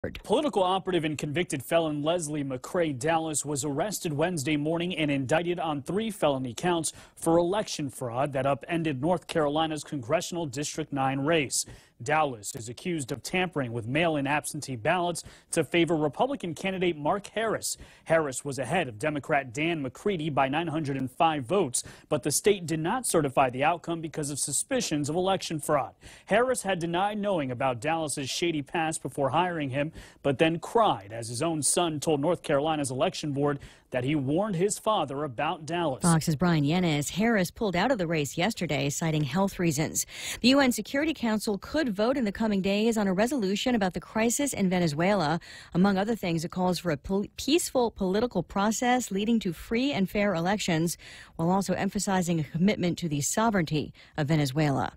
Political operative and convicted felon Leslie McCrae Dallas was arrested Wednesday morning and indicted on 3 felony counts for election fraud that upended North Carolina's Congressional District 9 race. Dallas is accused of tampering with mail-in absentee ballots to favor Republican candidate Mark Harris. Harris was ahead of Democrat Dan McCready by 905 votes, but the state did not certify the outcome because of suspicions of election fraud. Harris had denied knowing about Dallas's shady past before hiring him, but then cried as his own son told North Carolina's election board that he warned his father about Dallas. Fox's Brian Yennes. Harris pulled out of the race yesterday, citing health reasons. The UN Security Council could vote in the coming days on a resolution about the crisis in Venezuela. Among other things, it calls for a peaceful political process leading to free and fair elections, while also emphasizing a commitment to the sovereignty of Venezuela.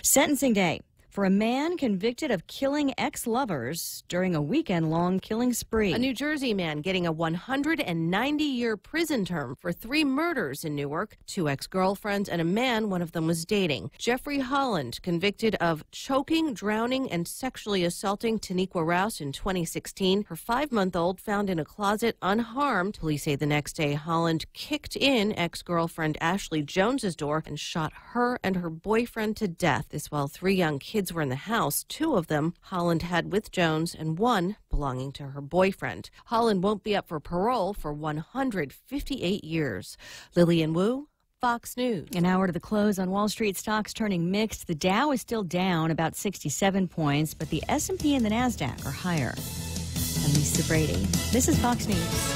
Sentencing day for a man convicted of killing ex-lovers during a weekend-long killing spree. A New Jersey man getting a 190-year prison term for 3 murders in Newark, 2 ex-girlfriends, and a man one of them was dating. Jeffrey Holland, convicted of choking, drowning, and sexually assaulting Taniqua Rouse in 2016. Her 5-month-old found in a closet unharmed. Police say the next day Holland kicked in ex-girlfriend Ashley Jones's door and shot her and her boyfriend to death. This while 3 young kids were in the house. 2 of them Holland had with Jones and 1 belonging to her boyfriend. Holland won't be up for parole for 158 years. Lillian Wu, Fox News. An hour to the close on Wall Street, stocks turning mixed. The Dow is still down about 67 points, but the S&P and the NASDAQ are higher. I'm Lisa Brady. This is Fox News.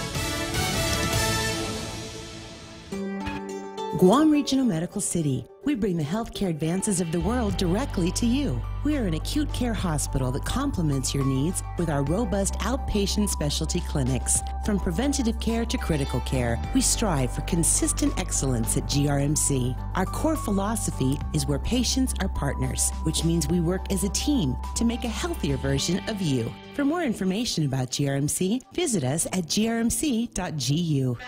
Guam Regional Medical City. We bring the healthcare advances of the world directly to you. We are an acute care hospital that complements your needs with our robust outpatient specialty clinics. From preventative care to critical care, we strive for consistent excellence at GRMC. Our core philosophy is where patients are partners, which means we work as a team to make a healthier version of you. For more information about GRMC, visit us at grmc.gu.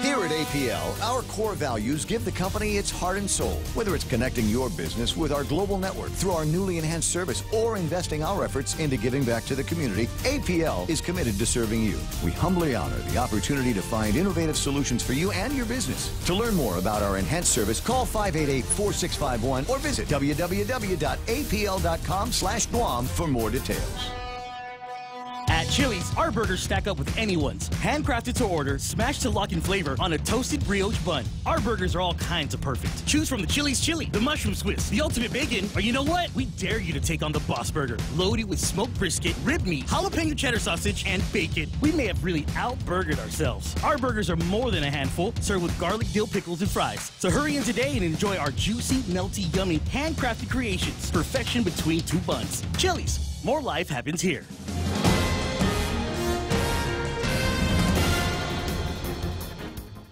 Here at APL, our core values give the company its heart and soul. Whether it's connecting your business with our global network through our newly enhanced service or investing our efforts into giving back to the community, APL is committed to serving you. We humbly honor the opportunity to find innovative solutions for you and your business. To learn more about our enhanced service, call 588-4651 or visit www.apl.com/Guam for more details. At Chili's, our burgers stack up with anyone's. Handcrafted to order, smashed to lock in flavor on a toasted brioche bun. Our burgers are all kinds of perfect. Choose from the Chili's Chili, the Mushroom Swiss, the Ultimate Bacon, or you know what? We dare you to take on the Boss Burger. Loaded with smoked brisket, rib meat, jalapeno cheddar sausage, and bacon. We may have really out-burgered ourselves. Our burgers are more than a handful, served with garlic, dill, pickles, and fries. So hurry in today and enjoy our juicy, melty, yummy, handcrafted creations. Perfection between 2 buns. Chili's, more life happens here.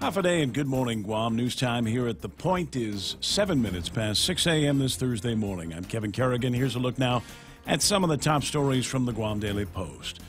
Half a day and good morning, Guam. News time here at The Point is 7 minutes past 6 a.m. this Thursday morning. I'm Kevin Kerrigan. Here's a look now at some of the top stories from the Guam Daily Post.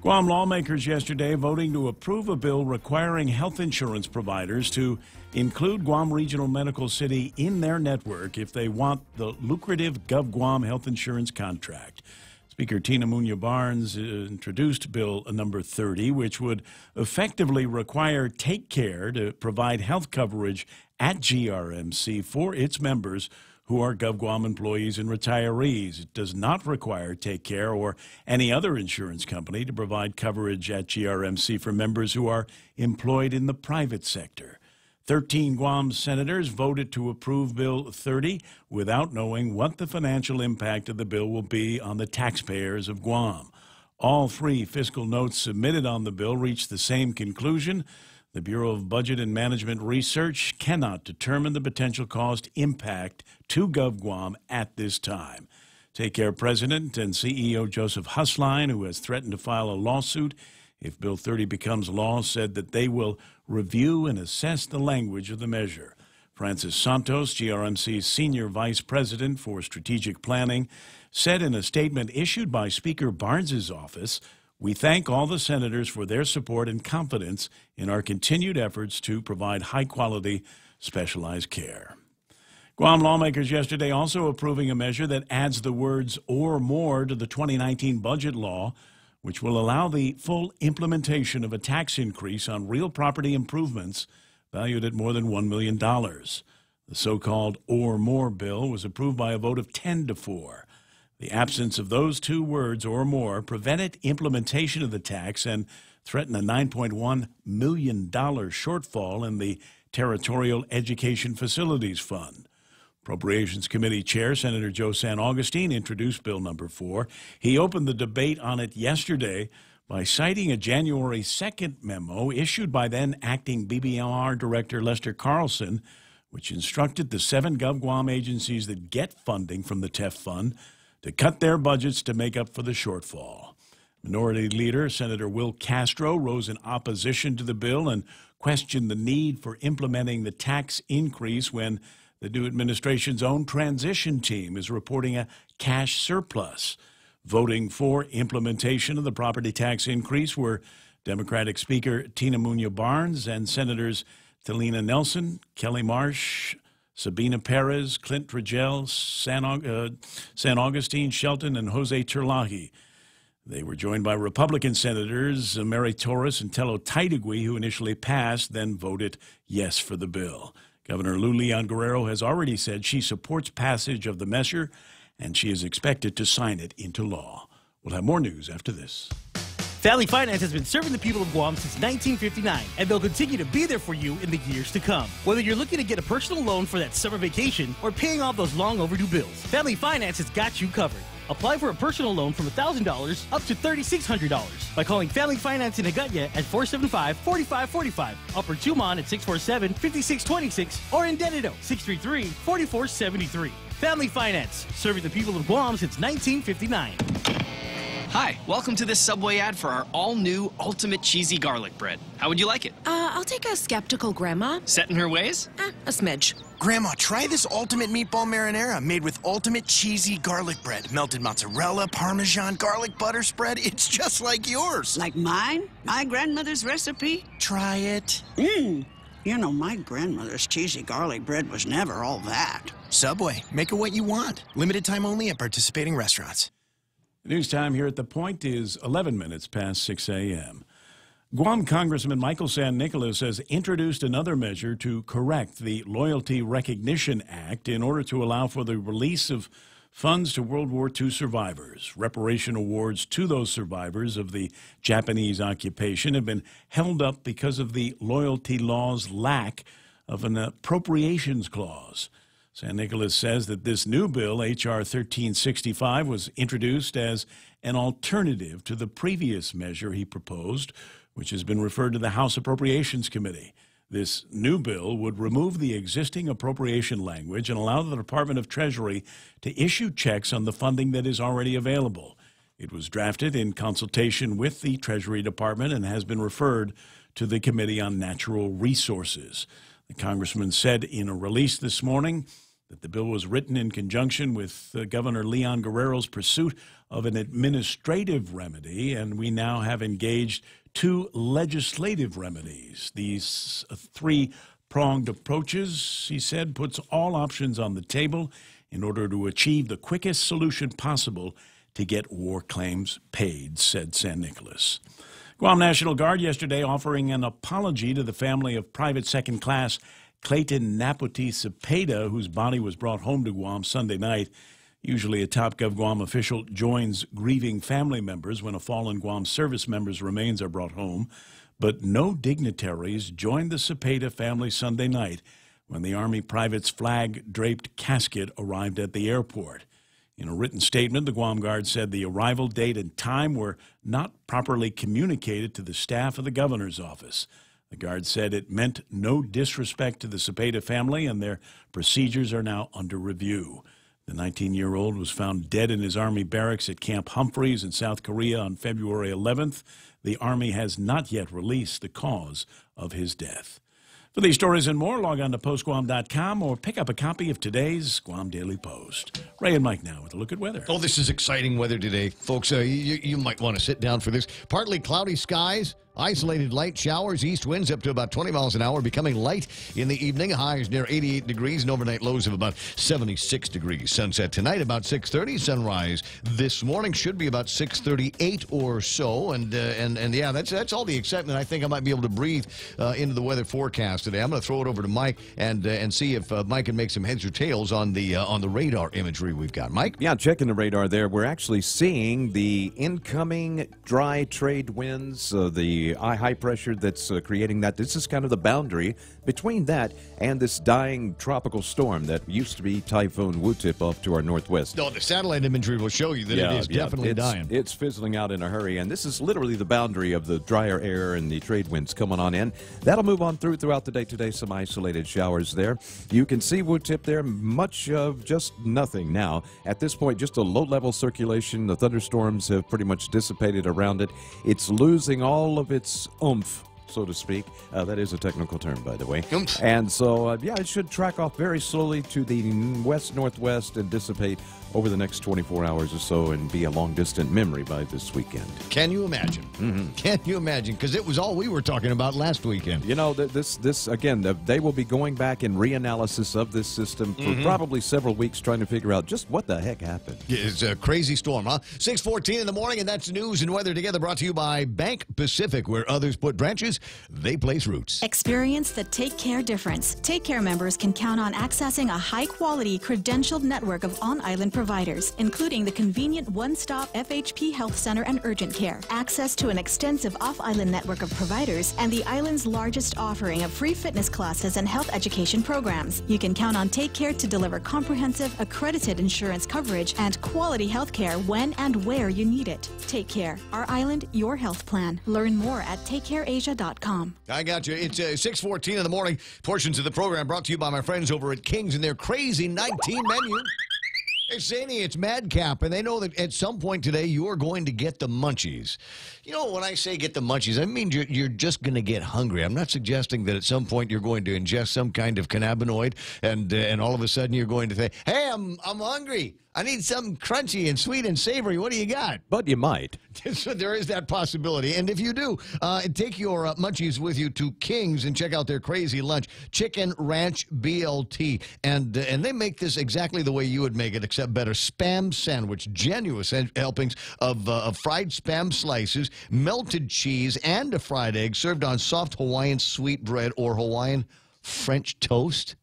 Guam lawmakers yesterday voting to approve a bill requiring health insurance providers to include Guam Regional Medical City in their network if they want the lucrative GovGuam health insurance contract. Speaker Tina Munoz-Barnes introduced Bill number 30, which would effectively require Take Care to provide health coverage at GRMC for its members who are GovGuam employees and retirees. It does not require Take Care or any other insurance company to provide coverage at GRMC for members who are employed in the private sector. 13 Guam senators voted to approve Bill 30 without knowing what the financial impact of the bill will be on the taxpayers of Guam. All 3 fiscal notes submitted on the bill reached the same conclusion. The Bureau of Budget and Management Research cannot determine the potential cost impact to GovGuam at this time. Take Care President and CEO Joseph Husline, who has threatened to file a lawsuit if Bill 30 becomes law, said that they will review and assess the language of the measure. Francis Santos, GRMC's Senior Vice President for Strategic Planning, said in a statement issued by Speaker Barnes's office, "We thank all the senators for their support and confidence in our continued efforts to provide high-quality, specialized care." Guam lawmakers yesterday also approving a measure that adds the words "or more" to the 2019 budget law, which will allow the full implementation of a tax increase on real property improvements valued at more than $1 million. The so-called or more bill was approved by a vote of 10-4. The absence of those two words, or more, prevented implementation of the tax and threatened a $9.1 million shortfall in the Territorial Education Facilities Fund. Appropriations Committee Chair Senator Joe San Augustine introduced Bill number 4. He opened the debate on it yesterday by citing a January 2nd memo issued by then acting BBMR Director Lester Carlson, which instructed the 7 GovGuam agencies that get funding from the TEF Fund to cut their budgets to make up for the shortfall. Minority Leader Senator Will Castro rose in opposition to the bill and questioned the need for implementing the tax increase when the new administration's own transition team is reporting a cash surplus. Voting for implementation of the property tax increase were Democratic Speaker Tina Muñoz Barnes and Senators Talina Nelson, Kelly Marsh, Sabina Perez, Clint Trigel, San Augustine Shelton, and Jose Terlahi. They were joined by Republican Senators Mary Torres and Tello Taitigui, who initially passed, then voted yes for the bill. Governor Lou Leon Guerrero has already said she supports passage of the measure, and she is expected to sign it into law. We'll have more news after this. Family Finance has been serving the people of Guam since 1959, and they'll continue to be there for you in the years to come. Whether you're looking to get a personal loan for that summer vacation or paying off those long overdue bills, Family Finance has got you covered. Apply for a personal loan from $1,000 up to $3,600 by calling Family Finance in Agutya at 475-4545, Upper Tumon at 647-5626, or in Dededo, 633-4473. Family Finance, serving the people of Guam since 1959. Hi, welcome to this Subway ad for our all-new Ultimate Cheesy Garlic Bread. How would you like it? I'll take a skeptical grandma. Set in her ways? A smidge. Grandma, try this Ultimate Meatball Marinara made with Ultimate Cheesy Garlic Bread. Melted mozzarella, Parmesan, garlic butter spread. It's just like yours. Like mine? My grandmother's recipe? Try it. You know, my grandmother's cheesy garlic bread was never all that. Subway, make it what you want. Limited time only at participating restaurants. News time here at The Point is 11 minutes past 6 a.m. Guam Congressman Michael San Nicolas has introduced another measure to correct the Loyalty Recognition Act in order to allow for the release of funds to World War II survivors. Reparation awards to those survivors of the Japanese occupation have been held up because of the loyalty law's lack of an appropriations clause. San Nicolas says that this new bill, H.R. 1365, was introduced as an alternative to the previous measure he proposed, which has been referred to the House Appropriations Committee. This new bill would remove the existing appropriation language and allow the Department of Treasury to issue checks on the funding that is already available. It was drafted in consultation with the Treasury Department and has been referred to the Committee on Natural Resources. The congressman said in a release this morning that the bill was written in conjunction with Governor Leon Guerrero's pursuit of an administrative remedy, and we now have engaged 2 legislative remedies. These 3-pronged approaches, he said, puts all options on the table in order to achieve the quickest solution possible to get war claims paid, said San Nicolas. Guam National Guard yesterday offering an apology to the family of Private Second Class Clayton Naputi Cepeda, whose body was brought home to Guam Sunday night. Usually a top GovGuam official joins grieving family members when a fallen Guam service member's remains are brought home, but no dignitaries joined the Cepeda family Sunday night when the Army private's flag-draped casket arrived at the airport. In a written statement, the Guam Guard said the arrival date and time were not properly communicated to the staff of the governor's office. The Guard said it meant no disrespect to the Cepeda family, and their procedures are now under review. The 19-year-old was found dead in his Army barracks at Camp Humphreys in South Korea on February 11th. The Army has not yet released the cause of his death. For these stories and more, log on to postguam.com or pick up a copy of today's Guam Daily Post. Ray and Mike now with a look at weather. Oh, this is exciting weather today, folks. You might want to sit down for this. Partly cloudy skies. Isolated light showers, east winds up to about 20 miles an hour, becoming light in the evening. Highs near 88 degrees and overnight lows of about 76 degrees. Sunset tonight about 6:30. Sunrise this morning should be about 6:38 or so. And yeah, that's all the excitement. I think I might be able to breathe into the weather forecast today. I'm going to throw it over to Mike and see if Mike can make some heads or tails on the radar imagery we've got. Mike? Yeah, checking the radar there. We're actually seeing the incoming dry trade winds, the high pressure that's creating that. This is kind of the boundary between that and this dying tropical storm that used to be Typhoon Wu-Tip off to our northwest. No, the satellite imagery will show you that it is definitely dying. It's fizzling out in a hurry, and this is literally the boundary of the drier air and the trade winds coming on in. That'll move on throughout the day today. Some isolated showers there. You can see Wu-Tip there, much of just nothing now. At this point, just a low-level circulation. The thunderstorms have pretty much dissipated around it. It's losing all of its oomph, so to speak. That is a technical term, by the way. Oomph. And so, it should track off very slowly to the west-northwest and dissipate over the next 24 hours or so and be a long-distant memory by this weekend. Can you imagine? Mm-hmm. Can you imagine? Because it was all we were talking about last weekend. You know, this again, they will be going back in reanalysis of this system for probably several weeks trying to figure out just what the heck happened. It's a crazy storm, huh? 6:14 in the morning, and that's news and weather together brought to you by Bank Pacific, where others put branches, they place roots. Experience the Take Care difference. Take Care members can count on accessing a high-quality, credentialed network of on-island providers, including the convenient one-stop FHP Health Center and urgent care, access to an extensive off-island network of providers, and the island's largest offering of free fitness classes and health education programs. You can count on Take Care to deliver comprehensive, accredited insurance coverage and quality health care when and where you need it. Take Care. Our island, your health plan. Learn more at takecareasia.com. I got you. It's 6:14 in the morning. Portions of the program brought to you by my friends over at King's and their crazy 19 menu. It's zany, it's madcap, and they know that at some point today you are going to get the munchies. You know, when I say get the munchies, I mean you're just going to get hungry. I'm not suggesting that at some point you're going to ingest some kind of cannabinoid and all of a sudden you're going to say, hey, I'm hungry. I need something crunchy and sweet and savory. What do you got? But you might. So there is that possibility. And if you do, take your munchies with you to King's and check out their crazy lunch, Chicken Ranch BLT. And they make this exactly the way you would make it, except better. Spam sandwich, generous helpings of fried Spam slices, melted cheese, and a fried egg served on soft Hawaiian sweet bread or Hawaiian French toast.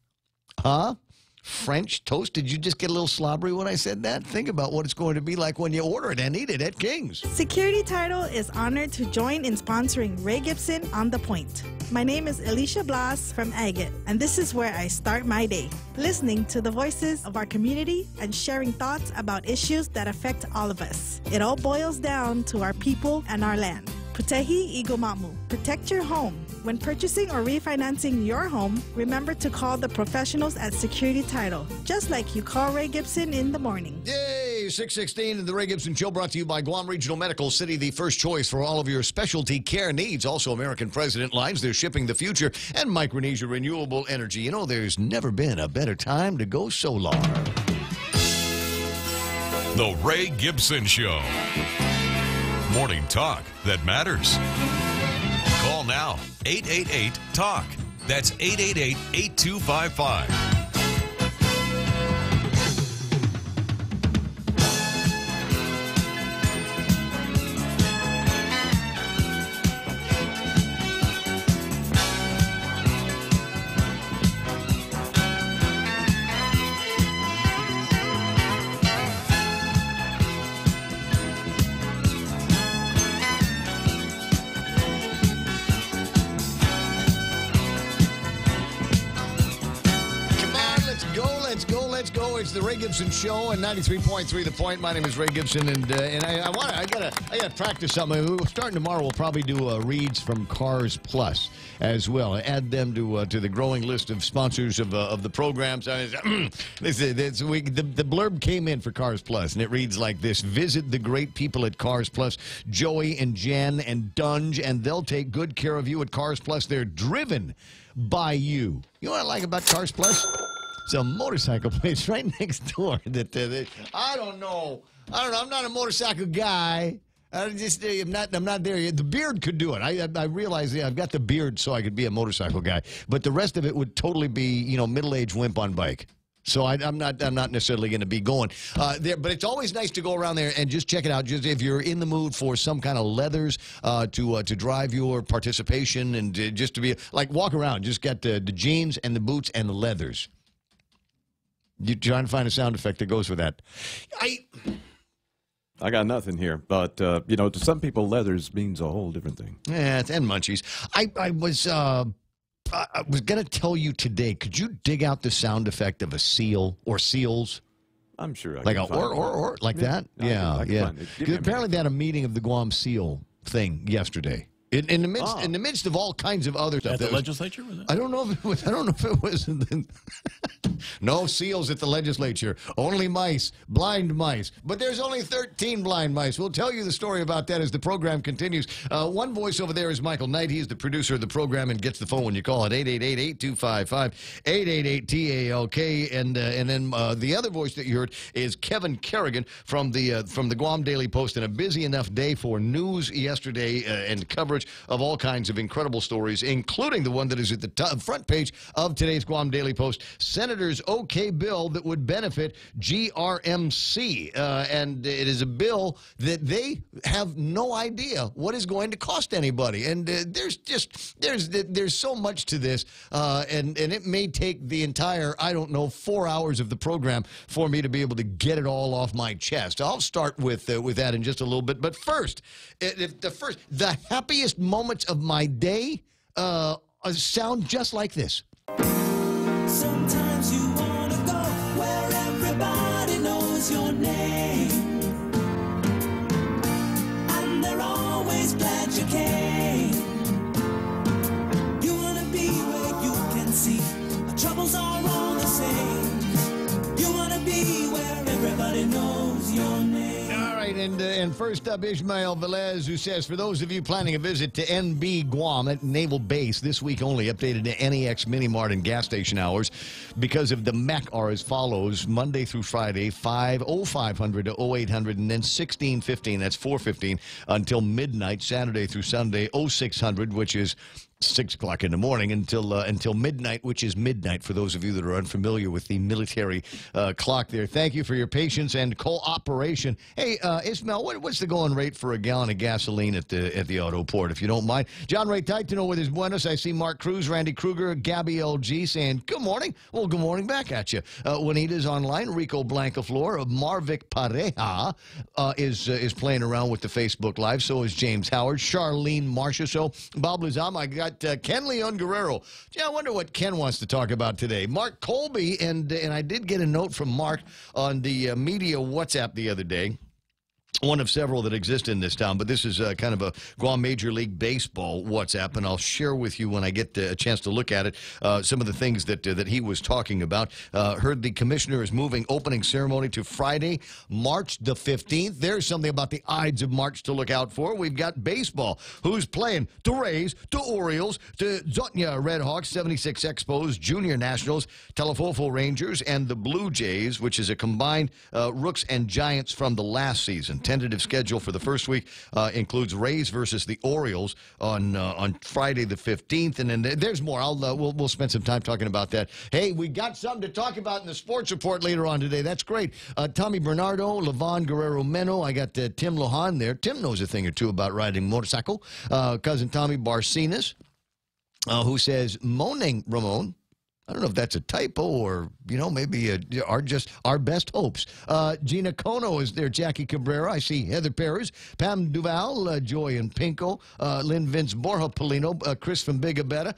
Huh? French toast? Did you just get a little slobbery when I said that? Think about what it's going to be like when you order it and eat it at King's. Security Title is honored to join in sponsoring Ray Gibson on The Point. My name is Alicia Blas from Agate, and this is where I start my day, listening to the voices of our community and sharing thoughts about issues that affect all of us. It all boils down to our people and our land. Putehi Igomamu. Protect your home. When purchasing or refinancing your home, remember to call the professionals at Security Title, just like you call Ray Gibson in the morning. Yay! 6:16 and the Ray Gibson Show brought to you by Guam Regional Medical City, the first choice for all of your specialty care needs. Also, American President Lines, they're shipping the future, and Micronesia Renewable Energy. You know, there's never been a better time to go solar. The Ray Gibson Show. Morning talk that matters. Call now, 888-TALK. That's 888-8255. It's the Ray Gibson Show and 93.3 The Point. My name is Ray Gibson, and I gotta practice something. We're starting tomorrow. We'll probably do reads from Cars Plus as well. Add them to the growing list of sponsors of the programs. The blurb came in for Cars Plus, and it reads like this: visit the great people at Cars Plus, Joey and Jen and Dunge, and they'll take good care of you at Cars Plus. They're driven by you. You know what I like about Cars Plus? It's a motorcycle place right next door. I don't know. I'm not a motorcycle guy. I'm not there yet. The beard could do it. I realize I've got the beard so I could be a motorcycle guy, but the rest of it would totally be, middle-aged wimp on bike. So I'm not necessarily going to be going there, but it's always nice to go around there and just check it out. Just if you're in the mood for some kind of leathers to drive your participation and just to be like walk around, just get the jeans and the boots and the leathers. You trying to find a sound effect that goes with that? I got nothing here, but to some people, leathers means a whole different thing. Yeah, and munchies. I was going to tell you today, could you dig out the sound effect of a seal or seals? I'm sure I like can a or like that? Yeah. Apparently they had a meeting of the Guam SEAL thing yesterday. In the midst of all kinds of other stuff. At the legislature, was it? I don't know if it was. No seals at the legislature. Only mice, blind mice. But there's only 13 blind mice. We'll tell you the story about that as the program continues. One voice over there is Michael Knight. He's the producer of the program and gets the phone when you call at 888-8255-888-TALK. And then the other voice that you heard is Kevin Kerrigan from the Guam Daily Post. And a busy enough day for news yesterday and coverage of all kinds of incredible stories, including the one that is at the front page of today's Guam Daily Post. Senators OK bill that would benefit GRMC. And it is a bill that they have no idea what is going to cost anybody. And there's so much to this. And it may take the entire, 4 hours of the program for me to be able to get it all off my chest. I'll start with that in just a little bit. But first, the happiest moments of my day sound just like this. Sometimes you want to go where everybody knows your name, and they're always glad you came. You want to be where you can see our troubles are all the same. You want to be where everybody knows your name. And first up, Ishmael Velez, who says, for those of you planning a visit to NB Guam at Naval Base this week only, updated to NEX Mini Mart and gas station hours because of the MEC are as follows: Monday through Friday, 5:0500 to 0800, and then 16:15, that's 4:15, until midnight, Saturday through Sunday, 0600, which is 6 o'clock in the morning, until midnight, which is midnight for those of you that are unfamiliar with the military clock there. Thank you for your patience and cooperation. Hey, Ismail, what's the going rate for a gallon of gasoline at the auto port, if you don't mind? John Ray Taitano with his buenos. I see Mark Cruz, Randy Kruger, Gabby LG saying good morning. Well, good morning back at you. Juanita's online. Rico Blancaflor of Marvic Pareja is playing around with the Facebook Live. So is James Howard, Charlene Marcia. So Bob Luzam, I got Ken Leon Guerrero. Gee, I wonder what Ken wants to talk about today. Mark Colby, and I did get a note from Mark on the media WhatsApp the other day. One of several that exist in this town, but this is kind of a Guam Major League Baseball WhatsApp, and I'll share with you when I get a chance to look at it some of the things that he was talking about. Heard the commissioner is moving opening ceremony to Friday, March the 15th. There's something about the Ides of March to look out for. We've got baseball. Who's playing? The Rays, the Orioles, the Zotnya Redhawks, 76 Expos, Junior Nationals, Telefofo Rangers, and the Blue Jays, which is a combined Rooks and Giants from the last season. Tentative schedule for the first week includes Rays versus the Orioles on Friday the 15th, and then there's more. We'll spend some time talking about that. Hey, we got something to talk about in the sports report later on today. That's great. Tommy Bernardo, Levon Guerrero Meno. I got Tim Lohan there. Tim knows a thing or two about riding motorcycle. Cousin Tommy Barcinas, who says, "Moaning Ramon." I don't know if that's a typo or, maybe our best hopes. Gina Kono is there. Jackie Cabrera. I see Heather Perez, Pam Duval, Joy and Pinko, Lynn Vince, Borja Polino, Chris from Big Abetta,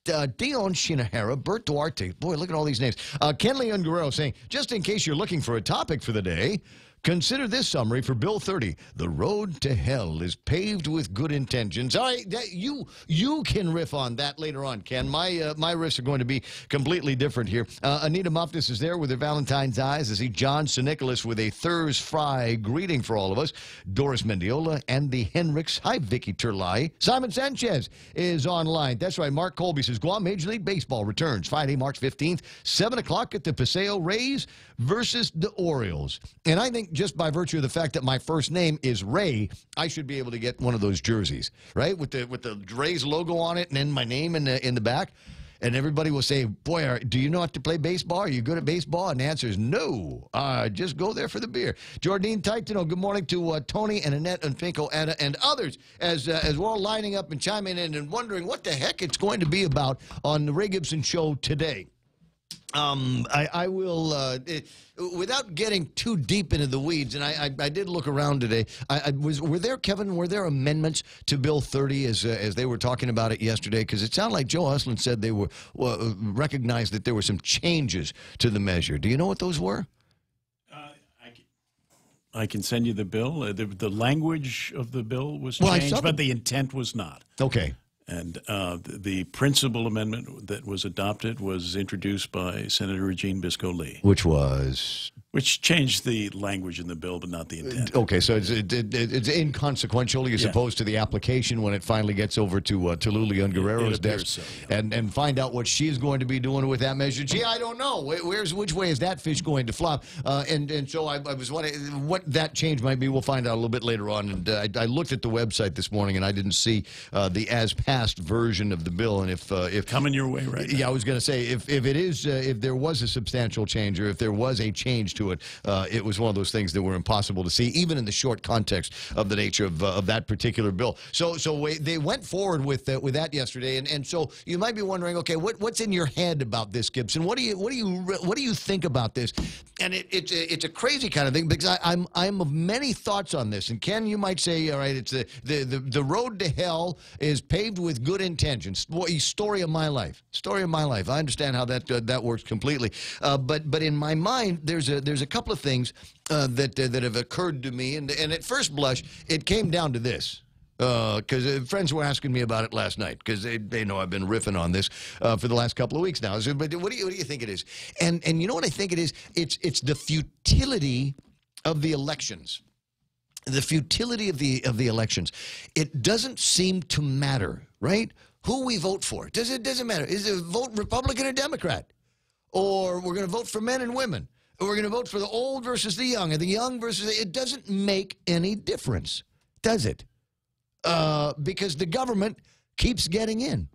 Dion Shinahara, Bert Duarte. Boy, look at all these names. Ken Leon Guerrero saying, just in case you're looking for a topic for the day, consider this summary for Bill 30. The road to hell is paved with good intentions. All right, you can riff on that later on, Ken. My riffs are going to be completely different here. Anita Muftis is there with her Valentine's eyes. I see John Nicholas with a Thurs Fry greeting for all of us. Doris Mendiola, Andy Henricks. Hi, Vicky Turlai. Simon Sanchez is online. That's right. Mark Colby says Guam Major League Baseball returns Friday, March 15th, 7 o'clock at the Paseo. Rays versus the Orioles. And I think just by virtue of the fact that my first name is Ray, I should be able to get one of those jerseys, right? With the Rays logo on it and then my name in the back. And everybody will say, boy, do you know how to play baseball? Are you good at baseball? And the answer is no. Just go there for the beer. Jordine Titano, good morning to Tony and Annette and Finko and others as we're all lining up and chiming in and wondering what the heck it's going to be about on the Ray Gibson Show today. I will, without getting too deep into the weeds, and I did look around today. Were there, Kevin, were there amendments to Bill 30 as they were talking about it yesterday? Because it sounded like Joe Usland said they were recognized that there were some changes to the measure. Do you know what those were? I can send you the bill. The language of the bill was changed, but the intent was not. Okay. And the principal amendment that was adopted was introduced by Senator Regine Biscoe-Lee. Which changed the language in the bill, but not the intent. Okay, so it's inconsequential, as opposed to the application when it finally gets over to Lulian Guerrero's desk, so, yeah. and find out what she's going to be doing with that measure. Gee, I don't know. Which way is that fish going to flop? And so I was wondering what that change might be. We'll find out a little bit later on. And I looked at the website this morning, and I didn't see the as-passed version of the bill. And if coming your way right now. Yeah, I was going to say if there was a substantial change, or if there was a change to it, it was one of those things that were impossible to see, even in the short context of the nature of that particular bill. So they went forward with that yesterday, and so you might be wondering, okay, what's in your head about this, Gibson? What do you think about this? And it's a crazy kind of thing, because I'm of many thoughts on this. And Ken, you might say, all right, it's the road to hell is paved with good intentions. Story of my life. Story of my life. I understand how that works completely. But in my mind, there's a couple of things that have occurred to me, and at first blush, it came down to this. Because friends were asking me about it last night, because they know I've been riffing on this for the last couple of weeks now. So, but what do you think it is? And you know what I think it is? It's the futility of the elections. The futility of the elections. It doesn't seem to matter, right? Who we vote for. It doesn't matter. Is it vote Republican or Democrat? Or we're going to vote for men and women. Or we're going to vote for the old versus the young, or the young versus it doesn't make any difference, does it? Because the government keeps getting in.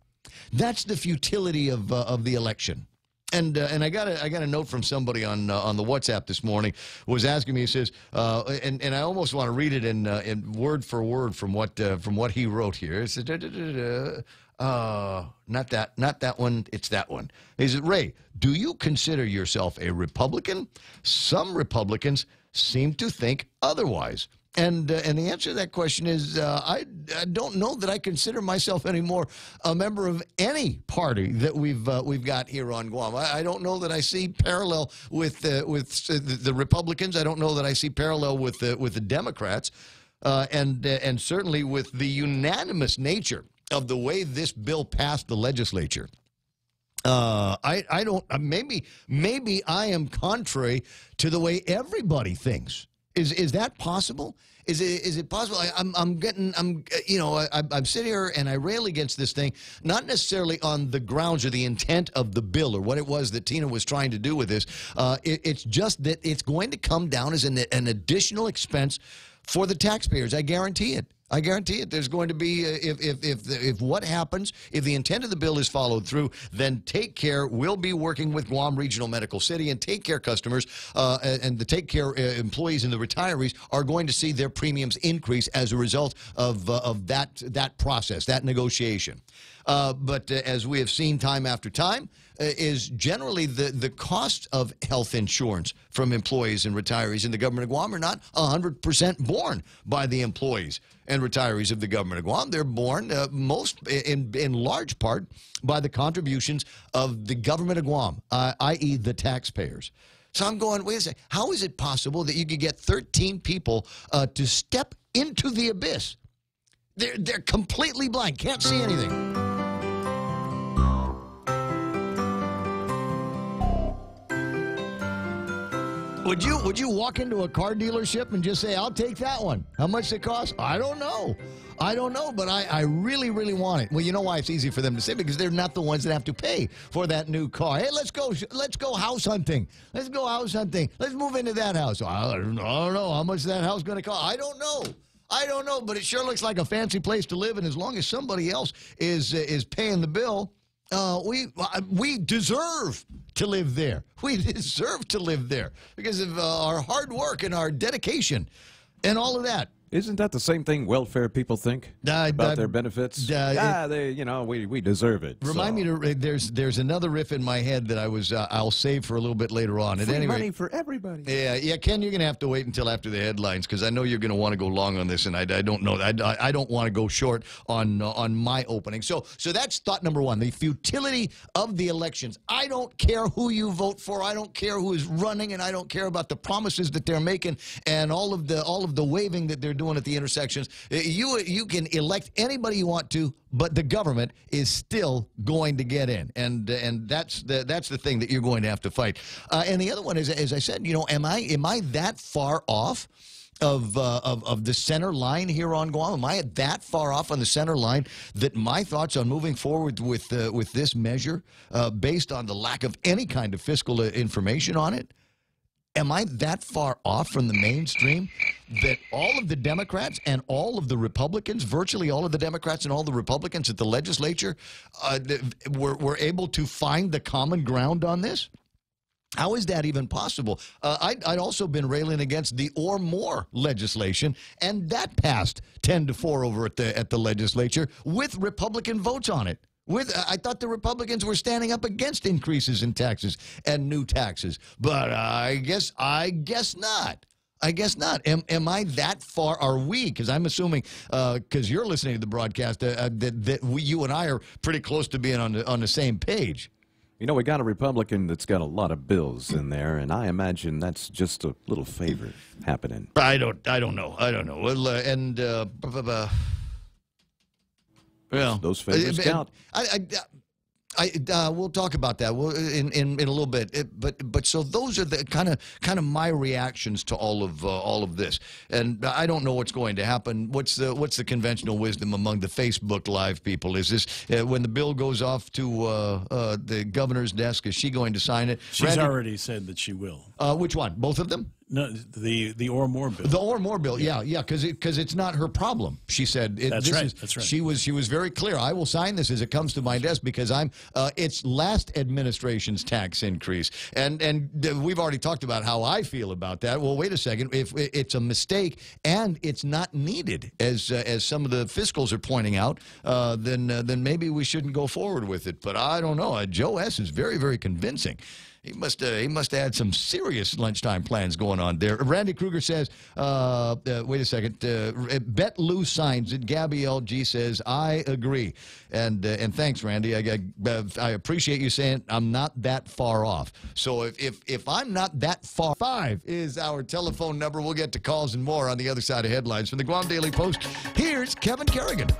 That's the futility of the election. And I got a note from somebody on the WhatsApp this morning, was asking me. He says, and I almost want to read it in word for word from what he wrote here. It says, not that one. It's that one. He said, Ray, do you consider yourself a Republican? Some Republicans seem to think otherwise. And the answer to that question is I don't know that I consider myself anymore a member of any party that we've got here on Guam. I don't know that I see parallel with the Republicans. I don't know that I see parallel with the Democrats, and certainly with the unanimous nature of the way this bill passed the legislature. I don't. Maybe I am contrary to the way everybody thinks. Is that possible? Is it possible? I'm sitting here and I rail against this thing, not necessarily on the grounds or the intent of the bill or what it was that Tina was trying to do with this. It's just that it's going to come down as an additional expense for the taxpayers. I guarantee it. I guarantee it. There's going to be, if what happens, if the intent of the bill is followed through, then Take Care will be working with Guam Regional Medical City, and Take Care customers and the Take Care employees and the retirees are going to see their premiums increase as a result of that process, that negotiation. But as we have seen time after time, is generally the cost of health insurance from employees and retirees in the government of Guam are not 100% borne by the employees and retirees of the government of Guam. They're borne in large part by the contributions of the government of Guam, i.e. the taxpayers. So I'm going, wait a second, how is it possible that you could get 13 people to step into the abyss? They're completely blind, can't see anything. Would you walk into a car dealership and just say, I'll take that one? How much it cost? I don't know. But I really, really want it. Well, you know why it's easy for them to say? Because they're not the ones that have to pay for that new car. Hey, let's go house hunting. Let's go house hunting. Let's move into that house. I don't know how much that house is going to cost. I don't know, but it sure looks like a fancy place to live, and as long as somebody else is paying the bill, we deserve to live there. We deserve to live there because of our hard work and our dedication and all of that. Isn't that the same thing welfare people think about their benefits? We deserve it. Remind me to. There's another riff in my head that I'll save for a don't later on. At Free any money rate, for everybody. Yeah, Ken, you're gonna have to wait until after the headlines because I know you're gonna want to go long on this, and I don't know. I don't want to go short on my opening. So that's thought number one: the futility of the elections. I don't care who you vote for. I don't care who is running, and I don't care about the promises that they're making and all of the waving that they're doing at the intersections. You can elect anybody you want to, but the government is still going to get in, and that's the thing that you're going to have to fight. And the other one is, as I said, am I that far off of the center line here on Guam? Am I that far off on the center line that my thoughts on moving forward with this measure, based on the lack of any kind of fiscal information on it? Am I that far off from the mainstream that all of the Democrats and all of the Republicans, virtually all of the Democrats and all the Republicans at the legislature, were able to find the common ground on this? How is that even possible? I'd also been railing against the or more legislation, and that passed 10-4 over at the legislature with Republican votes on it. I thought the Republicans were standing up against increases in taxes and new taxes, but I guess not. I guess not. Am I that far? Are we? Because I'm assuming, because you're listening to the broadcast, that you and I are pretty close to being on the same page. We got a Republican that's got a lot of bills in there, and I imagine that's just a little favor happening. I don't know. Well, well, those favors count. We'll talk about that in a little bit. But so those are the kind of my reactions to all of this, and I don't know what's going to happen. What's the conventional wisdom among the Facebook Live people? Is this when the bill goes off to the governor's desk? Is she going to sign it? She's already said that she will. Which one? Both of them? No, the or more bill. The or more bill, yeah, because it's not her problem. She said that's right. She was very clear. I will sign this as it comes to my desk because it's last administration's tax increase, and we've already talked about how I feel about that. Well, wait a second. If it's a mistake and it's not needed, as some of the fiscals are pointing out, then maybe we shouldn't go forward with it. But I don't know. Joe S. is very, very convincing. He must have had some serious lunchtime plans going on there. Randy Kruger says, wait a second, Bet Lou signs it. Gabby LG says, I agree. And thanks, Randy. I appreciate you saying I'm not that far off. So if I'm not that far, 5 is our telephone number. We'll get to calls and more on the other side of headlines. From the Guam Daily Post, here's Kevin Kerrigan.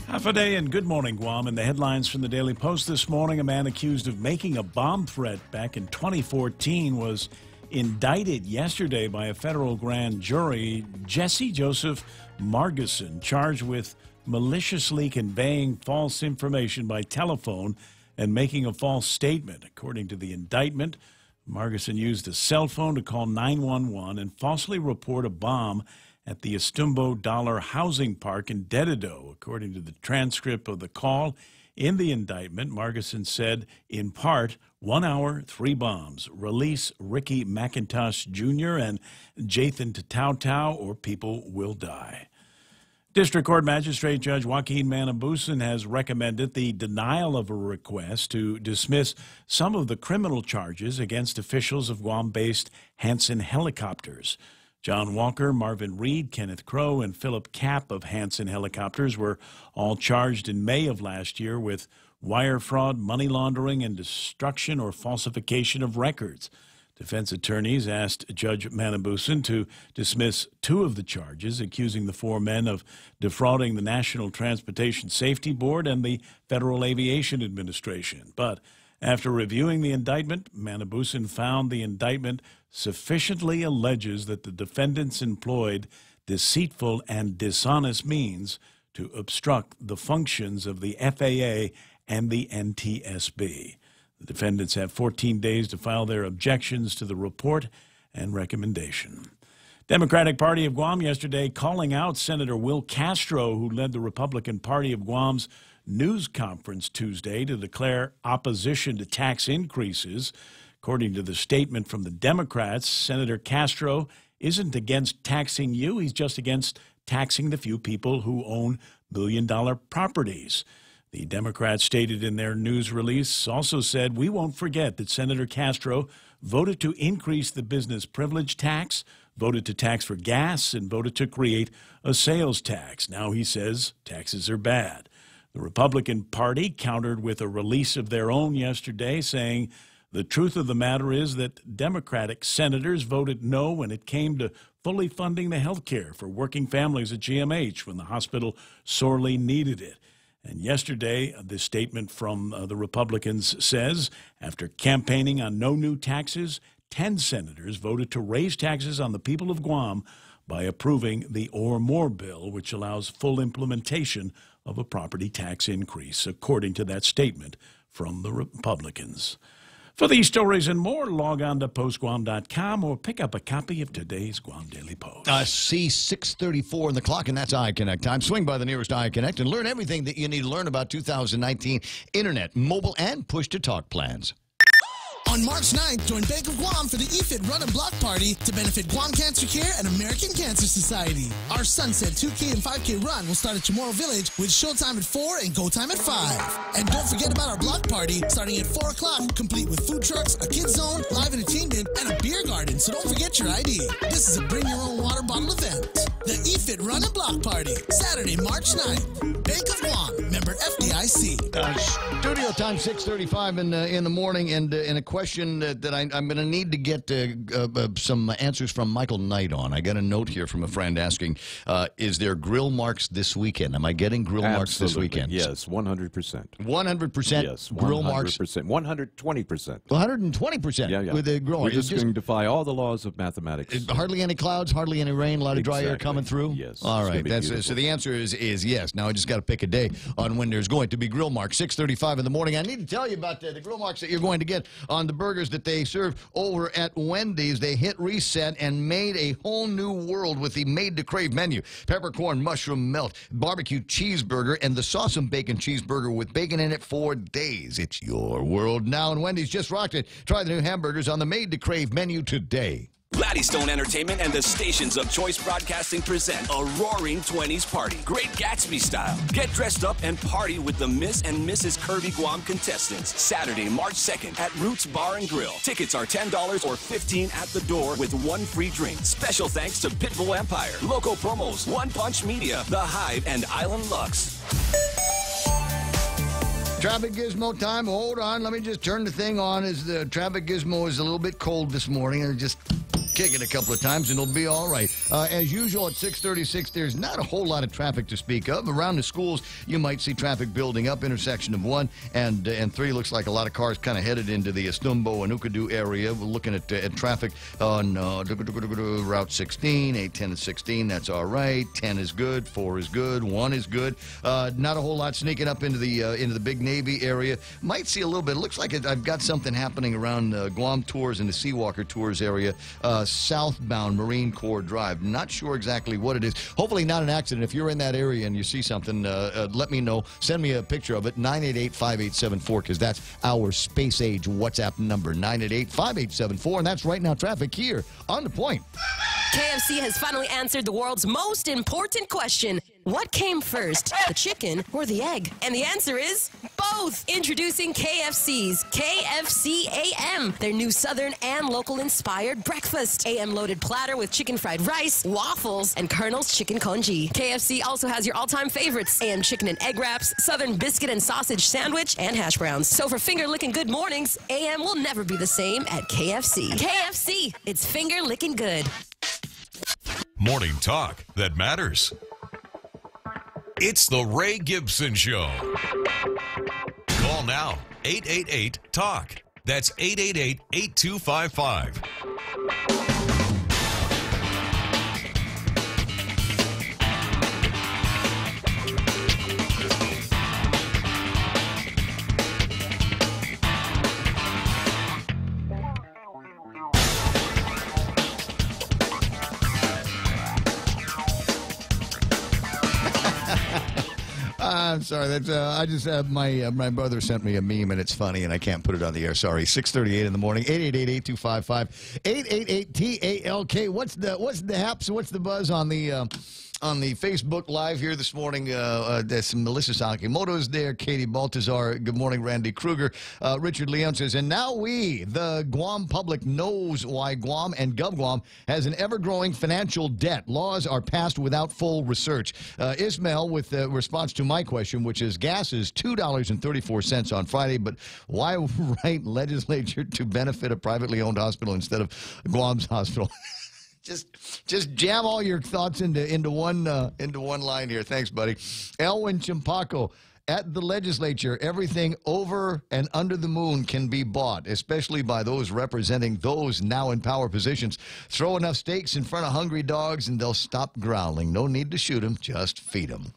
Half a day and good morning, Guam. In the headlines from the Daily Post this morning, a man accused of making a bomb threat back in 2014 was indicted yesterday by a federal grand jury. Jesse Joseph Margison, charged with maliciously conveying false information by telephone and making a false statement. According to the indictment, Margison used a cell phone to call 911 and falsely report a bomb at the Estumbo Dollar Housing Park in Dededo. According to the transcript of the call in the indictment, Margison said, in part, 1 hour, 3 bombs. Release Ricky McIntosh Jr. and Jathan Tatau or people will die. District Court Magistrate Judge Joaquin Manabusan has recommended the denial of a request to dismiss some of the criminal charges against officials of Guam-based Hanson Helicopters. John Walker, Marvin Reed, Kenneth Crow, and Philip Kapp of Hanson Helicopters were all charged in May of last year with wire fraud, money laundering, and destruction or falsification of records. Defense attorneys asked Judge Manabusan to dismiss 2 of the charges, accusing the 4 men of defrauding the National Transportation Safety Board and the Federal Aviation Administration. But After reviewing the indictment, Manabusan found the indictment sufficiently alleges that the defendants employed deceitful and dishonest means to obstruct the functions of the FAA and the NTSB. The defendants have 14 days to file their objections to the report and recommendation. Democratic Party of Guam yesterday calling out Senator Will Castro, who led the Republican Party of Guam's news conference Tuesday to declare opposition to tax increases. According to the statement from the Democrats, Senator Castro isn't against taxing you. He's just against taxing the few people who own billion-dollar properties. The Democrats stated in their news release also said, "We won't forget that Senator Castro voted to increase the business privilege tax, voted to tax for gas, and voted to create a sales tax. Now he says taxes are bad." The Republican Party countered with a release of their own yesterday, saying, "The truth of the matter is that Democratic senators voted no when it came to fully funding the health care for working families at GMH when the hospital sorely needed it." And yesterday, the statement from the Republicans says, after campaigning on no new taxes, 10 senators voted to raise taxes on the people of Guam by approving the Or More bill, which allows full implementation of a property tax increase, according to that statement from the Republicans. For these stories and more, log on to postguam.com or pick up a copy of today's Guam Daily Post. See 6:34 on the clock, and that's iConnect time. Swing by the nearest iConnect and learn everything that you need to learn about 2019 Internet, mobile, and push-to-talk plans. On March 9th, join Bank of Guam for the EFIT Run and Block Party to benefit Guam Cancer Care and American Cancer Society. Our Sunset 2K and 5K run will start at Chamorro Village with showtime at 4 and go time at 5. And don't forget about our block party starting at 4 o'clock, complete with food trucks, a kids zone, live entertainment, and a beer garden. So don't forget your ID. This is a bring your own water bottle event. The EFIT Run and Block Party, Saturday, March 9th. Bank of Guam, member FDIC. Studio time 6:35 in the morning, and a question that I'm going to need to get some answers from Michael Knight on. I got a note here from a friend asking, is there grill marks this weekend? Am I getting grill marks this weekend? Yes, 100%. 100%? Yes, 100%. Grill marks? 120%. 120% yeah. with the grill. We're just going to defy all the laws of mathematics. Hardly any clouds, hardly any rain, a lot of dry air coming through? Yes. All right. So the answer is yes. Now I just got to pick a day on when there's going to be grill marks. 6:35 in the morning. I need to tell you about the grill marks that you're going to get on the burgers that they serve over at Wendy's. They hit reset and made a whole new world with the Made to Crave menu. Peppercorn, mushroom melt, barbecue cheeseburger, and the sauce and bacon cheeseburger with bacon in it for days. It's your world now, and Wendy's just rocked it. Try the new hamburgers on the Made to Crave menu today. Gladdystone Entertainment and the stations of Choice Broadcasting present a roaring 20s party. Great Gatsby style. Get dressed up and party with the Miss and Mrs. Kirby Guam contestants. Saturday, March 2nd at Roots Bar and Grill. Tickets are $10 or $15 at the door with one free drink. Special thanks to Pitbull Empire, Local Promos, One Punch Media, The Hive, and Island Lux. Traffic Gizmo time. Hold on. Let me just turn the thing on. As the Traffic Gizmo is a little bit cold this morning, and just kick it a couple of times, and it'll be all right. As usual, at 6:36, there's not a whole lot of traffic to speak of. Around the schools, you might see traffic building up. Intersection of 1 and 3 looks like a lot of cars kind of headed into the Estumbo and Ukadu area. We're looking at traffic on Route 16, 8, 10, and 16. That's all right. 10 is good. 4 is good. 1 is good. Not a whole lot sneaking up into the Big Navy area. Might see a little bit. It looks like I've got something happening around Guam Tours and the Seawalker Tours area. Southbound Marine Corps Drive. Not sure exactly what it is. Hopefully not an accident. If you're in that area and you see something, let me know. Send me a picture of it. 988-5874, because that's our space age WhatsApp number. 988-5874, and that's right now traffic here on The Point. KFC has finally answered the world's most important question. What came first, the chicken or the egg? And the answer is both. Introducing KFC's KFC AM, their new Southern and local-inspired breakfast. AM-loaded platter with chicken fried rice, waffles, and Colonel's chicken congee. KFC also has your all-time favorites, AM chicken and egg wraps, Southern biscuit and sausage sandwich, and hash browns. So for finger-licking good mornings, AM will never be the same at KFC. KFC, it's finger-licking good. Morning talk that matters. It's the Ray Gibson Show. Call Call now. 888-TALK. That's 888-8255. I'm sorry. That's I just my brother sent me a meme and it's funny and I can't put it on the air. Sorry. 6:38 in the morning. 888-8255. 888-TALK. What's the haps? What's the buzz on the Facebook Live here this morning? There's Melissa Sakimoto's there. Katie Baltazar. Good morning, Randy Kruger. Richard Leon says, and now we, the Guam public, knows why Guam and GovGuam has an ever-growing financial debt. Laws are passed without full research. Ismail with a response to my question, which is gas is $2.34 on Friday, but why write legislature to benefit a privately owned hospital instead of Guam's hospital? Just jam all your thoughts into one line here. Thanks, buddy. Elwin Chimpaco. At the legislature, everything over and under the moon can be bought, especially by those representing those now in power positions. Throw enough steaks in front of hungry dogs and they'll stop growling. No need to shoot them, just feed them.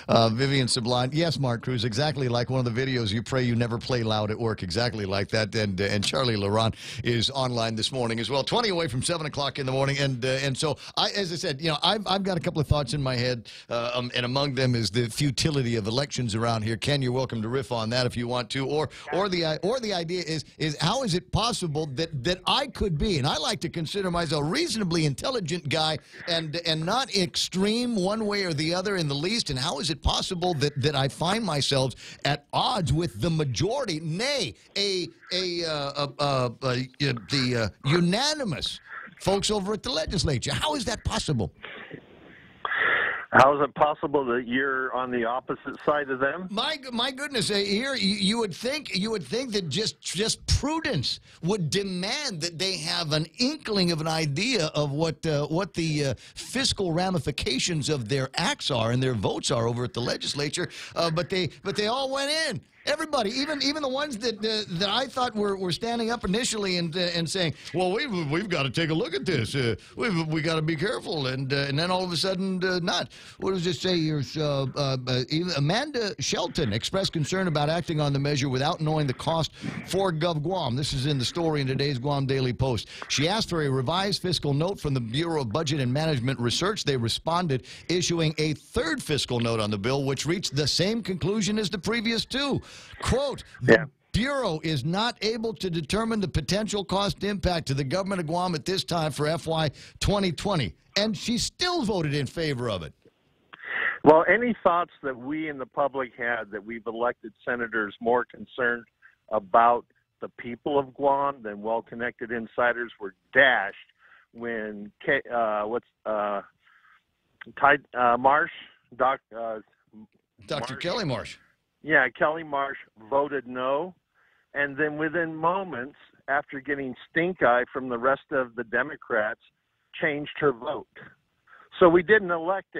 Vivian Sublime. Yes, Mark Cruz, exactly like one of the videos you pray you never play loud at work. Exactly like that. And Charlie Laurent is online this morning as well. 20 away from 7 o'clock in the morning. And so, as I said, I've got a couple of thoughts in my head, and among them is the futility of elections around here. Ken, you're welcome to riff on that if you want to. Or the idea is how is it possible that I could be, and I like to consider myself a reasonably intelligent guy and not extreme one way or the other in the least. And how is it possible that I find myself at odds with the majority, nay, the unanimous folks over at the legislature? How is that possible? How is it possible that you're on the opposite side of them? My goodness, here you would think that just prudence would demand that they have an inkling of an idea of what the fiscal ramifications of their acts are and their votes are over at the legislature, but they all went in. Everybody, even the ones that I thought were standing up initially and saying, well, we've got to take a look at this. We got to be careful, and then all of a sudden not. What does it say here? Amanda Shelton expressed concern about acting on the measure without knowing the cost for GovGuam. This is in the story in today's Guam Daily Post. She asked for a revised fiscal note from the Bureau of Budget and Management Research. They responded, issuing a third fiscal note on the bill, which reached the same conclusion as the previous two. Quote, the Bureau is not able to determine the potential cost impact to the government of Guam at this time for FY 2020. And she still voted in favor of it. Well, any thoughts that we in the public had that we've elected senators more concerned about the people of Guam than well-connected insiders were dashed when Marsh, Dr. Kelly Marsh. Yeah, Kelly Marsh voted no, and then within moments, after getting stink eye from the rest of the Democrats, changed her vote. So we didn't elect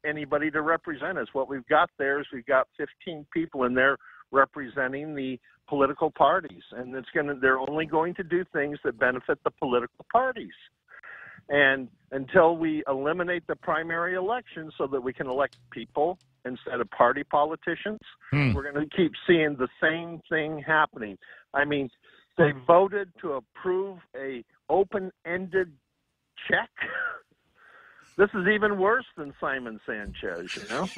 anybody to represent us. What we've got there is we've got 15 people in there representing the political parties, and they're only going to do things that benefit the political parties. And until we eliminate the primary election so that we can elect people instead of party politicians, we're going to keep seeing the same thing happening. I mean, they voted to approve a open-ended check. This is even worse than Simon Sanchez, you know?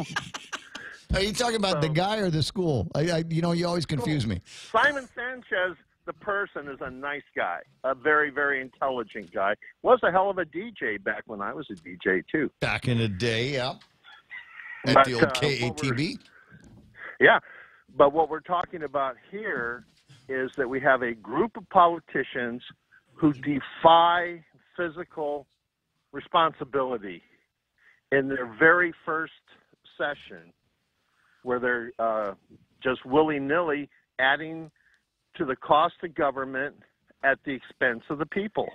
Are you talking about the guy or the school? You always confuse me. Simon Sanchez, the person, is a nice guy, a very, very intelligent guy. Was a hell of a DJ back when I was a DJ, too. Back in the day, yeah. At the old KATB? Yeah, but what we're talking about here is that we have a group of politicians who defy physical responsibility in their very first session, where they're just willy-nilly adding to the cost of government at the expense of the people.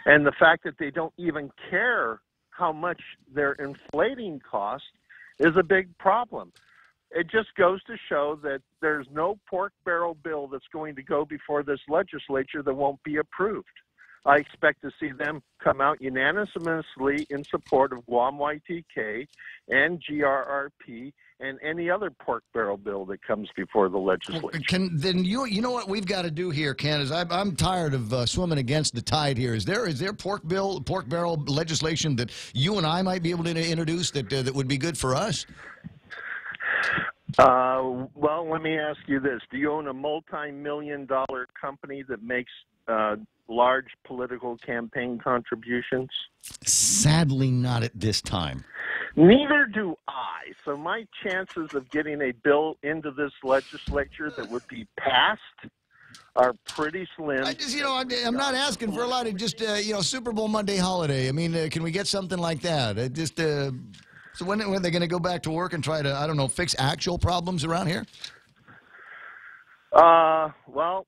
And the fact that they don't even care how much they're inflating costs is a big problem. It just goes to show that there's no pork barrel bill that's going to go before this legislature that won't be approved. I expect to see them come out unanimously in support of Guam YTK and GRRP and any other pork barrel bill that comes before the legislature. Then you know what we've got to do here, Ken, is I'm tired of swimming against the tide here. Is there pork barrel legislation that you and I might be able to introduce that would be good for us? Well, let me ask you this. Do you own a multi-million-dollar company that makes large political campaign contributions? Sadly, not at this time. Neither do I. So my chances of getting a bill into this legislature that would be passed are pretty slim. I'm not asking for a lot of just, Super Bowl Monday holiday. I mean, can we get something like that? So when are they going to go back to work and try to, I don't know, fix actual problems around here? Well,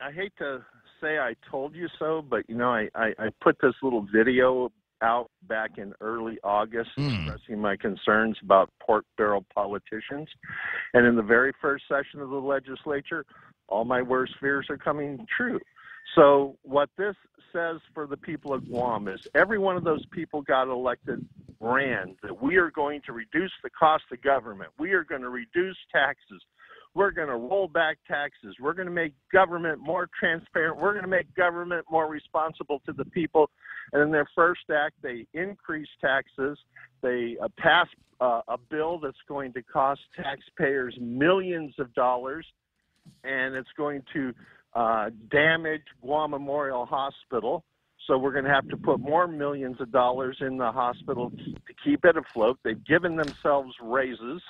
I hate to say I told you so, but, I put this little video out back in early August expressing my concerns about pork barrel politicians. And in the very first session of the legislature, all my worst fears are coming true. So what this says for the people of Guam is every one of those people got elected brand that we are going to reduce the cost of government. We are going to reduce taxes. We're going to roll back taxes. We're going to make government more transparent. We're going to make government more responsible to the people. And in their first act, they increase taxes. They pass a bill that's going to cost taxpayers millions of dollars, and it's going to damage Guam Memorial Hospital. So we're going to have to put more millions of dollars in the hospital to keep it afloat. They've given themselves raises,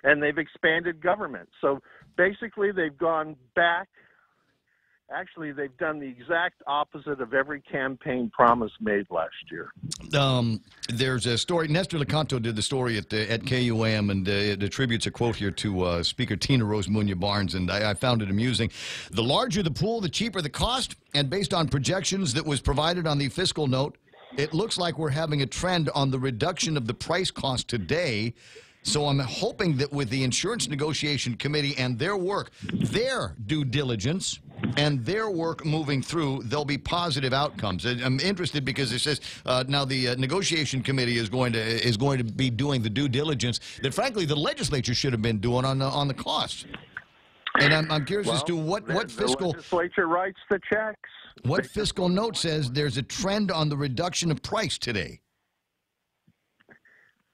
and they've expanded government. So basically they've gone back. Actually, they've done the exact opposite of every campaign promise made last year. There's a story. Nestor Lecanto did the story at KUAM, and it attributes a quote here to Speaker Tina Rose Munya Barnes, and I found it amusing. The larger the pool, the cheaper the cost, and based on projections that was provided on the fiscal note, it looks like we're having a trend on the reduction of the price cost today. So I'm hoping that with the Insurance Negotiation Committee and their work, their due diligence, and their work moving through, there'll be positive outcomes. I'm interested because it says now the negotiation committee is going to be doing the due diligence that, frankly, the legislature should have been doing on the cost. And I'm curious as to what fiscal the legislature writes the checks. What fiscal note says there's a trend on the reduction of price today?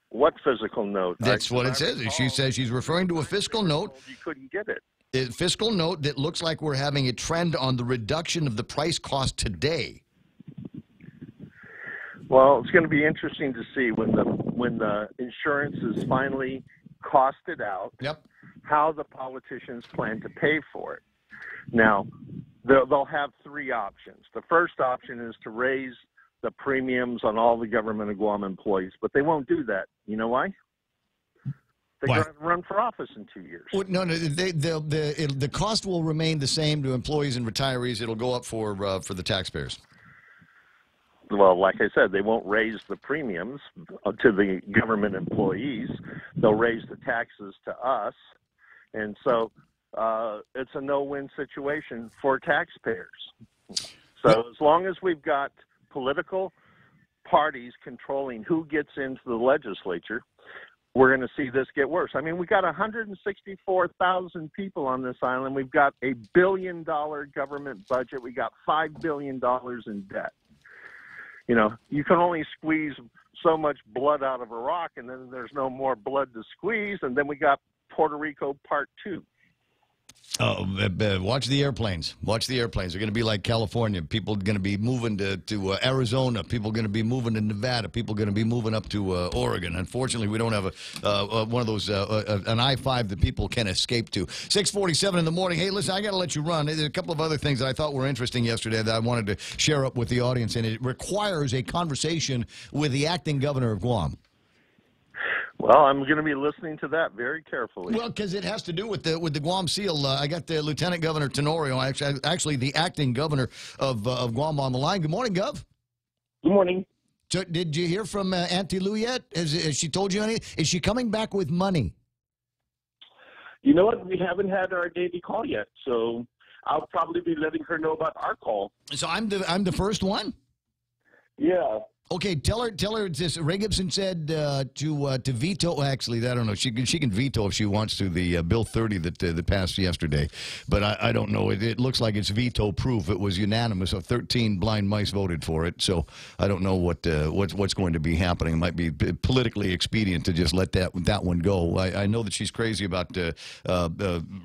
What physical note? That's what it says. She says she's referring to a fiscal note. You couldn't get it. A fiscal note that looks like we're having a trend on the reduction of the price cost today. Well, it's going to be interesting to see when the insurance is finally costed out. Yep. How the politicians plan to pay for it. Now, they'll have three options. The first option is to raise the premiums on all the government of Guam employees, but they won't do that. You know why? They're going to run for office in 2 years. Well, no, the cost will remain the same to employees and retirees. It'll go up for the taxpayers. Well, like I said, they won't raise the premiums to the government employees. They'll raise the taxes to us. And so it's a no-win situation for taxpayers. So as long as we've got political parties controlling who gets into the legislature, we're going to see this get worse. I mean, we got 164,000 people on this island. We've got a $1 billion government budget. We got $5 billion in debt. You know, you can only squeeze so much blood out of a rock, and then there's no more blood to squeeze, and then we got Puerto Rico Part 2. Oh, watch the airplanes. Watch the airplanes. They're going to be like California. People are going to be moving to Arizona. People are going to be moving to Nevada. People are going to be moving up to Oregon. Unfortunately, we don't have one of those, an I-5 that people can escape to. 6:47 in the morning. Hey, listen, I got to let you run. There's a couple of other things that I thought were interesting yesterday that I wanted to share up with the audience, and it requires a conversation with the acting governor of Guam. Well, I'm going to be listening to that very carefully. Well, because it has to do with the Guam seal. I got the Lieutenant Governor Tenorio, actually the acting governor of Guam on the line. Good morning, Gov. Good morning. So did you hear from Auntie Lou yet? Has she told you anything? Is she coming back with money? You know what? We haven't had our daily call yet, so I'll probably be letting her know about our call. So I'm the first one? Yeah. Okay, tell her this. Ray Gibson said to veto. Actually, I don't know. She can veto if she wants to the Bill 30 that passed yesterday, but I don't know. It looks like it's veto proof. It was unanimous. So 13 blind mice voted for it. So I don't know what's going to be happening. It might be politically expedient to just let that one go. I know that she's crazy about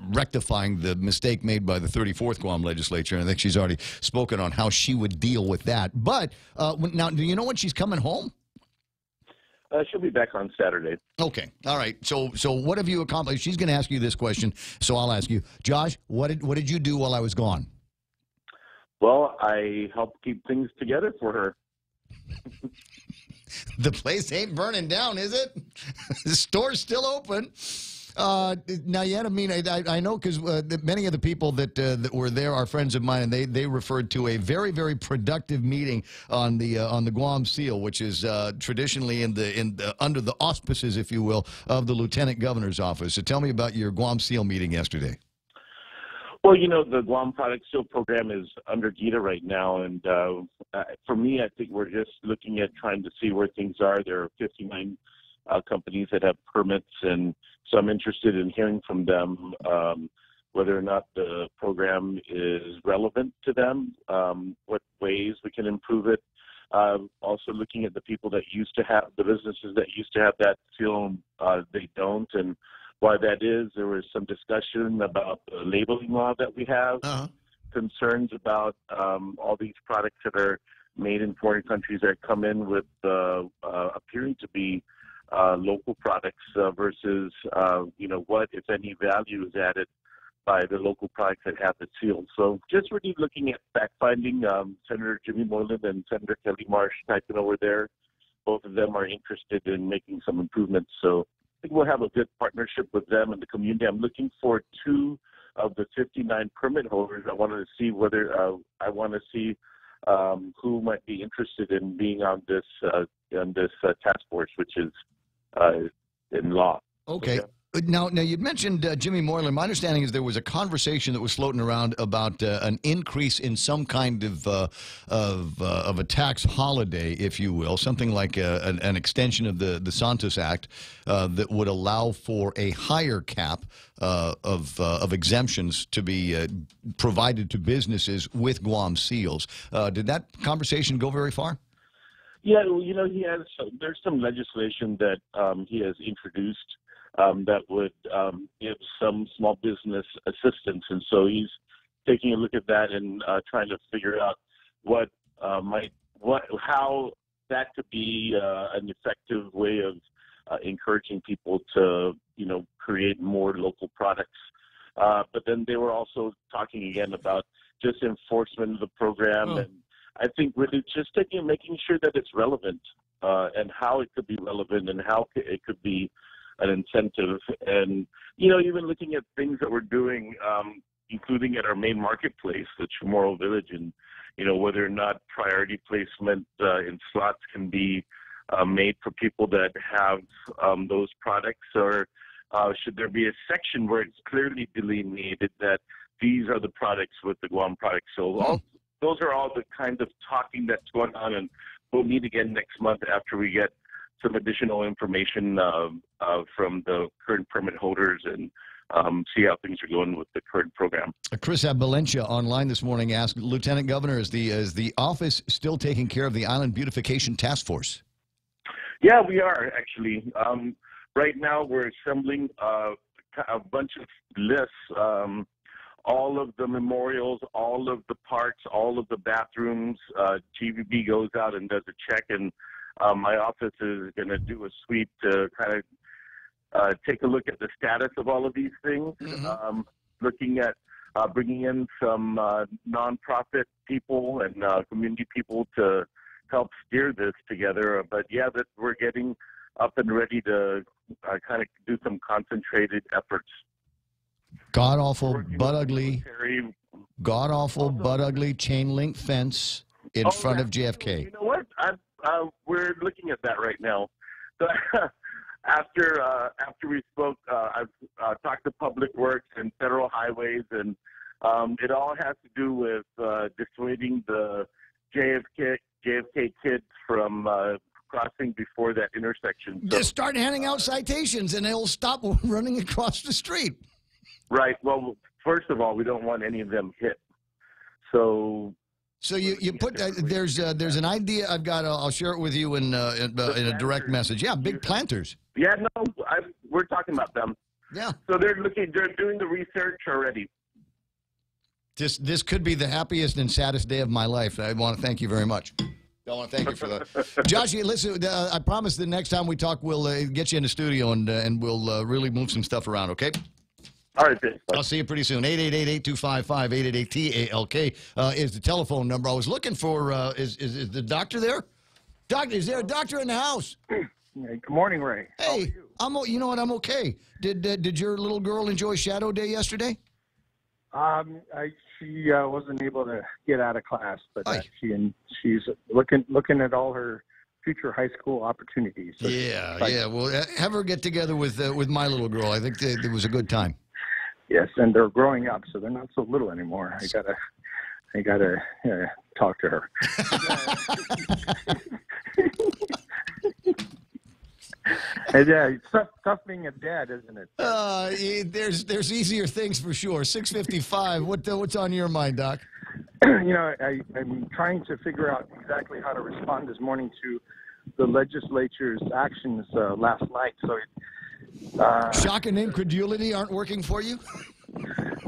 rectifying the mistake made by the 34th Guam legislature, and I think she's already spoken on how she would deal with that. But now, do you know when she's coming home? She'll be back on Saturday. Okay. All right. So what have you accomplished? She's going to ask you this question, so I'll ask you. Josh, what did you do while I was gone? Well, I helped keep things together for her. The place ain't burning down, is it? The store's still open. Now, yet, I mean, I know because many of the people that were there are friends of mine, and they referred to a very, very productive meeting on the Guam Seal, which is traditionally under the auspices, if you will, of the Lieutenant Governor's office. So tell me about your Guam Seal meeting yesterday. Well, you know, the Guam Product Seal program is under GITA right now, and for me, I think we're just looking at trying to see where things are. There are 59 companies that have permits, and so I'm interested in hearing from them whether or not the program is relevant to them, what ways we can improve it. Also looking at the people that used to have, the businesses that used to have that seal, they don't, and why that is. There was some discussion about the labeling law that we have, concerns about all these products that are made in foreign countries that come in with appearing to be local products versus, what, if any, value is added by the local products that have the seal. So just really looking at fact-finding. Senator Jimmy Moylan and Senator Kelly Marsh typing over there. Both of them are interested in making some improvements. So I think we'll have a good partnership with them and the community. I'm looking for 2 of the 59 permit holders. I wanted to see whether who might be interested in being on this task force, which is in law. Okay. Now you'd mentioned Jimmy Moylan. My understanding is there was a conversation that was floating around about an increase in some kind of a tax holiday, if you will, something like an extension of the Santos Act that would allow for a higher cap of exemptions to be provided to businesses with Guam seals. Did that conversation go very far? Yeah, well, there's some legislation that he has introduced that would give some small business assistance, and so he's taking a look at that and trying to figure out how that could be an effective way of encouraging people to create more local products. But then they were also talking again about just enforcement of the program, and I think really just making sure that it's relevant and how it could be relevant and how it could be an incentive. And, even looking at things that we're doing, including at our main marketplace, the Chamorro Village, and, whether or not priority placement in slots can be made for people that have those products, or should there be a section where it's clearly delineated that these are the products with the Guam product. So those are all the kind of talking that's going on, and we'll meet again next month after we get some additional information from the current permit holders and see how things are going with the current program. Chris Valencia online this morning asked, Lieutenant Governor, is the office still taking care of the Island Beautification Task Force? Yeah, we are actually. Right now we're assembling a bunch of lists, all of the memorials, all of the parks, all of the bathrooms. GVB goes out and does a check, and my office is going to do a sweep to kind of take a look at the status of all of these things, looking at bringing in some nonprofit people and community people to help steer this together. But yeah, that we're getting up and ready to kind of do some concentrated efforts. God-awful, butt-ugly chain link fence in front of JFK. You know what? We're looking at that right now. So after we spoke, I've talked to Public Works and Federal Highways, and it all has to do with dissuading the JFK kids from crossing before that intersection. So, Just start handing out citations, and they'll stop running across the street. Right. Well, first of all, we don't want any of them hit. So you put there's an idea I've got. I'll share it with you in a direct message. Yeah, big planters. Yeah, no, we're talking about them. Yeah. So they're doing the research already. This could be the happiest and saddest day of my life. I want to thank you very much. I want to thank you for that. Josh, listen, I promise the next time we talk, we'll get you in the studio and we'll really move some stuff around, okay? All right, thanks. I'll see you pretty soon. 888-8255-888-TALK is the telephone number. I was looking for, is the doctor there? Doctor, is there a doctor in the house? Good morning, Ray. Hey, you know what? I'm okay. Did your little girl enjoy Shadow Day yesterday? She wasn't able to get out of class, but she's looking at all her future high school opportunities. So yeah. Well, have her get together with my little girl. I think it was a good time. Yes, and they're growing up, so they're not so little anymore. I gotta talk to her. Yeah, it's tough being a dad, isn't it? There's easier things for sure. 6:55. What's on your mind, Doc? I'm trying to figure out exactly how to respond this morning to the legislature's actions last night. So, shock and incredulity aren't working for you.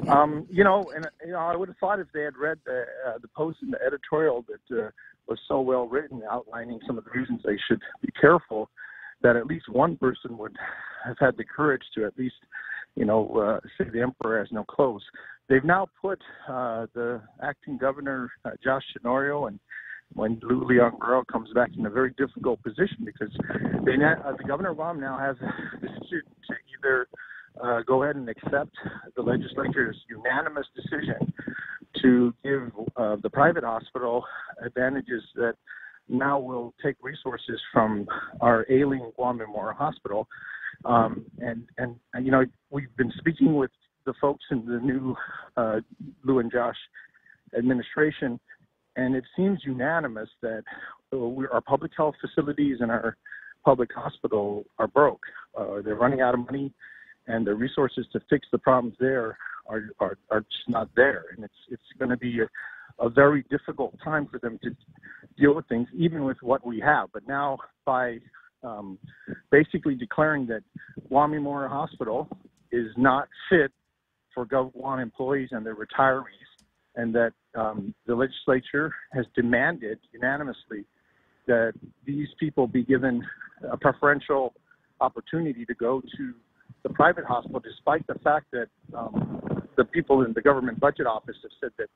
I would have thought if they had read the post in the editorial that was so well written, outlining some of the reasons they should be careful, that at least one person would have had the courage to at least, say the emperor has no clothes. They've now put the acting governor, Josh Tenorio, and when Lou Leon Guerrero comes back, in a very difficult position because the governor of Guam now has a decision to either go ahead and accept the legislature's unanimous decision to give the private hospital advantages that now will take resources from our ailing Guam Memorial Hospital. We've been speaking with the folks in the new Lou and Josh administration, and it seems unanimous that our public health facilities and our public hospital are broke. They're running out of money, and the resources to fix the problems there are just not there. And it's going to be a very difficult time for them to deal with things, even with what we have. But now, by basically declaring that Guam Memorial Hospital is not fit for Guam employees and their retirees, and that the legislature has demanded unanimously that these people be given a preferential opportunity to go to the private hospital, despite the fact that the people in the government budget office have said that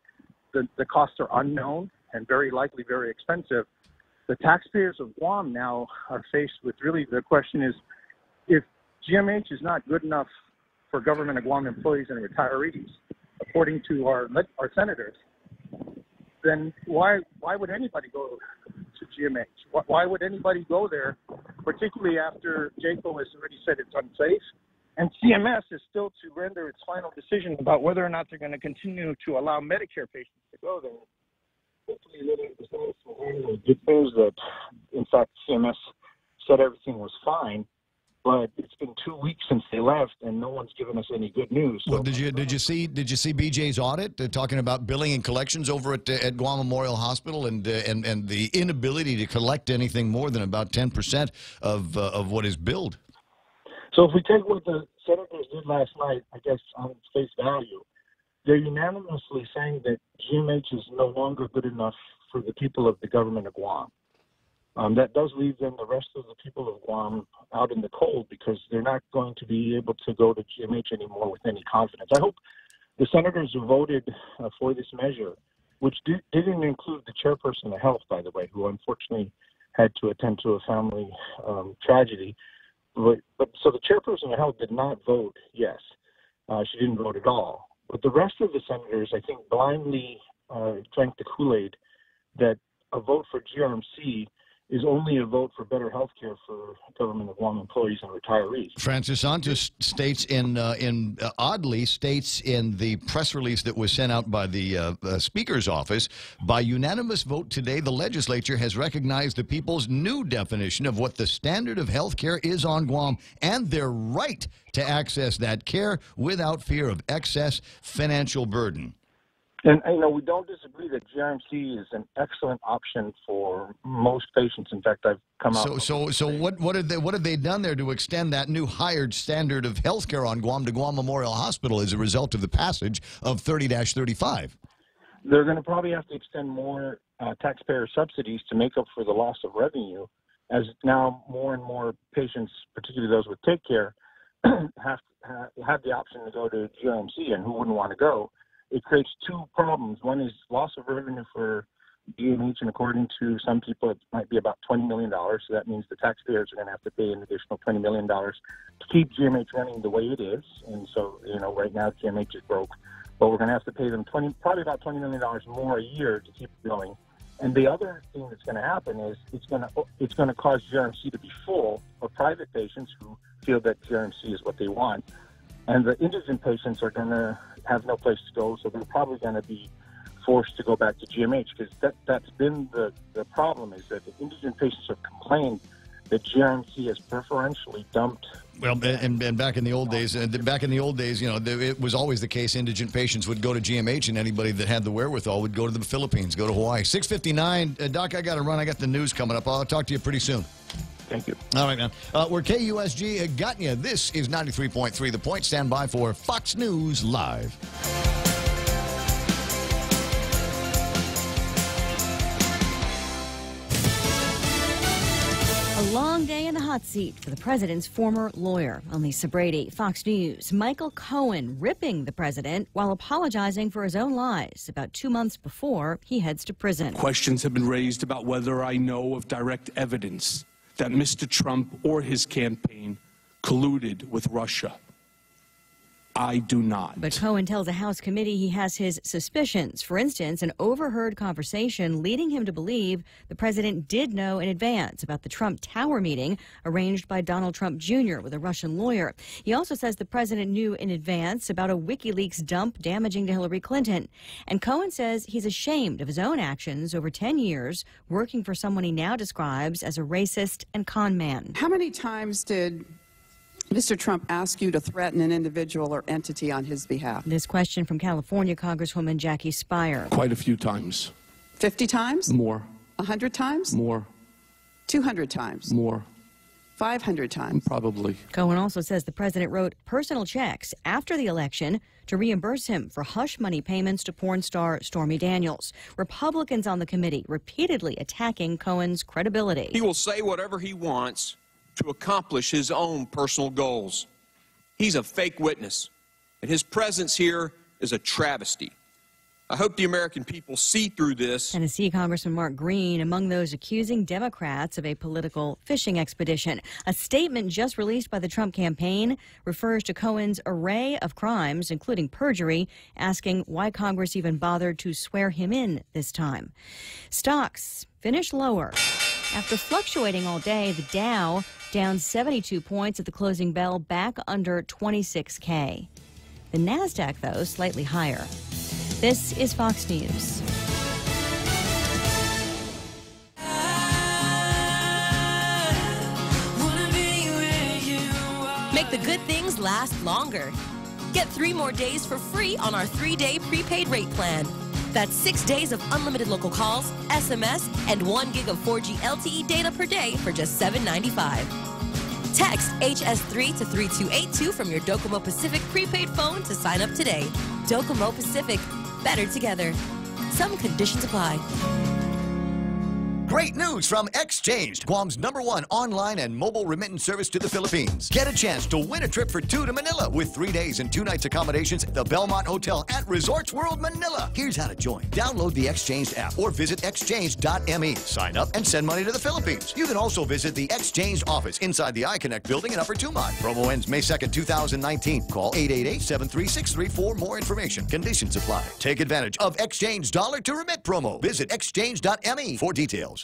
the costs are unknown and very likely very expensive. The taxpayers of Guam now are faced with really the question is, if GMH is not good enough for government of Guam employees and retirees, according to our senators, then why would anybody go to GMH? Why would anybody go there, particularly after JACO has already said it's unsafe? And CMS is still to render its final decision about whether or not they're going to continue to allow Medicare patients to go there. Hopefully, good news that, in fact, CMS said everything was fine, but it's been 2 weeks since they left, and no one's given us any good news. So, well, did you see BJ's audit talking about billing and collections over at Guam Memorial Hospital and the inability to collect anything more than about 10% of what is billed? So if we take what the senators did last night, I guess on face value, they're unanimously saying that GMH is no longer good enough for the people of the government of Guam. That does leave then the rest of the people of Guam out in the cold because they're not going to be able to go to GMH anymore with any confidence. I hope the senators who voted for this measure, which didn't include the chairperson of health, by the way, who unfortunately had to attend to a family tragedy. But so the chairperson of health did not vote yes. She didn't vote at all. But the rest of the senators, I think, blindly drank the Kool-Aid that a vote for GRMC is only a vote for better health care for government of Guam employees and retirees. Francis Santos states oddly states in the press release that was sent out by the Speaker's office, by unanimous vote today, the legislature has recognized the people's new definition of what the standard of health care is on Guam and their right to access that care without fear of excess financial burden. And, we don't disagree that GRMC is an excellent option for most patients. In fact, I've come out. So what have they done there to extend that new hired standard of health care on Guam to Guam Memorial Hospital as a result of the passage of 30-35? They're going to probably have to extend more taxpayer subsidies to make up for the loss of revenue, as now more and more patients, particularly those with Take Care, have the option to go to GRMC, and who wouldn't want to go? It creates two problems. One is loss of revenue for GMH, and according to some people, it might be about $20 million. So that means the taxpayers are going to have to pay an additional $20 million to keep GMH running the way it is. And so, right now GMH is broke, but we're going to have to pay them probably about $20 million more a year to keep it going. And the other thing that's going to happen is it's going to cause GRMC to be full of private patients who feel that GRMC is what they want. And the indigent patients are going to have no place to go, so they're probably going to be forced to go back to GMH, because that's been the problem, is that the indigent patients have complained that GRMC has preferentially dumped. Well, and back in the old days, it was always the case indigent patients would go to GMH, and anybody that had the wherewithal would go to the Philippines, go to Hawaii. 6:59, Doc, I got to run. I got the news coming up. I'll talk to you pretty soon. Thank you. All right, man. We're KUSG got you. This is 93.3 The Point. Stand by for Fox News Live. A long day in the hot seat for the president's former lawyer. I'm Lisa Brady, Fox News. Michael Cohen ripping the president while apologizing for his own lies about 2 months before he heads to prison. Questions have been raised about whether I know of direct evidence that Mr. Trump or his campaign colluded with Russia. I do not. But Cohen tells a House committee he has his suspicions. For instance, an overheard conversation leading him to believe the president did know in advance about the Trump Tower meeting arranged by Donald Trump Jr. with a Russian lawyer. He also says the president knew in advance about a WikiLeaks dump damaging to Hillary Clinton. And Cohen says he's ashamed of his own actions over 10 years working for someone he now describes as a racist and con man. How many times did Mr. Trump ask you to threaten an individual or entity on his behalf? This question from California Congresswoman Jackie Speier. Quite a few times. 50 times? More. 100 times? More. 200 times? More. 500 times? Probably. Cohen also says the president wrote personal checks after the election to reimburse him for hush money payments to porn star Stormy Daniels. Republicans on the committee repeatedly attacking Cohen's credibility. He will say whatever he wants to accomplish his own personal goals. He's a fake witness, and his presence here is a travesty. I hope the American people see through this. Tennessee Congressman Mark Green among those accusing Democrats of a political fishing expedition. A statement just released by the Trump campaign refers to Cohen's array of crimes, including perjury, asking why Congress even bothered to swear him in this time. Stocks finished lower. After fluctuating all day, the Dow down 72 points at the closing bell, back under 26K. The NASDAQ, though, slightly higher. This is Fox News. Make the good things last longer. Get 3 more days for free on our 3-day prepaid rate plan. That's 6 days of unlimited local calls, SMS, and 1 gig of 4G LTE data per day for just $7.95. Text HS3 to 3282 from your Docomo Pacific prepaid phone to sign up today. Docomo Pacific, better together. Some conditions apply. Great news from Exchanged, Guam's #1 online and mobile remittance service to the Philippines. Get a chance to win a trip for 2 to Manila with 3 days and 2 nights accommodations at the Belmont Hotel at Resorts World Manila. Here's how to join. Download the Exchanged app or visit exchange.me. Sign up and send money to the Philippines. You can also visit the Exchanged office inside the iConnect building in Upper Tumon. Promo ends May 2nd, 2019. Call 888-736-3 for more information. Conditions apply. Take advantage of Exchange Dollar to Remit promo. Visit exchange.me for details.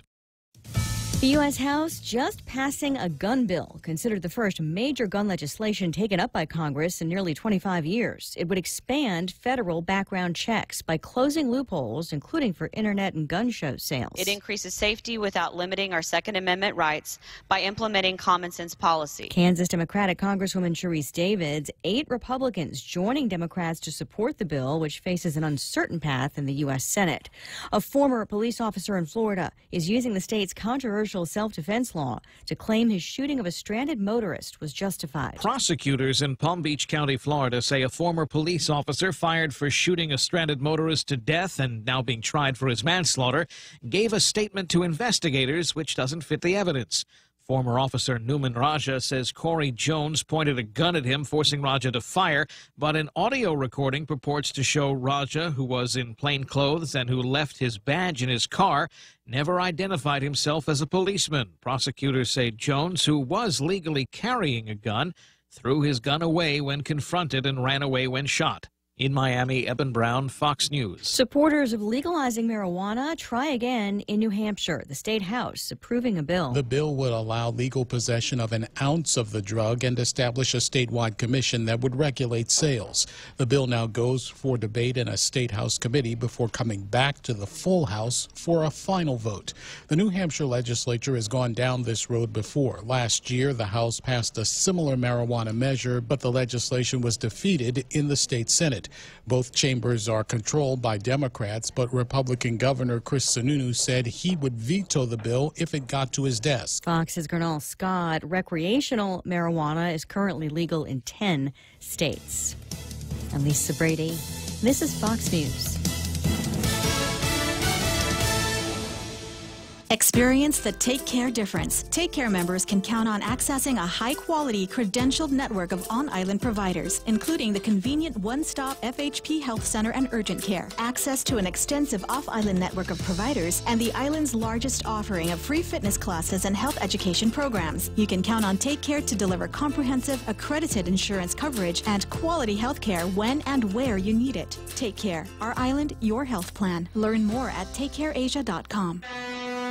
The U.S. House just passing a gun bill, considered the first major gun legislation taken up by Congress in nearly 25 years. It would expand federal background checks by closing loopholes, including for Internet and gun show sales. It increases safety without limiting our Second Amendment rights by implementing common sense policy. Kansas Democratic Congresswoman Sharice Davids, 8 Republicans joining Democrats to support the bill, which faces an uncertain path in the U.S. Senate. A former police officer in Florida is using the state's controversial self-defense law to claim his shooting of a stranded motorist was justified. Prosecutors in Palm Beach County, Florida, say a former police officer fired for shooting a stranded motorist to death and now being tried for his manslaughter gave a statement to investigators which doesn't fit the evidence. Former officer Newman Raja says Corey Jones pointed a gun at him, forcing Raja to fire, but an audio recording purports to show Raja, who was in plain clothes and who left his badge in his car, never identified himself as a policeman. Prosecutors say Jones, who was legally carrying a gun, threw his gun away when confronted and ran away when shot. In Miami, Eben Brown, Fox News. Supporters of legalizing marijuana try again in New Hampshire. The state house approving a bill. The bill would allow legal possession of an ounce of the drug and establish a statewide commission that would regulate sales. The bill now goes for debate in a state house committee before coming back to the full house for a final vote. The New Hampshire legislature has gone down this road before. Last year, the House passed a similar marijuana measure, but the legislation was defeated in the state Senate. Both chambers are controlled by Democrats, but Republican Governor Chris Sununu said he would veto the bill if it got to his desk. Fox's Gernal Scott. Recreational marijuana is currently legal in 10 states. I'm Lisa Brady. This is Fox News. Experience the Take Care difference. Take Care members can count on accessing a high-quality, credentialed network of on-island providers, including the convenient one-stop FHP Health Center and Urgent Care, access to an extensive off-island network of providers, and the island's largest offering of free fitness classes and health education programs. You can count on Take Care to deliver comprehensive, accredited insurance coverage and quality health care when and where you need it. Take Care. Our island, your health plan. Learn more at takecareasia.com.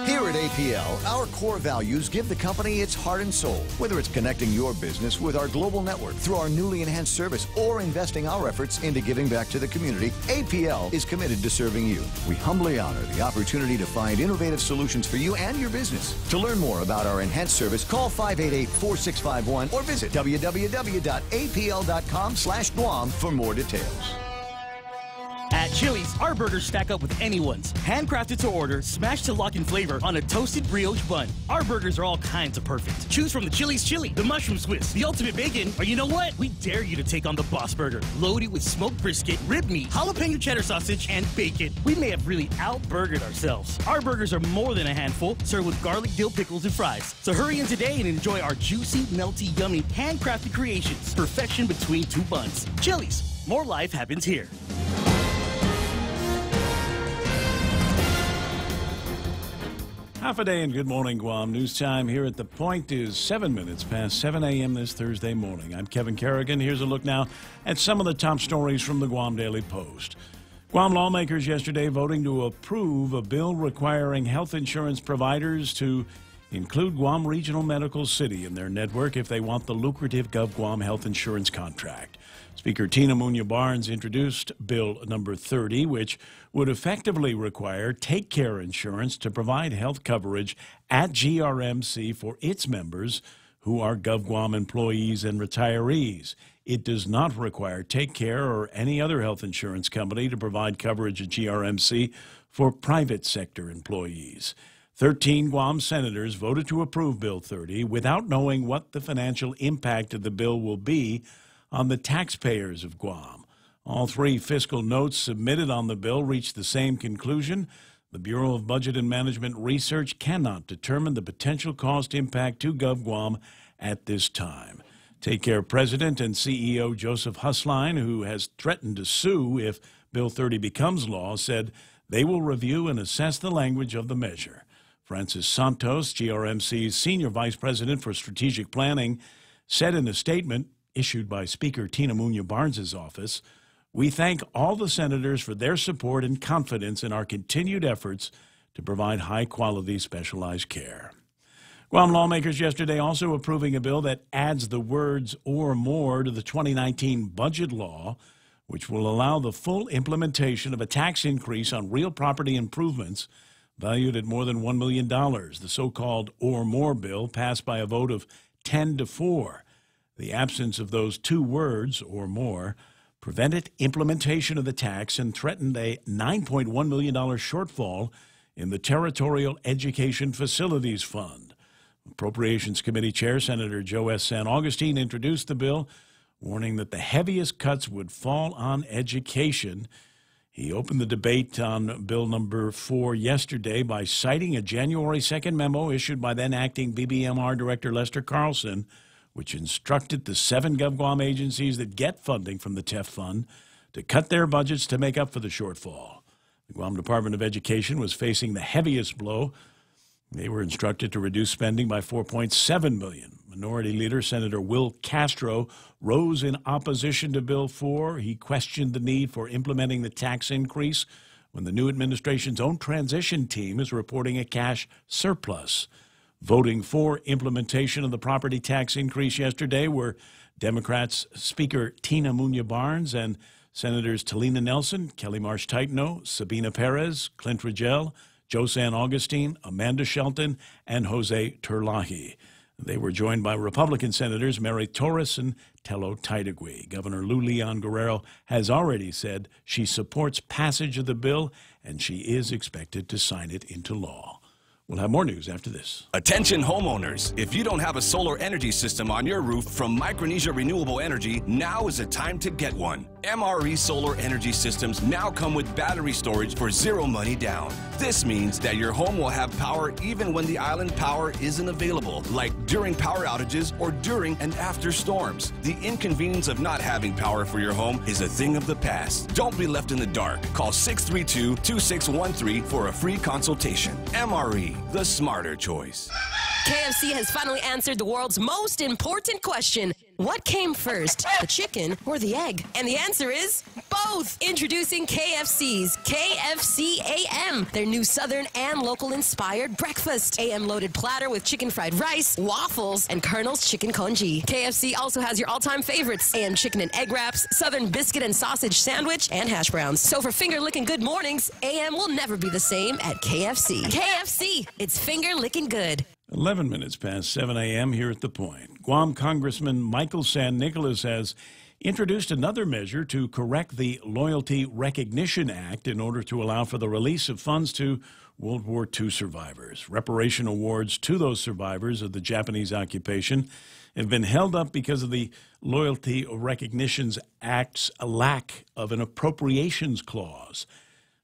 Here at APL, our core values give the company its heart and soul. Whether it's connecting your business with our global network through our newly enhanced service or investing our efforts into giving back to the community, APL is committed to serving you. We humbly honor the opportunity to find innovative solutions for you and your business. To learn more about our enhanced service, call 588-4651 or visit www.apl.com/Guam for more details. At Chili's, our burgers stack up with anyone's. Handcrafted to order, smashed to lock in flavor on a toasted brioche bun. Our burgers are all kinds of perfect. Choose from the Chili's Chili, the Mushroom Swiss, the Ultimate Bacon, or you know what? We dare you to take on the Boss Burger. Loaded with smoked brisket, rib meat, jalapeno cheddar sausage, and bacon. We may have really out-burgered ourselves. Our burgers are more than a handful, served with garlic dill pickles and fries. So hurry in today and enjoy our juicy, melty, yummy, handcrafted creations. Perfection between two buns. Chili's, more life happens here. Half a day and good morning, Guam. News time here at The Point is 7 minutes past 7 a.m. this Thursday morning. I'm Kevin Kerrigan. Here's a look now at some of the top stories from the Guam Daily Post. Guam lawmakers yesterday voting to approve a bill requiring health insurance providers to include Guam Regional Medical City in their network if they want the lucrative GovGuam health insurance contract. Speaker Tina Munoz-Barnes introduced Bill number 30, which would effectively require Take Care Insurance to provide health coverage at GRMC for its members who are GovGuam employees and retirees. It does not require Take Care or any other health insurance company to provide coverage at GRMC for private sector employees. 13 Guam senators voted to approve Bill 30 without knowing what the financial impact of the bill will be on the taxpayers of Guam. All 3 fiscal notes submitted on the bill reached the same conclusion. The Bureau of Budget and Management Research cannot determine the potential cost impact to GovGuam at this time. Take Care President and CEO Joseph Husline, who has threatened to sue if Bill 30 becomes law, said they will review and assess the language of the measure. Francis Santos, GRMC's Senior Vice President for Strategic Planning, said in a statement issued by Speaker Tina Munoz-Barnes' office, "We thank all the senators for their support and confidence in our continued efforts to provide high-quality specialized care." Guam lawmakers yesterday also approving a bill that adds the words "or more" to the 2019 budget law, which will allow the full implementation of a tax increase on real property improvements valued at more than $1 million. The so-called "or more" bill passed by a vote of 10-4. The absence of those two words, "or more," prevented implementation of the tax and threatened a $9.1 million shortfall in the Territorial Education Facilities Fund. Appropriations Committee Chair Senator Joe S. San Augustine introduced the bill, warning that the heaviest cuts would fall on education. He opened the debate on Bill number 4 yesterday by citing a January 2nd memo issued by then acting BBMR Director Lester Carlson, which instructed the 7 GovGuam agencies that get funding from the TEF Fund to cut their budgets to make up for the shortfall. The Guam Department of Education was facing the heaviest blow. They were instructed to reduce spending by $4.7 million. Minority Leader Senator Will Castro rose in opposition to Bill 4. He questioned the need for implementing the tax increase when the new administration's own transition team is reporting a cash surplus. Voting for implementation of the property tax increase yesterday were Democrats Speaker Tina Munya-Barnes and Senators Talina Nelson, Kelly Marsh-Titano, Sabina Perez, Clint Rigel, Joe San Augustine, Amanda Shelton, and Jose Terlahi. They were joined by Republican Senators Mary Torres and Tello Taitagui. Governor Lou Leon Guerrero has already said she supports passage of the bill, and she is expected to sign it into law. We'll have more news after this. Attention homeowners, if you don't have a solar energy system on your roof from Micronesia Renewable Energy, now is the time to get one. MRE solar energy systems now come with battery storage for zero money down. This means that your home will have power even when the island power isn't available, like during power outages or during and after storms. The inconvenience of not having power for your home is a thing of the past. Don't be left in the dark. Call 632-2613 for a free consultation. MRE, the smarter choice. KFC has finally answered the world's most important question. What came first, the chicken or the egg? And the answer is both. Introducing KFC's KFC AM, their new Southern and local-inspired breakfast. AM-loaded platter with chicken fried rice, waffles, and Colonel's chicken congee. KFC also has your all-time favorites, AM chicken and egg wraps, Southern biscuit and sausage sandwich, and hash browns. So for finger-licking good mornings, AM will never be the same at KFC. KFC, it's finger-licking good. 11 minutes past 7 a.m. here at The Point. Guam Congressman Michael San Nicolas has introduced another measure to correct the Loyalty Recognition Act in order to allow for the release of funds to World War II survivors. Reparation awards to those survivors of the Japanese occupation have been held up because of the Loyalty Recognition Act's lack of an appropriations clause.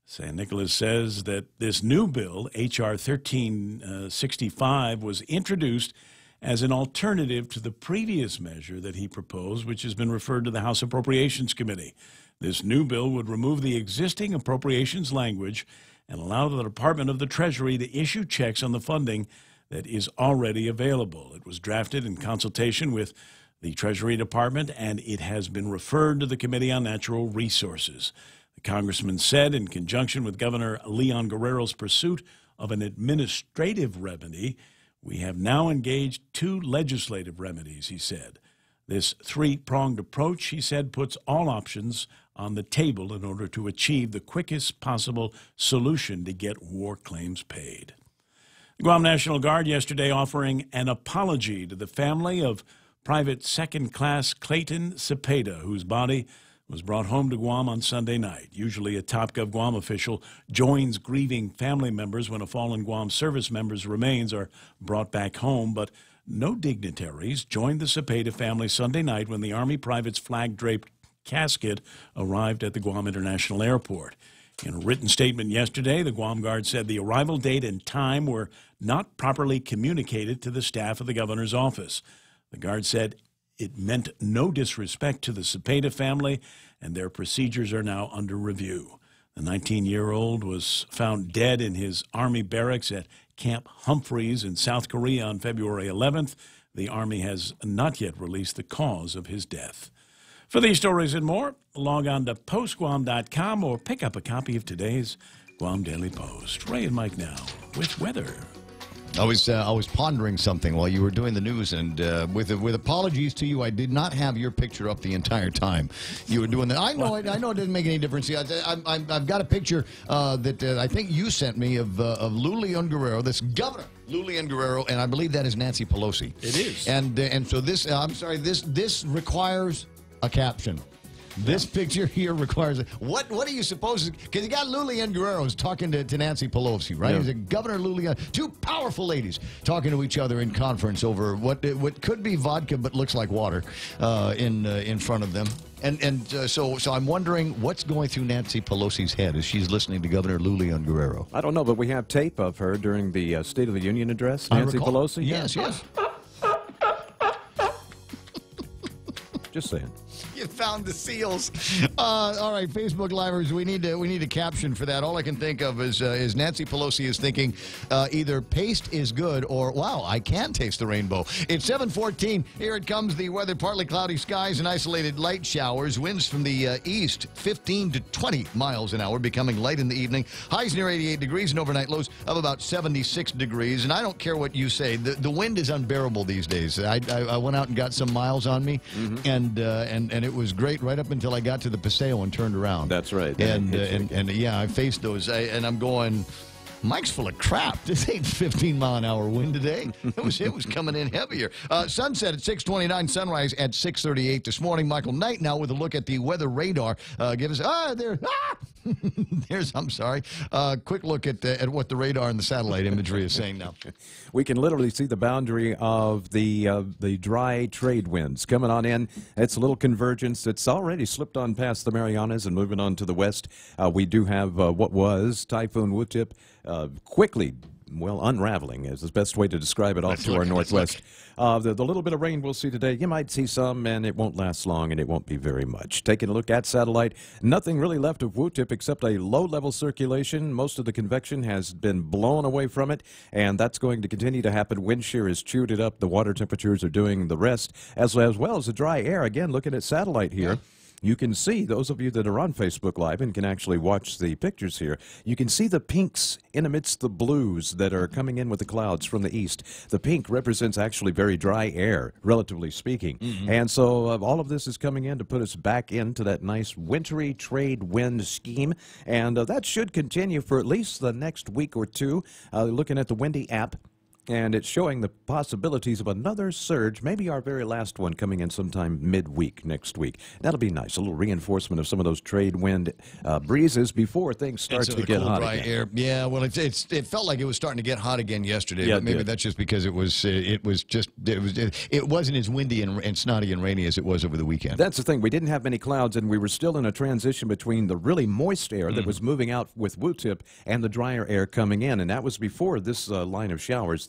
San Nicolas says that this new bill, H.R. 1365, was introduced as an alternative to the previous measure that he proposed, which has been referred to the House Appropriations Committee. This new bill would remove the existing appropriations language and allow the Department of the Treasury to issue checks on the funding that is already available. It was drafted in consultation with the Treasury Department, and it has been referred to the Committee on Natural Resources. The congressman said, in conjunction with Governor Leon Guerrero's pursuit of an administrative remedy, we have now engaged 2 legislative remedies, he said. This 3-pronged approach, he said, puts all options on the table in order to achieve the quickest possible solution to get war claims paid. The Guam National Guard yesterday offering an apology to the family of Private Second Class Clayton Cepeda, whose body was brought home to Guam on Sunday night. Usually a top GovGuam official joins grieving family members when a fallen Guam service member's remains are brought back home, but no dignitaries joined the Cepeda family Sunday night when the Army private's flag-draped casket arrived at the Guam International Airport. In a written statement yesterday, the Guam Guard said the arrival date and time were not properly communicated to the staff of the governor's office. The Guard said it meant no disrespect to the Cepeda family, and their procedures are now under review. The 19-year-old was found dead in his Army barracks at Camp Humphreys in South Korea on February 11th. The Army has not yet released the cause of his death. For these stories and more, log on to postguam.com or pick up a copy of today's Guam Daily Post. Ray and Mike now with weather. I was pondering something while you were doing the news, and with apologies to you, I did not have your picture up the entire time you were doing that. I know it didn't make any difference. I've got a picture that I think you sent me of Lulian Guerrero, this governor. Lulian Guerrero, and I believe that is Nancy Pelosi. It is. And so this, I'm sorry, this requires a caption. This picture here requires what are you supposed to? Because you got Lulian Guerrero's talking to Nancy Pelosi, right? Yeah. He's a Governor Lulian, two powerful ladies talking to each other in conference over what could be vodka but looks like water in front of them. So I'm wondering what's going through Nancy Pelosi's head as she's listening to Governor Lulian Guerrero. I don't know, but we have tape of her during the State of the Union address. Nancy Pelosi. Yes. Just saying. You found the seals. All right, Facebook Livers, we need a caption for that. All I can think of is Nancy Pelosi is thinking either paste is good or, wow, I can taste the rainbow. It's 7:14. Here it comes. The weather, partly cloudy skies and isolated light showers. Winds from the east, 15 to 20 miles an hour, becoming light in the evening. Highs near 88 degrees and overnight lows of about 76 degrees. And I don't care what you say. The wind is unbearable these days. I went out and got some miles on me, and it was great right up until I got to the Paseo and turned around. That's right. And yeah, I faced those, and I'm going, Mike's full of crap. This ain't 15-mile-an-hour wind today. It was coming in heavier. Sunset at 6:29, sunrise at 6:38 this morning. Michael Knight now with a look at the weather radar. I'm sorry. Quick look at what the radar and the satellite imagery is saying now. We can literally see the boundary of the dry trade winds coming on in. It's a little convergence. It's already slipped on past the Marianas and moving on to the west. We do have what was Typhoon Wutip quickly, unraveling is the best way to describe it, off to our northwest. The little bit of rain we'll see today, you might see some, and it won't last long, and it won't be very much. Taking a look at satellite, nothing really left of Wutip except a low-level circulation. Most of the convection has been blown away from it, and that's going to continue to happen. Wind shear has chewed it up. The water temperatures are doing the rest, as well as the dry air. Again, looking at satellite here. Yeah. You can see, those of you that are on Facebook Live and can actually watch the pictures here, you can see the pinks in amidst the blues that are coming in with the clouds from the east. The pink represents actually very dry air, relatively speaking. And so all of this is coming in to put us back into that nice wintry trade wind scheme. And that should continue for at least the next week or two. Looking at the Windy app, and it's showing the possibilities of another surge, maybe our very last one coming in sometime midweek next week. That'll be nice, a little reinforcement of some of those trade wind breezes before things start to get hot dry again. Air. Yeah, well, it felt like it was starting to get hot again yesterday, but maybe that's just because it wasn't as windy and snotty and rainy as it was over the weekend. That's the thing. We didn't have many clouds, and we were still in a transition between the really moist air that was moving out with Wutip and the drier air coming in, and that was before this line of showers.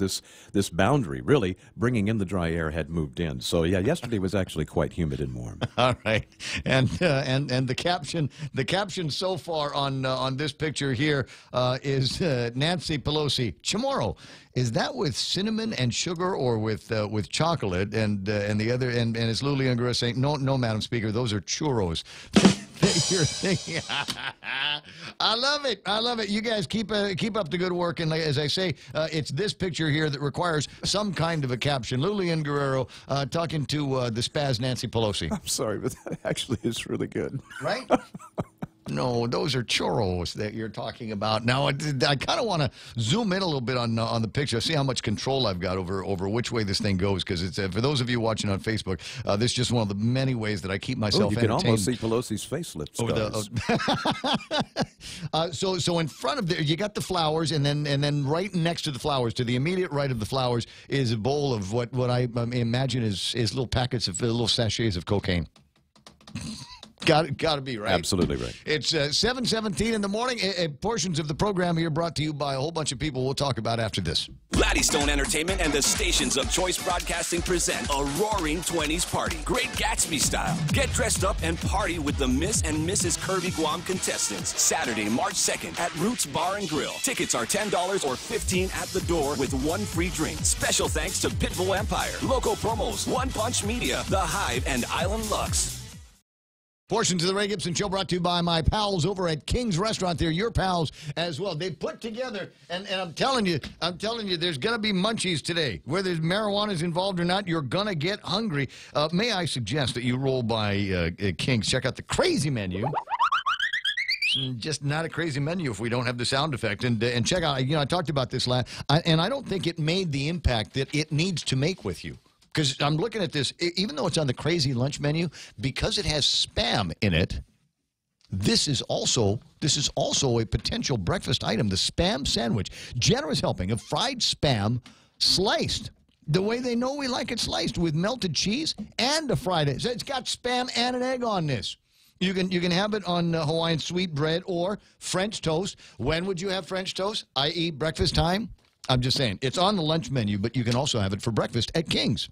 This boundary really bringing in the dry air had moved in. So yeah, yesterday was actually quite humid and warm. All right, and the caption so far on this picture here is Nancy Pelosi tomorrow. Is that with cinnamon and sugar or with chocolate? And the other and it's Lulian Guerrero saying no, Madam Speaker, those are churros. You're thinking, I love it. You guys keep up the good work. And as I say, it's this picture here that requires some kind of a caption. Lulian Guerrero talking to the spaz Nancy Pelosi. I'm sorry, but that actually is really good. Right? No, those are churros that you're talking about. Now, I kind of want to zoom in a little bit on the picture, see how much control I've got over which way this thing goes, because it's for those of you watching on Facebook, this is just one of the many ways that I keep myself entertained. You can almost see Pelosi's facelift scars. So in front of there, you got the flowers, and then right next to the flowers, to the immediate right of the flowers, is a bowl of what I imagine is little packets of little sachets of cocaine. Got to be right. Absolutely right. It's 7:17 in the morning. Portions of the program here brought to you by a whole bunch of people we'll talk about after this. Laddystone Entertainment and the stations of Choice Broadcasting present a roaring 20s party. Great Gatsby style. Get dressed up and party with the Miss and Mrs. Kirby Guam contestants. Saturday, March 2nd at Roots Bar and Grill. Tickets are $10 or $15 at the door with one free drink. Special thanks to Pitbull Empire, Local Promos, One Punch Media, The Hive, and Island Lux. Portions of the Ray Gibson Show brought to you by my pals over at King's Restaurant. They're your pals as well. They put together, and I'm telling you, there's going to be munchies today. Whether marijuana is involved or not, you're going to get hungry. May I suggest that you roll by King's, check out the crazy menu. Just not a crazy menu if we don't have the sound effect. And check out, I talked about this last, and I don't think it made the impact that it needs to make with you. Because I'm looking at this, even though it's on the crazy lunch menu, because it has Spam in it, this is also a potential breakfast item, the Spam sandwich. Generous helping of fried Spam sliced the way they know we like it sliced, with melted cheese and a fried egg. So it's got Spam and an egg on this. You can have it on Hawaiian sweet bread or French toast. When would you have French toast, i.e. breakfast time? I'm just saying, it's on the lunch menu, but you can also have it for breakfast at King's.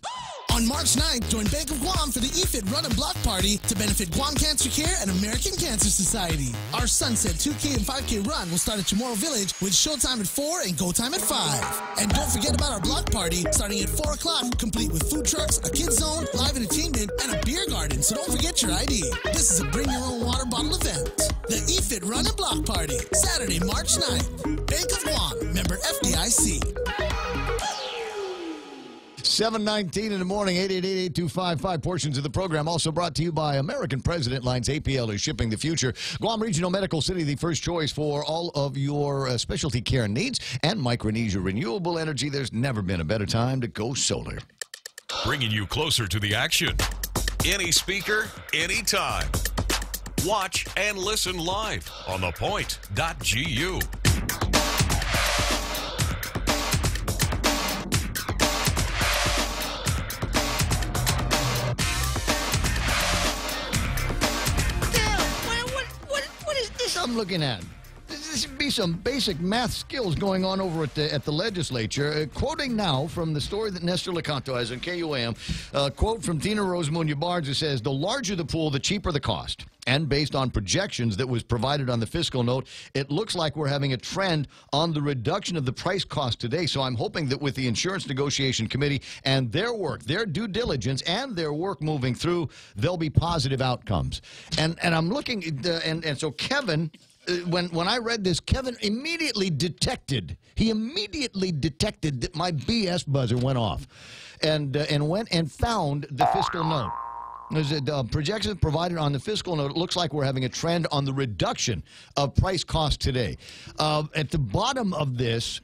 On March 9th, join Bank of Guam for the EFIT Run and Block Party to benefit Guam Cancer Care and American Cancer Society. Our Sunset 2K and 5K run will start at Chamorro Village with showtime at 4 and go time at 5. And don't forget about our block party starting at 4 o'clock, complete with food trucks, a kids zone, live entertainment, and a beer garden, so don't forget your ID. This is a bring your own water bottle event. The EFIT Run and Block Party, Saturday, March 9th. Bank of Guam, member FDIC. 7:19 in the morning, 888-8255. Portions of the program also brought to you by American President Lines. APL is shipping the future. Guam Regional Medical City, the first choice for all of your specialty care needs. And Micronesia Renewable Energy. There's never been a better time to go solar. Bringing you closer to the action. Any speaker, anytime. Watch and listen live on thepoint.gu. I'm looking at. This should be some basic math skills going on over at the legislature. Quoting now from the story that Nestor Lecanto has on KUAM, quote from Tina Rose Munya-Barnes, it says, the larger the pool, the cheaper the cost. And based on projections that was provided on the fiscal note, it looks like we're having a trend on the reduction of the price cost today. So I'm hoping that with the Insurance Negotiation Committee and their work, their due diligence, and their work moving through, there'll be positive outcomes. And I'm looking, and so Kevin, when I read this, Kevin immediately detected that my BS buzzer went off, and went and found the fiscal note. There's projections provided on the fiscal note. It looks like we're having a trend on the reduction of price cost today. At the bottom of this,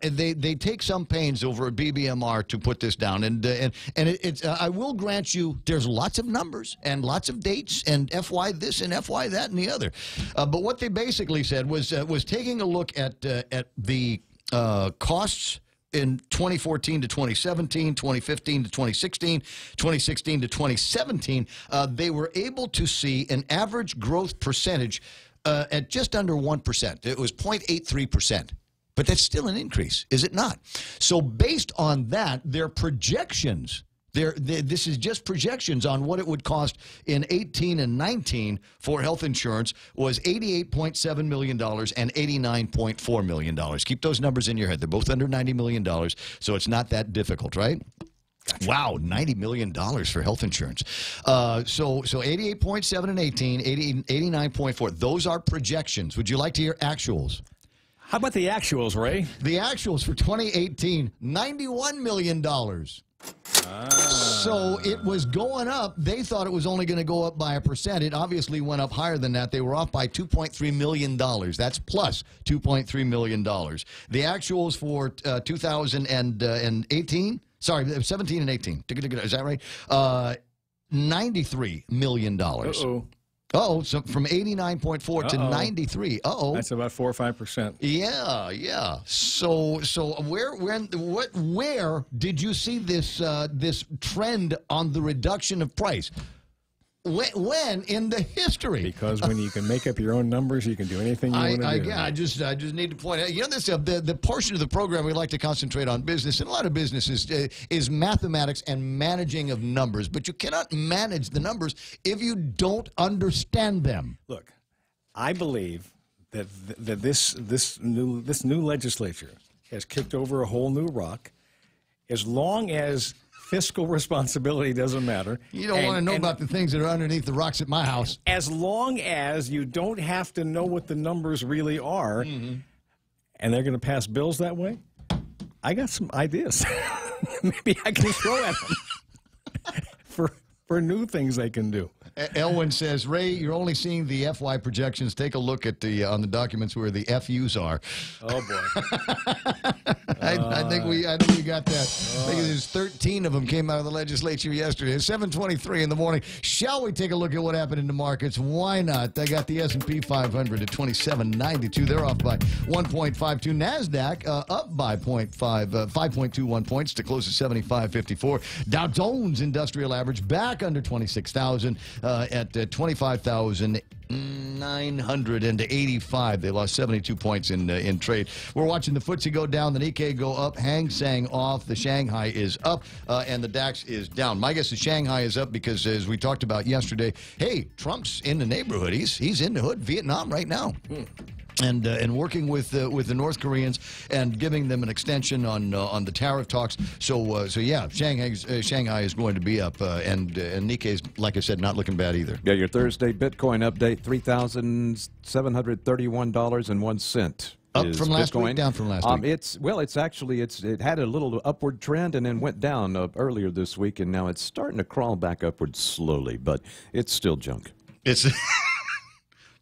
they take some pains over at BBMR to put this down, and it's I will grant you there's lots of numbers and lots of dates and FY this and FY that and the other, but what they basically said was taking a look at the costs in 2014 to 2017, 2015 to 2016, 2016 to 2017, they were able to see an average growth percentage at just under 1%. It was 0.83%. But that's still an increase, is it not? So based on that, their projections, this is just projections on what it would cost in 18 and 19 for health insurance, was $88.7 million and $89.4 million. Keep those numbers in your head. They're both under $90 million, so it's not that difficult, right? Gotcha. Wow, $90 million for health insurance. So 88.7 and 18, 89.4. Those are projections. Would you like to hear actuals? How about the actuals, Ray? The actuals for 2018, $91 million. So it was going up. They thought it was only going to go up by 1%. It obviously went up higher than that. They were off by $2.3 million. That's plus $2.3 million. The actuals for 2018, sorry, 17 and 18. Is that right? $93 million. Uh-oh. Oh, so from 89.4 to 93. Uh-oh. That's about 4 or 5%. Yeah. So where did you see this trend on the reduction of price? When in the history? Because when you can make up your own numbers, you can do anything you want to do. I just need to point out, this the portion of the program we like to concentrate on business, and a lot of businesses is mathematics and managing of numbers, but you cannot manage the numbers if you don't understand them. Look, I believe that this new legislature has kicked over a whole new rock. As long as fiscal responsibility doesn't matter. You don't want to know about the things that are underneath the rocks at my house. As long as you don't have to know what the numbers really are, and they're going to pass bills that way, I got some ideas. Maybe I can throw at them for new things they can do. Elwin says, Ray, you're only seeing the FY projections. Take a look at on the documents where the FUs are. Oh boy. I think we got that. I think there's 13 of them came out of the legislature yesterday. It's 7:23 in the morning. Shall we take a look at what happened in the markets? Why not? I got the S&P 500 at 2792. They're off by 1.52. NASDAQ up by 5.21 points to close at 7554. Dow Jones Industrial Average back under 26,000 at 25,985. They lost 72 points in trade. We're watching the FTSE go down, the Nikkei go up, Hang Seng off, the Shanghai is up, and the DAX is down. My guess is Shanghai is up because, as we talked about yesterday, hey, Trump's in the neighborhood. He's in the hood, Vietnam right now. And working with the North Koreans and giving them an extension on the tariff talks. So yeah, Shanghai is going to be up, and Nikkei's, like I said, not looking bad either. Yeah, your Thursday Bitcoin update: $3,731.01. Up from last week, down from last week. It had a little upward trend and then went down earlier this week, and now it's starting to crawl back upward slowly, but it's still junk. It's.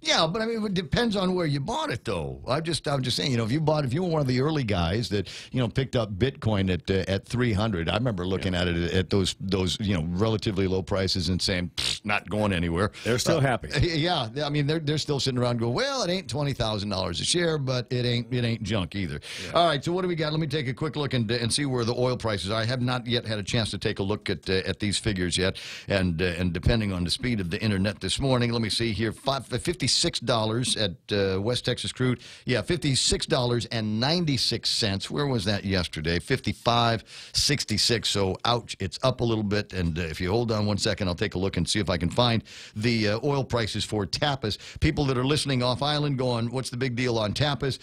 Yeah, but I mean, it depends on where you bought it, though. I'm just saying, if you were one of the early guys that picked up Bitcoin at 300, I remember looking at it at those relatively low prices and saying, not going anywhere. They're still happy. Yeah, I mean, they're still sitting around going, well, it ain't $20,000 a share, but it ain't junk either. Yeah. All right, so what do we got? Let me take a quick look and see where the oil prices are. I have not yet had a chance to take a look at these figures yet, and depending on the speed of the internet this morning, let me see here, $56 at West Texas crude. Yeah, $56.96. Where was that yesterday? $55.66. So, ouch, it's up a little bit. And if you hold on one second, I'll take a look and see if I can find the oil prices for Tapas. People that are listening off island going, what's the big deal on Tapas?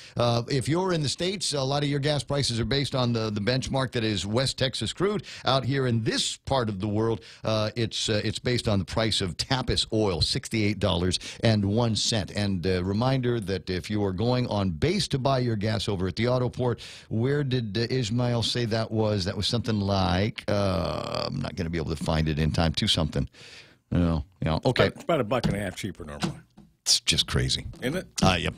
If you're in the States, a lot of your gas prices are based on the benchmark that is West Texas crude. Out here in this part of the world, it's based on the price of Tapas oil, $68.01. And reminder that if you are going on base to buy your gas over at the auto port, where did Ismail say that was? That was something like, I'm not going to be able to find it in time, to something. Okay. It's about $1.50 cheaper normally. It's just crazy. Isn't it? Yep.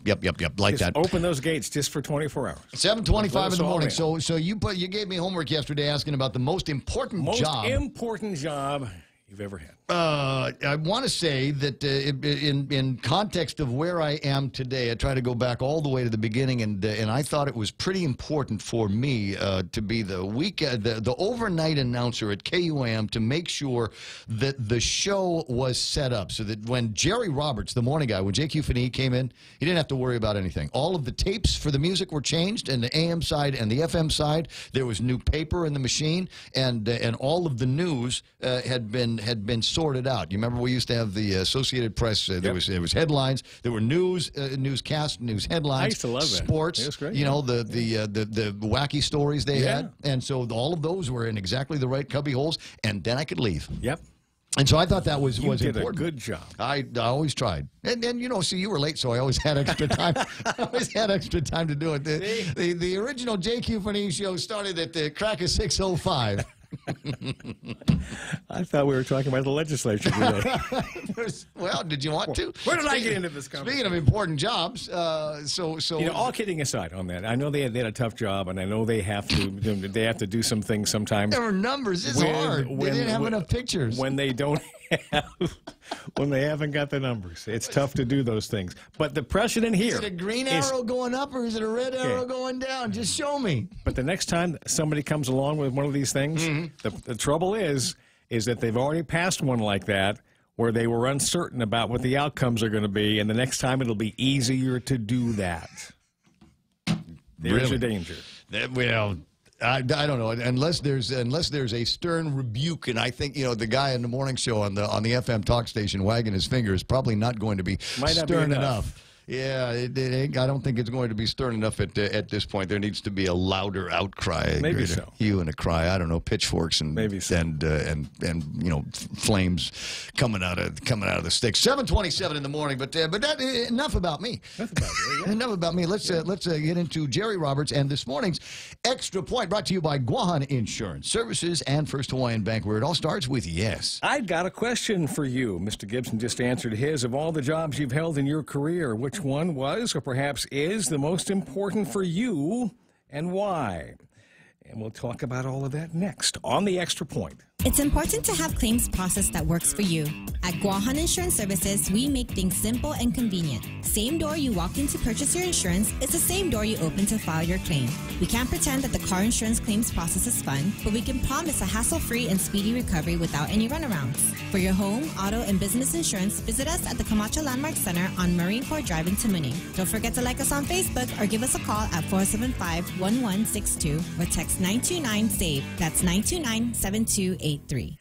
Like just that. Open those gates just for 24 hours. 7:25 in the morning. So you gave me homework yesterday asking about the most important job you've ever had. I want to say that in context of where I am today, I try to go back all the way to the beginning, and I thought it was pretty important for me to be the overnight announcer at KUAM to make sure that the show was set up so that when Jerry Roberts, the morning guy, when JQ Finney came in, he didn't have to worry about anything. All of the tapes for the music were changed, and the AM side and the FM side, there was new paper in the machine, and all of the news had been sorted out. You remember we used to have the Associated Press. There was headlines. There were newscasts, news headlines. I used to love that. Sports. It was great. The wacky stories they had, and so all of those were in exactly the right cubby holes. And then I could leave. Yep. And so I thought that was You did important. a good job. I always tried. And you were late, so I always had extra time. I always had extra time to do it. The original JQ Finney show started at the crack of 6:05. I thought we were talking about the legislature today. Well, did you want to? Where did I get into this conversation? Speaking of important jobs, all kidding aside on that, I know they had a tough job, and I know they have to do some things sometimes. There were numbers. It's hard. They didn't have enough pictures. When they don't when they haven't got the numbers, it's tough to do those things. But the precedent here is it a green arrow going up or is it a red arrow going down? Just show me. But the next time somebody comes along with one of these things, the trouble is that they've already passed one like that where they were uncertain about what the outcomes are going to be, and the next time it'll be easier to do that. There's a danger. Well, I don't know, unless there's a stern rebuke, and I think the guy in the morning show on the FM talk station wagging his finger is probably not going to be stern enough. Yeah, I don't think it's going to be stern enough at this point. There needs to be a louder outcry. Maybe so. Hue and a cry. I don't know, pitchforks and maybe so. and flames coming out of the sticks. 7:27 in the morning. But that enough about me. Enough about you. Yeah. Enough about me. Let's get into Jerry Roberts and this morning's Extra Point, brought to you by Guahan Insurance Services and First Hawaiian Bank, where it all starts with yes. I've got a question for you. Mr. Gibson just answered his. Of all the jobs you've held in your career, which one was, or perhaps is, the most important for you, and why? And we'll talk about all of that next on the Extra Point. It's important to have claims process that works for you. At Guahan Insurance Services, we make things simple and convenient. Same door you walk in to purchase your insurance is the same door you open to file your claim. We can't pretend that the car insurance claims process is fun, but we can promise a hassle-free and speedy recovery without any runarounds. For your home, auto, and business insurance, visit us at the Camacho Landmark Center on Marine Corps Drive in Tamuning. Don't forget to like us on Facebook or give us a call at 475-1162 or text 929-SAVE. That's 929-7283.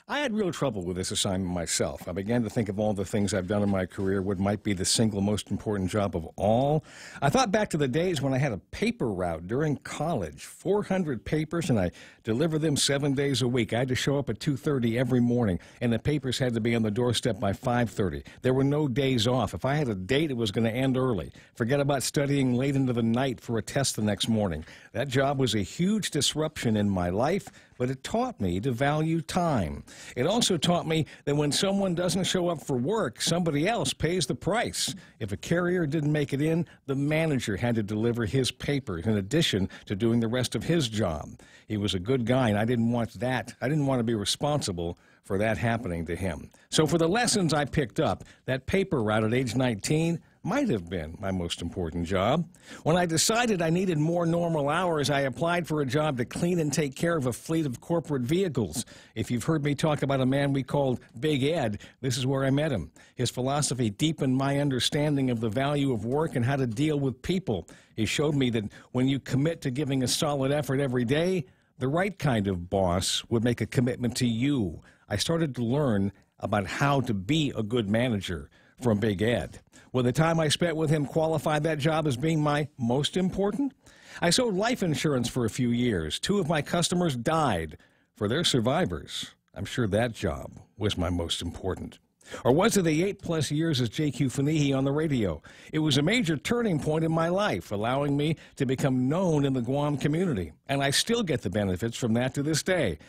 I had real trouble with this assignment myself. I began to think of all the things I've done in my career, what might be the single most important job of all. I thought back to the days when I had a paper route during college, 400 papers, and I delivered them 7 days a week. I had to show up at 2:30 every morning, and the papers had to be on the doorstep by 5:30. There were no days off. If I had a date, it was going to end early. Forget about studying late into the night for a test the next morning. That job was a huge disruption in my life, but it taught me to value time. It also taught me that when someone doesn't show up for work, somebody else pays the price. If a carrier didn't make it in, the manager had to deliver his papers in addition to doing the rest of his job. He was a good guy, and I didn't want that. I didn't want to be responsible for that happening to him. So for the lessons I picked up, that paper route at age 19 might have been my most important job. When I decided I needed more normal hours, I applied for a job to clean and take care of a fleet of corporate vehicles. If you've heard me talk about a man we called Big Ed, this is where I met him. His philosophy deepened my understanding of the value of work and how to deal with people. He showed me that when you commit to giving a solid effort every day, the right kind of boss would make a commitment to you. I started to learn about how to be a good manager from Big Ed. Will the time I spent with him qualify that job as being my most important? I sold life insurance for a few years. 2 of my customers died. For their survivors, I'm sure that job was my most important. Or was it the 8+ years as J.Q. Fanihi on the radio? It was a major turning point in my life, allowing me to become known in the Guam community. And I still get the benefits from that to this day.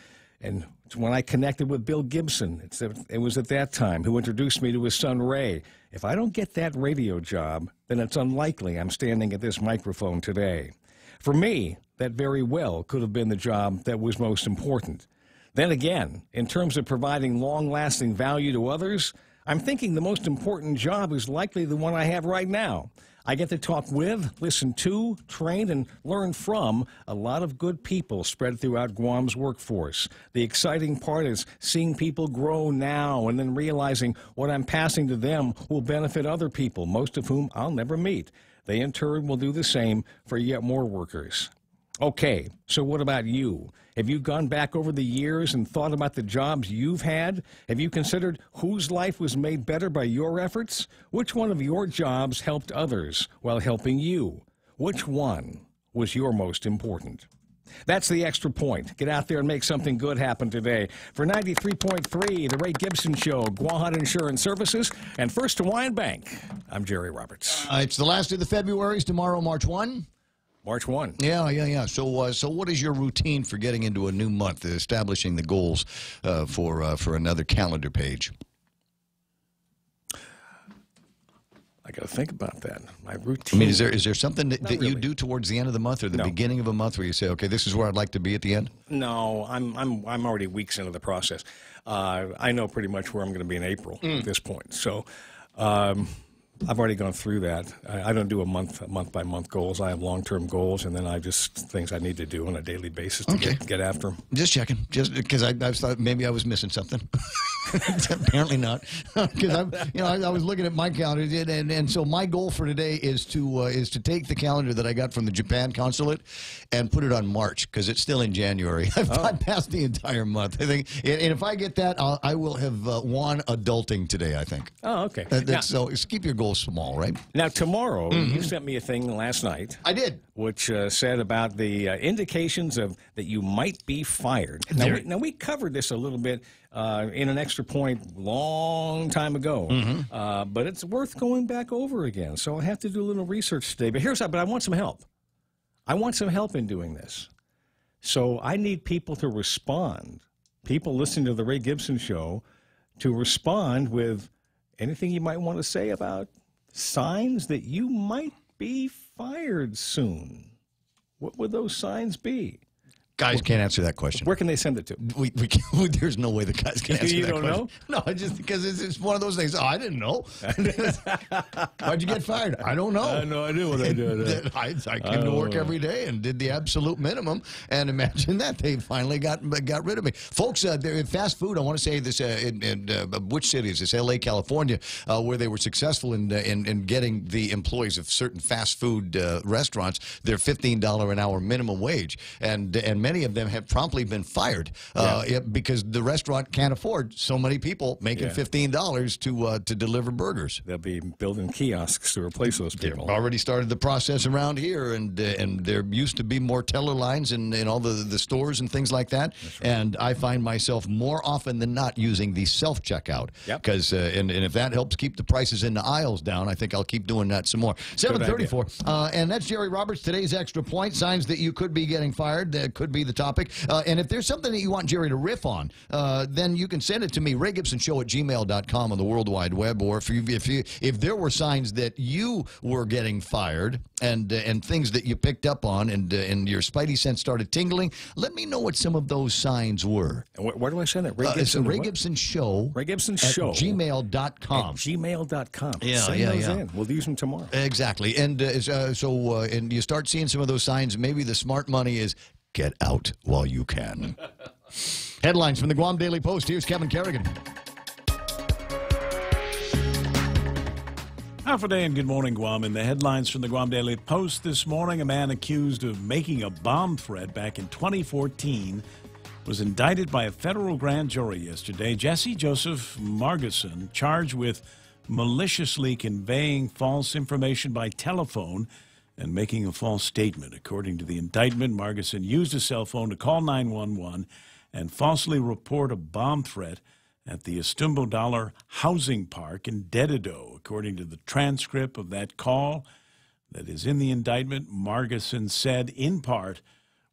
And when I connected with Bill Gibson, it was at that time, who introduced me to his son Ray. If I don't get that radio job, then it's unlikely I'm standing at this microphone today. For me, that very well could have been the job that was most important. Then again, in terms of providing long-lasting value to others, I'm thinking the most important job is likely the one I have right now. I get to talk with, listen to, train, and learn from a lot of good people spread throughout Guam's workforce. The exciting part is seeing people grow now and then realizing what I'm passing to them will benefit other people, most of whom I'll never meet. They in turn will do the same for yet more workers. Okay, so what about you? Have you gone back over the years and thought about the jobs you've had? Have you considered whose life was made better by your efforts? Which one of your jobs helped others while helping you? Which one was your most important? That's the Extra Point. Get out there and make something good happen today. For 93.3, The Ray Gibson Show, Guahan Insurance Services, and First Hawaiian Bank, I'm Jerry Roberts. It's the last of the Februarys, tomorrow, March 1. March 1. Yeah. So what is your routine for getting into a new month, establishing the goals for another calendar page? I got to think about that. My routine. I mean, is there something that you do towards the end of the month or the beginning of a month where you say, okay, this is where I'd like to be at the end? No, I'm already weeks into the process. I know pretty much where I'm going to be in April at this point. So I've already gone through that. I don't do a month by month goals. I have long-term goals, and then I just things I need to do on a daily basis to get after them. Just checking, just because I thought maybe I was missing something. Apparently not, because I was looking at my calendar, and so my goal for today is to take the calendar that I got from the Japan consulate and put it on March, because it's still in January. I've bypassed the entire month, I think, and if I get that, I will have won adulting today, I think. Oh, okay. So keep your goals small, right? Now, tomorrow, you sent me a thing last night. I did. Which said about the indications of that you might be fired. Now, we covered this a little bit in an extra point long time ago, but it's worth going back over again. So I have to do a little research today. But I want some help. I want some help in doing this. So I need people to respond, people listening to the Ray Gibson Show, to respond with anything you might want to say about signs that you might be fired soon. What would those signs be? Guys can't answer that question. Where can they send it to? We can't, there's no way the guys can answer that question. You don't know? No, just because it's one of those things. Oh, I didn't know. Why'd you get fired? I don't know. I have no idea what I did. I came to work every day and did the absolute minimum, and imagine that they finally got rid of me. Folks, in fast food, I want to say this, in which city is this? L.A., California, where they were successful in getting the employees of certain fast food restaurants their $15 an hour minimum wage, and many of them have promptly been fired because the restaurant can't afford so many people making $15 to deliver burgers. They'll be building kiosks to replace those people. They've already started the process around here, and there used to be more teller lines in all the stores and things like that. Right. And I find myself more often than not using the self-checkout. Because and if that helps keep the prices in the aisles down, I think I'll keep doing that some more. 7:34. And that's Jerry Roberts. Today's Extra Point. Signs that you could be getting fired. That could be the topic. And if there's something that you want Jerry to riff on, then you can send it to me, RayGibsonShow@gmail.com on the World Wide Web. Or if there were signs that you were getting fired and things that you picked up on and your spidey sense started tingling, let me know what some of those signs were. Where do I send it? It's Ray Gibson Show. Ray Gibson Show. @gmail.com. Gmail.com. Send those in. We'll use them tomorrow. Exactly. And and you start seeing some of those signs. Maybe the smart money is get out while you can. Headlines from the Guam Daily Post. Here's Kevin Kerrigan. Half a day and good morning, Guam. In the headlines from the Guam Daily Post this morning, a man accused of making a bomb threat back in 2014 was indicted by a federal grand jury yesterday. Jesse Joseph Margeson, charged with maliciously conveying false information by telephone and making a false statement. According to the indictment, Margeson used a cell phone to call 911 and falsely report a bomb threat at the Estumbo Dollar Housing Park in Dedido. According to the transcript of that call that is in the indictment, Margeson said, in part,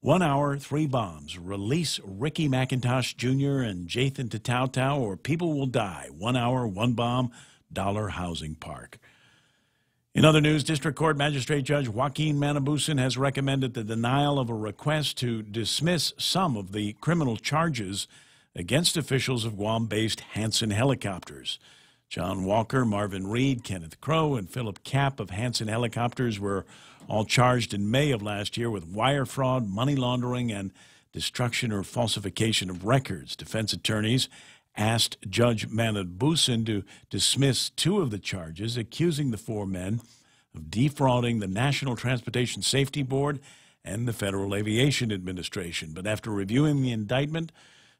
1 hour, 3 bombs. Release Ricky McIntosh Jr. and Jathan Tatau or people will die. 1 hour, 1 bomb, Dollar Housing Park. In other news, District Court Magistrate Judge Joaquin Manabusan has recommended the denial of a request to dismiss some of the criminal charges against officials of Guam-based Hanson Helicopters. John Walker, Marvin Reed, Kenneth Crow, and Philip Kapp of Hanson Helicopters were all charged in May of last year with wire fraud, money laundering, and destruction or falsification of records. Defense attorneys asked Judge Manabusan to dismiss 2 of the charges, accusing the 4 men of defrauding the National Transportation Safety Board and the Federal Aviation Administration. But after reviewing the indictment,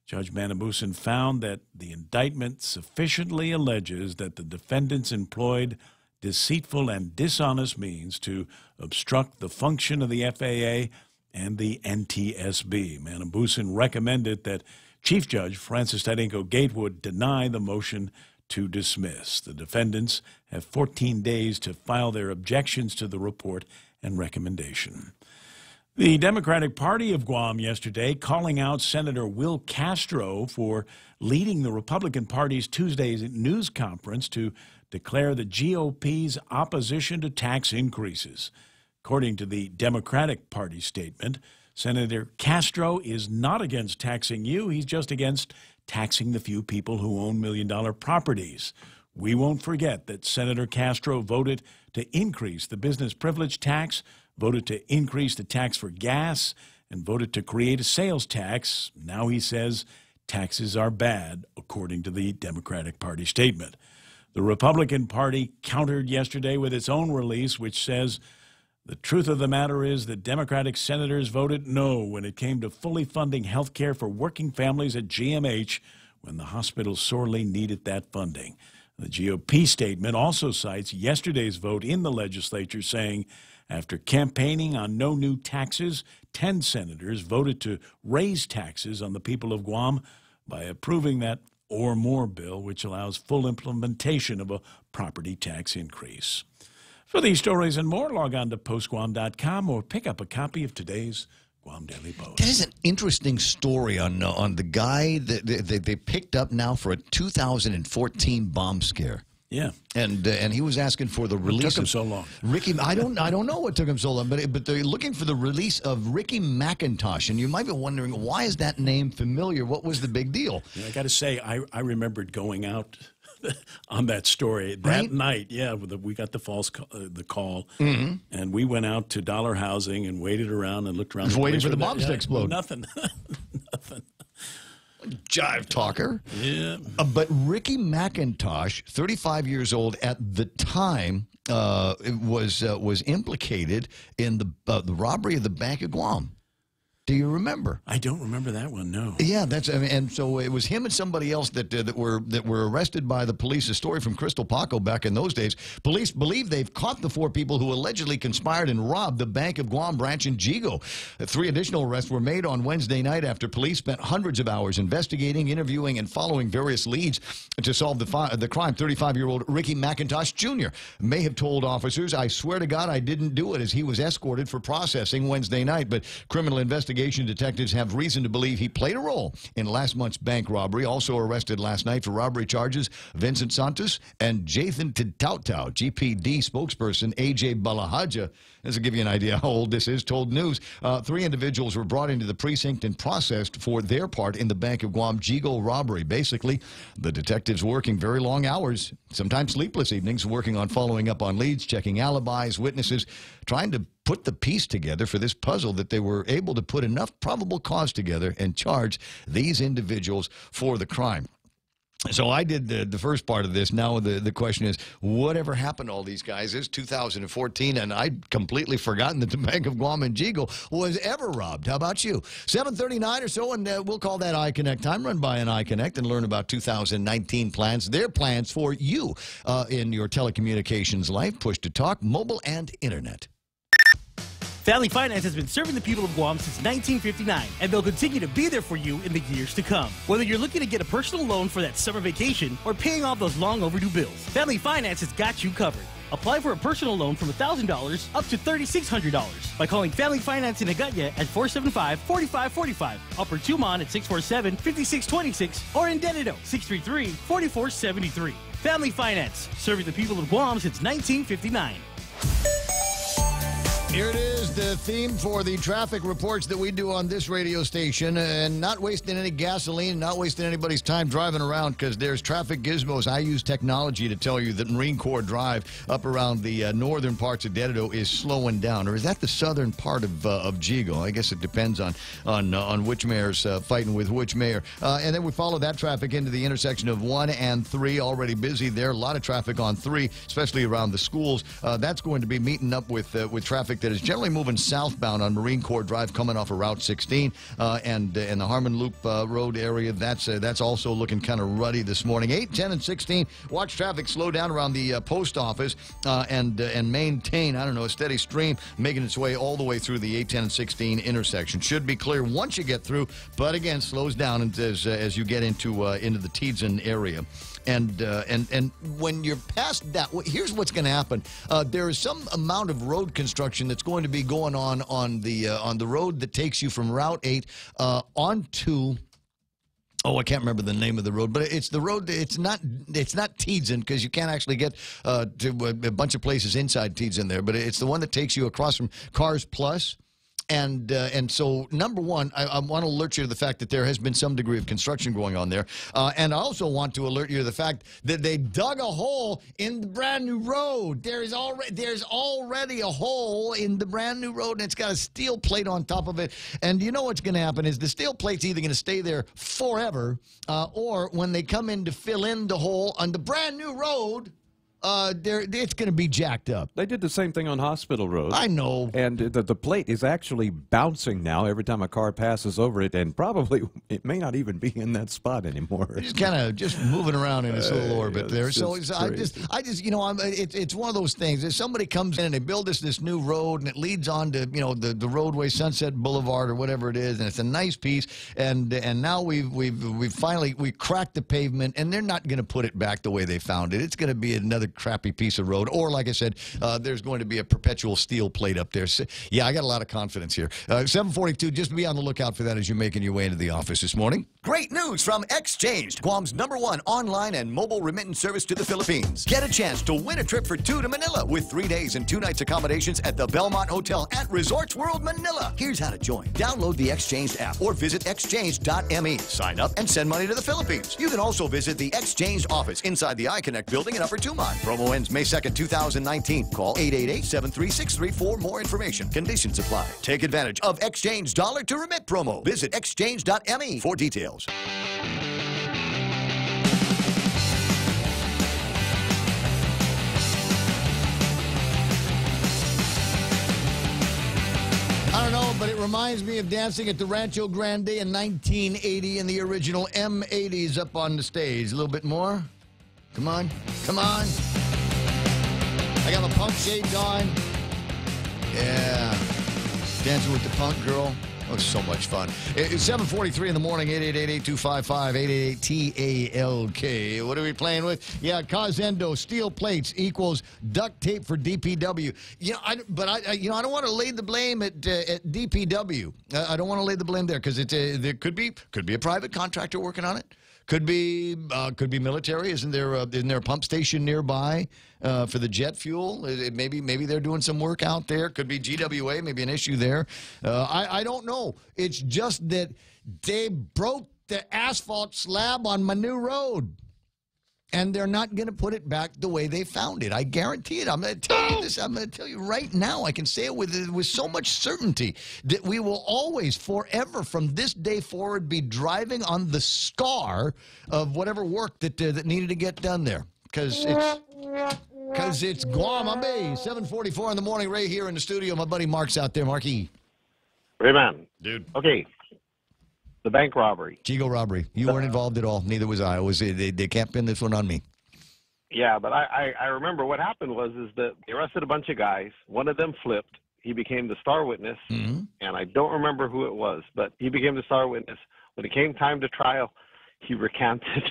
Judge Manabusan found that the indictment sufficiently alleges that the defendants employed deceitful and dishonest means to obstruct the function of the FAA and the NTSB. Manabusan recommended that Chief Judge Francis Tadenko Gatewood deny the motion to dismiss. The defendants have 14 days to file their objections to the report and recommendation. The Democratic Party of Guam yesterday calling out Senator Will Castro for leading the Republican Party's Tuesday's news conference to declare the GOP's opposition to tax increases. According to the Democratic Party statement, Senator Castro is not against taxing you. He's just against taxing the few people who own million-dollar properties. We won't forget that Senator Castro voted to increase the business privilege tax, voted to increase the tax for gas, and voted to create a sales tax. Now he says taxes are bad, according to the Democratic Party statement. The Republican Party countered yesterday with its own release, which says the truth of the matter is that Democratic senators voted no when it came to fully funding health care for working families at GMH when the hospital sorely needed that funding. The GOP statement also cites yesterday's vote in the legislature, saying after campaigning on no new taxes, 10 senators voted to raise taxes on the people of Guam by approving that or more bill, which allows full implementation of a property tax increase. For these stories and more, log on to postguam.com or pick up a copy of today's Guam Daily Post. That is an interesting story on the guy that they picked up now for a 2014 bomb scare. Yeah, and he was asking for the release. What took him so long? Ricky, I don't know what took him so long, but they're looking for the release of Ricky McIntosh, and you might be wondering, why is that name familiar? What was the big deal? Yeah, I got to say, I remembered going out on that story that night. Yeah, we got the call, and we went out to Dollar Housing and waited around and looked around. Just waiting for the bombs to explode. Nothing. Nothing. Jive talker. Yeah. But Ricky McIntosh, 35 years old at the time, was implicated in the robbery of the Bank of Guam. Do you remember? I don't remember that one. No. Yeah, and so it was him and somebody else that were arrested by the police. A story from Crystal Paco back in those days. Police believe they've caught the 4 people who allegedly conspired and robbed the Bank of Guam branch in Jigo. 3 additional arrests were made on Wednesday night after police spent hundreds of hours investigating, interviewing, and following various leads to solve the crime. 35-year-old Ricky McIntosh Jr. may have told officers, "I swear to God I didn't do it," as he was escorted for processing Wednesday night. But criminal investigation detectives have reason to believe he played a role in last month's bank robbery. Also arrested last night for robbery charges, Vincent Santos and Jathan Titautau. GPD spokesperson AJ Balahaja, this will give you an idea how old this is, told News 3 individuals were brought into the precinct and processed for their part in the Bank of Guam Jigo robbery. Basically, the detectives working very long hours, sometimes sleepless evenings, working on following up on leads, checking alibis, witnesses, trying to put the piece together for this puzzle that they were able to put enough probable cause together and charge these individuals for the crime. So I did the first part of this. Now the question is, whatever happened to all these guys? It's 2014, and I'd completely forgotten that the Bank of Guam and Jigo was ever robbed. How about you? 7:39 or so, and we'll call that iConnect time. Run by an iConnect and learn about 2019 plans, their plans for you in your telecommunications life, push-to-talk, mobile, and internet. Family Finance has been serving the people of Guam since 1959, and they'll continue to be there for you in the years to come. Whether you're looking to get a personal loan for that summer vacation or paying off those long overdue bills, Family Finance has got you covered. Apply for a personal loan from $1,000 up to $3,600 by calling Family Finance in Agutya at 475-4545, Upper Tumon at 647-5626, or in Dededo 633-4473. Family Finance, serving the people of Guam since 1959. Here it is, the theme for the traffic reports that we do on this radio station, and not wasting any gasoline, not wasting anybody's time driving around, because there's traffic gizmos. I use technology to tell you that Marine Corps Drive up around the northern parts of Dededo is slowing down. Or is that the southern part of Jigo? I guess it depends on which mayor's fighting with which mayor. And then we follow that traffic into the intersection of 1 and 3, already busy there. A lot of traffic on 3, especially around the schools. That's going to be meeting up with traffic that is generally moving southbound on Marine Corps Drive, coming off of Route 16 and the Harmon Loop Road area. That's also looking kind of ruddy this morning. 8, 10, and 16. Watch traffic slow down around the post office and maintain, I don't know, a steady stream making its way all the way through the 8, 10, and 16 intersection. Should be clear once you get through, but again, slows down as you get into the Teedson area. And when you're past that, here's what's going to happen. There is some amount of road construction that's going to be going on the road that takes you from Route 8 onto. Oh, I can't remember the name of the road, but it's the road. It's not Teedson, because you can't actually get to a bunch of places inside Teedson there. But it's the one that takes you across from Cars Plus And so, number one, I want to alert you to the fact that there has been some degree of construction going on there. And I also want to alert you to the fact that they dug a hole in the brand new road. There's already a hole in the brand new road, and it's got a steel plate on top of it. And you know what's going to happen is the steel plate's either going to stay there forever, or when they come in to fill in the hole on the brand new road, it's going to be jacked up. They did the same thing on Hospital Road. I know. And the plate is actually bouncing now every time a car passes over it, and probably it may not even be in that spot anymore. It's kind of just moving around in its little orbit there. So I just, you know, it's one of those things. If somebody comes in and they build this new road, and it leads on to, you know, the roadway, Sunset Boulevard or whatever it is, and it's a nice piece, and now we've finally cracked the pavement, and they're not going to put it back the way they found it. It's going to be another crappy piece of road, or like I said, there's going to be a perpetual steel plate up there. So, yeah, I got a lot of confidence here. 742, just be on the lookout for that as you're making your way into the office this morning. Great news from Exchanged, Guam's #1 online and mobile remittance service to the Philippines. Get a chance to win a trip for 2 to Manila with 3 days and 2 nights accommodations at the Belmont Hotel at Resorts World Manila. Here's how to join. Download the Exchanged app or visit exchange.me. Sign up and send money to the Philippines. You can also visit the Exchanged office inside the iConnect building in Upper Tumon. Promo ends May 2nd, 2019. Call 888-736-3 for more information. Conditions apply. Take advantage of Exchange Dollar to Remit promo. Visit exchange.me for details. I don't know, but it reminds me of dancing at the Rancho Grande in 1980 in the original M80s up on the stage. A little bit more. Come on. Come on. I got my punk shades on. Yeah. Dancing with the punk girl. Oh, so much fun. It's 7:43 in the morning, 888-825-588-TALK. What are we playing with? Yeah, Cazendo, steel plates equals duct tape for DPW. You know, I don't want to lay the blame at DPW. I don't want to lay the blame there because there could be a private contractor working on it. Could be military. Isn't there a pump station nearby for the jet fuel? Maybe they're doing some work out there. Could be GWA. Maybe an issue there. I don't know. It's just that they broke the asphalt slab on my new road, and they're not going to put it back the way they found it. I guarantee it. I'm going to tell you this. I'm going to tell you right now. I can say it with so much certainty that we will always, forever, from this day forward, be driving on the scar of whatever work that needed to get done there. Because it's Guam. I'm 7:44 in the morning, Ray here in the studio. My buddy Mark's out there. Marky. Ray, man. Dude. Okay. The bank robbery. Chigo robbery. You weren't involved at all. Neither was I. They can't pin this one on me. Yeah, but I remember what happened was that they arrested a bunch of guys. One of them flipped. He became the star witness, and I don't remember who it was, but he became the star witness. When it came time to trial, he recanted,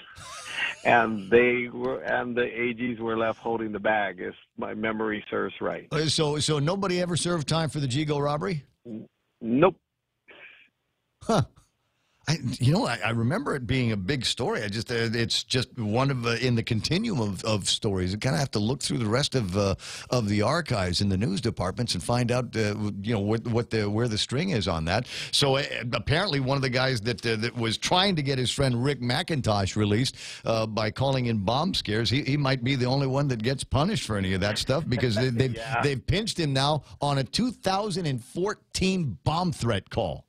and the AGs were left holding the bag, if my memory serves right. So nobody ever served time for the Jigo robbery? Nope. Huh. I remember it being a big story. It's just one of in the continuum of stories. You kind of have to look through the rest of the archives in the news departments and find out where the string is on that. So apparently, one of the guys that was trying to get his friend Rick McIntosh released by calling in bomb scares, he might be the only one that gets punished for any of that stuff because they've pinched him now on a 2014 bomb threat call.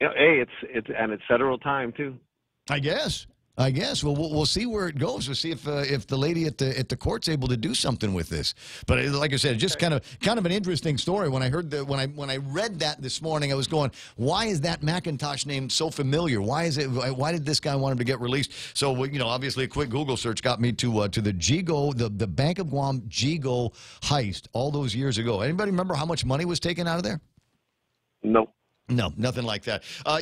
Hey, it's federal time too. I guess. Well, we'll see where it goes. We'll see if the lady at the court's able to do something with this. But like I said, just kind of an interesting story. When I heard when I read that this morning, I was going, why is that McIntosh name so familiar? Why did this guy want him to get released? So obviously a quick Google search got me to the Jigo, the Bank of Guam Jigo heist all those years ago. Anybody remember how much money was taken out of there? Nope. No, nothing like that. I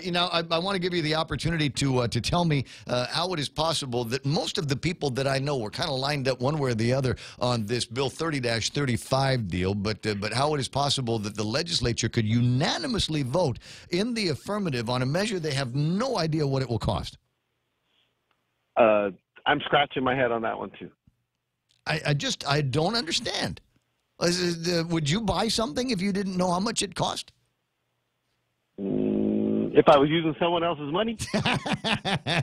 want to give you the opportunity to tell me how it is possible that most of the people that I know were kind of lined up one way or the other on this Bill 30-35 deal, but how it is possible that the legislature could unanimously vote in the affirmative on a measure they have no idea what it will cost. I'm scratching my head on that one, too. I don't understand. Would you buy something if you didn't know how much it cost? If I was using someone else's money?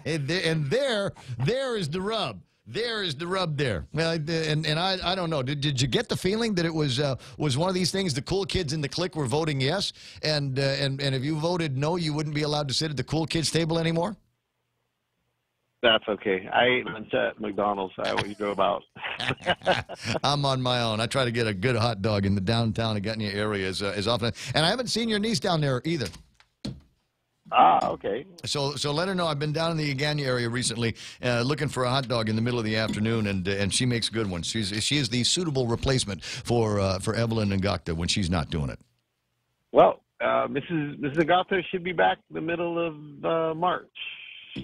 And there is the rub. There is the rub there. Well, and I don't know. Did you get the feeling that it was one of these things? The cool kids in the clique were voting yes, and if you voted no, you wouldn't be allowed to sit at the cool kids table anymore. That's okay. I ate lunch at McDonald's. I always go about. I'm on my own. I try to get a good hot dog in the downtown Agutnia area as often. And I haven't seen your niece down there either. Ah, okay. So let her know I've been down in the Agutnia area recently looking for a hot dog in the middle of the afternoon, and she makes good ones. She is the suitable replacement for Evelyn and Gokta when she's not doing it. Well, Mrs. Agata should be back the middle of March.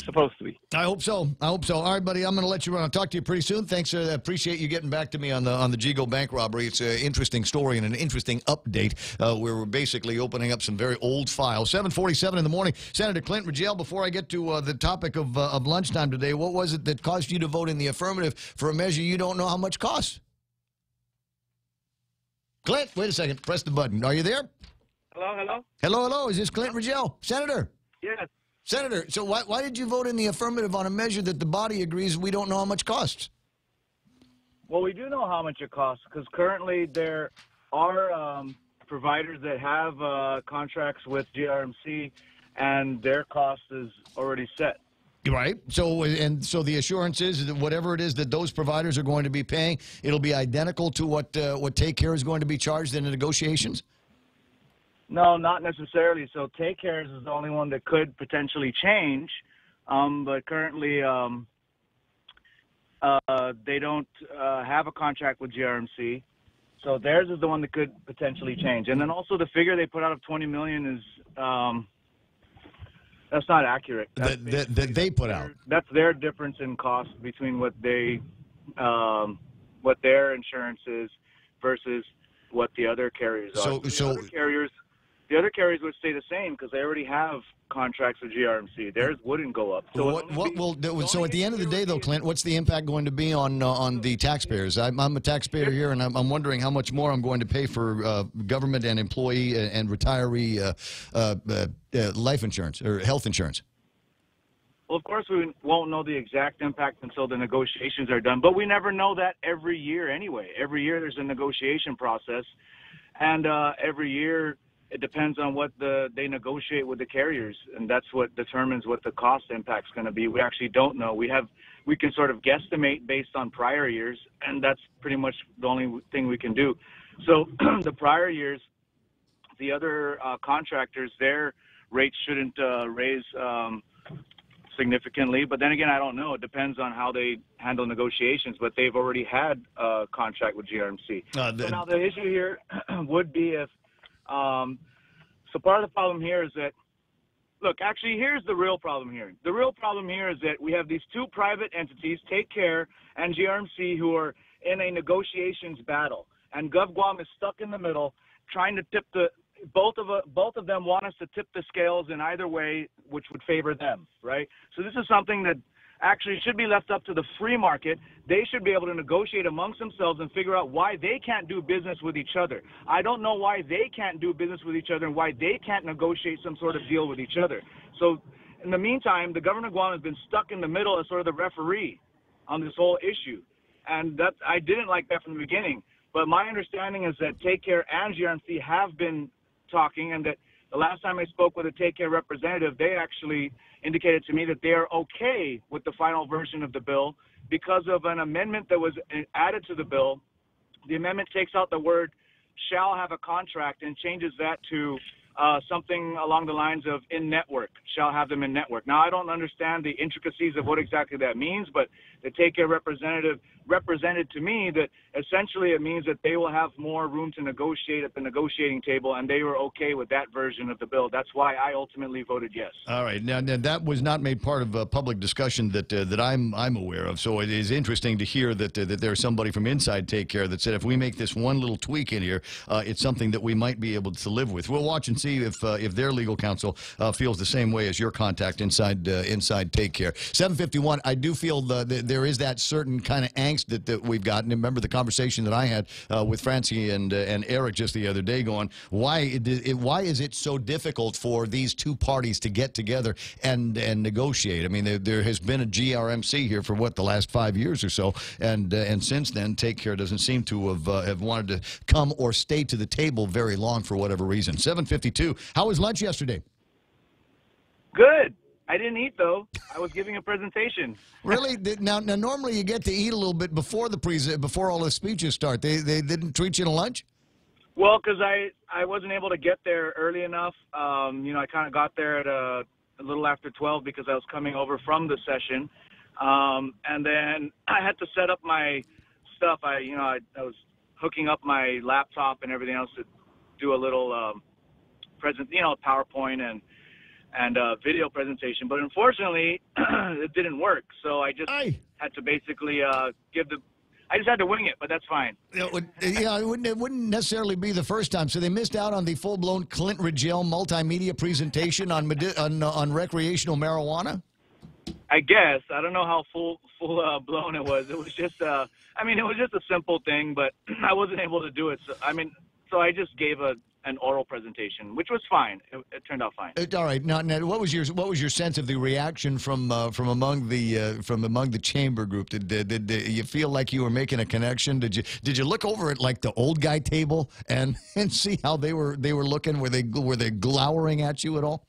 Supposed to be. I hope so. All right, buddy. I'm going to let you run. I'll talk to you pretty soon. Thanks. Appreciate you getting back to me on the Jigo bank robbery. It's an interesting story and an interesting update where we're basically opening up some very old files. 7:47 in the morning. Senator Clint Rigel, before I get to the topic of lunchtime today, what was it that caused you to vote in the affirmative for a measure you don't know how much costs? Clint, wait a second. Press the button. Are you there? Hello. Is this Clint Rigel? Senator? Yes. Senator, so why did you vote in the affirmative on a measure that the body agrees we don't know how much costs? Well, we do know how much it costs because currently there are providers that have contracts with GRMC, and their cost is already set. Right. So the assurance is that whatever it is that those providers are going to be paying, it'll be identical to what Take Care is going to be charged in the negotiations? No, not necessarily. So Take Cares is the only one that could potentially change, but currently they don't have a contract with GRMC. So theirs is the one that could potentially change. And then also the figure they put out of $20 million is that's not accurate. That they put out. That's their difference in cost between what their insurance is versus what the other carriers are. The other carriers would stay the same because they already have contracts with GRMC. Theirs wouldn't go up. So so at the end of the day, though, Clint, what's the impact going to be on the taxpayers? I'm a taxpayer here, and I'm wondering how much more I'm going to pay for government and employee and retiree life insurance or health insurance. Well, of course, we won't know the exact impact until the negotiations are done, but we never know that every year anyway. Every year there's a negotiation process, and every year it depends on what they negotiate with the carriers, and that's what determines what the cost impact's going to be. We actually don't know. We can sort of guesstimate based on prior years, and that's pretty much the only thing we can do. So the prior years, the other contractors, their rates shouldn't raise significantly, but then again, I don't know. It depends on how they handle negotiations, but they've already had a contract with GRMC. So now the issue here would be if so part of the problem here is that, look, actually, here's the real problem here. The real problem here is that we have these two private entities, Take Care and GRMC, who are in a negotiations battle. And GovGuam is stuck in the middle, trying to tip both of them want us to tip the scales in either way, which would favor them, right? So this is something that actually should be left up to the free market. They should be able to negotiate amongst themselves and figure out why they can't do business with each other. I don't know why they can't do business with each other and why they can't negotiate some sort of deal with each other. So in the meantime, the government of Guam has been stuck in the middle as sort of the referee on this whole issue. And I didn't like that from the beginning. But my understanding is that Take Care and GRMC have been talking, and that the last time I spoke with a Take Care representative, they actually indicated to me that they are okay with the final version of the bill because of an amendment that was added to the bill. The amendment takes out the word shall have a contract and changes that to something along the lines of in-network, shall have them in-network. Now, I don't understand the intricacies of what exactly that means, but the Take Care representative represented to me that essentially it means that they will have more room to negotiate at the negotiating table, and they were okay with that version of the bill. That's why I ultimately voted yes. All right. Now that was not made part of a public discussion that I'm aware of, so it is interesting to hear that there's somebody from inside Take Care that said if we make this one little tweak in here, it's something that we might be able to live with. We'll watch and see. see if their legal counsel feels the same way as your contact inside Take Care. 7:51. I do feel there is that certain kind of angst that we've gotten. Remember the conversation that I had with Francie and Eric just the other day, going, why is it so difficult for these two parties to get together and negotiate? I mean, there has been a GRMC here for the last 5 years or so, and since then, Take Care doesn't seem to have wanted to come or stay to the table very long for whatever reason. 7:52. How was lunch yesterday? Good. I didn't eat, though. I was giving a presentation. Really? Now, normally you get to eat a little bit before before all the speeches start. They didn't treat you to lunch? Well, because I wasn't able to get there early enough. I kind of got there at a little after 12 because I was coming over from the session. And then I had to set up my stuff. I was hooking up my laptop and everything else to do a little PowerPoint and video presentation, but unfortunately it didn't work, so I just had to basically I just had to wing it, but that's fine. It wouldn't necessarily be the first time. So they missed out on the full-blown Clint Rigel multimedia presentation on recreational marijuana? I guess. I don't know how full blown it was. It was just it was just a simple thing, but I wasn't able to do it. So I just gave an oral presentation, which was fine. It turned out fine. All right. Now, what was your sense of the reaction from among the chamber group? Did you feel like you were making a connection? Did you look over at like the old guy table and see how they were looking? Were they glowering at you at all?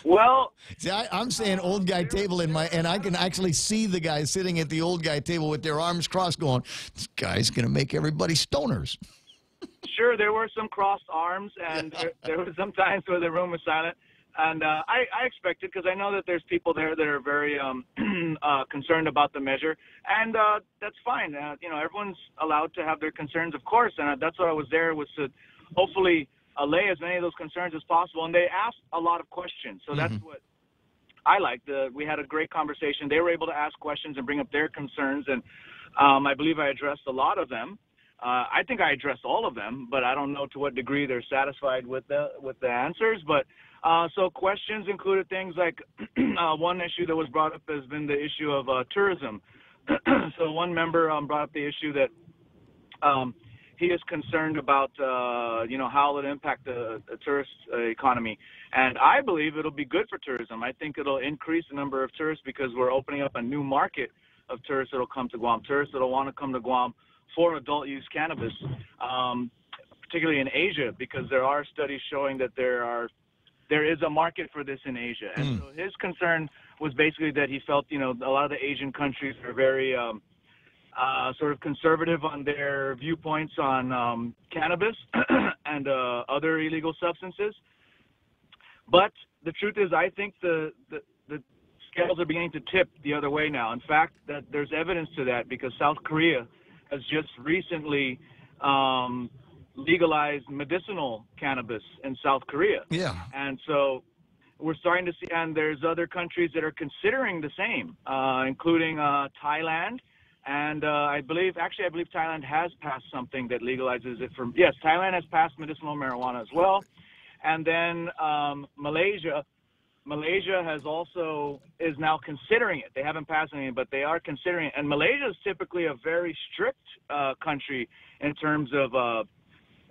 Well, see, I'm saying old guy table and I can actually see the guys sitting at the old guy table with their arms crossed going, this guy's going to make everybody stoners. Sure, there were some crossed arms, and there were some times where the room was silent. And I expected, because I know that there's people there that are very concerned about the measure, and that's fine. Everyone's allowed to have their concerns, of course, and that's what I was there, was to hopefully allay as many of those concerns as possible. And they asked a lot of questions, so that's what I liked. We had a great conversation. They were able to ask questions and bring up their concerns, and I believe I addressed a lot of them. I think I addressed all of them, but I don't know to what degree they're satisfied with the answers. But so questions included things like one issue that was brought up has been the issue of tourism. So one member brought up the issue that he is concerned about, how it'll impact the tourist economy. And I believe it'll be good for tourism. I think it'll increase the number of tourists because we're opening up a new market of tourists that will come to Guam, tourists that will want to come to Guam for adult-use cannabis, particularly in Asia, because there are studies showing that there is a market for this in Asia. And so his concern was basically that he felt, a lot of the Asian countries are very sort of conservative on their viewpoints on cannabis and other illegal substances. But the truth is, I think the scales are beginning to tip the other way now. In fact, that there's evidence to that, because South Korea has just recently legalized medicinal cannabis in South Korea. Yeah. And so we're starting to see, and there's other countries that are considering the same, including Thailand. And I believe Thailand has passed something that legalizes it from, yes, Thailand has passed medicinal marijuana as well. And then Malaysia is now considering it. They haven't passed anything, but they are considering it. And Malaysia is typically a very strict country in terms of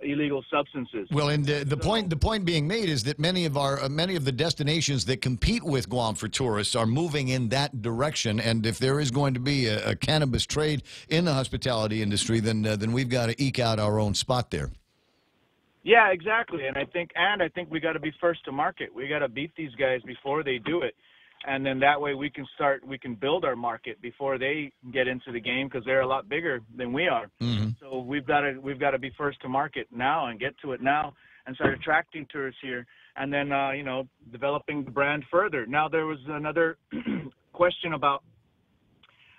illegal substances. Well, and the point being made is that many of the destinations that compete with Guam for tourists are moving in that direction. And if there is going to be a cannabis trade in the hospitality industry, then we've got to eke out our own spot there. Yeah, exactly. And I think we got to be first to market. We got to beat these guys before they do it. And then that way we can build our market before they get into the game, because they're a lot bigger than we are. Mm-hmm. So we've got to be first to market now and get to it now and start attracting tourists here, and then developing the brand further. Now, there was another question about,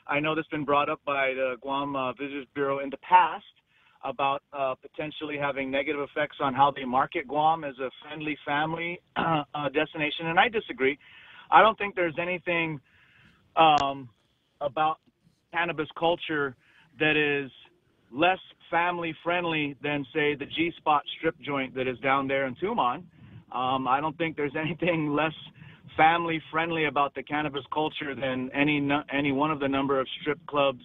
I know that's been brought up by the Guam Visitors Bureau in the past, about potentially having negative effects on how they market Guam as a friendly family destination, and I disagree. I don't think there's anything about cannabis culture that is less family-friendly than, say, the G-Spot strip joint that is down there in Tumon. I don't think there's anything less family-friendly about the cannabis culture than any one of the number of strip clubs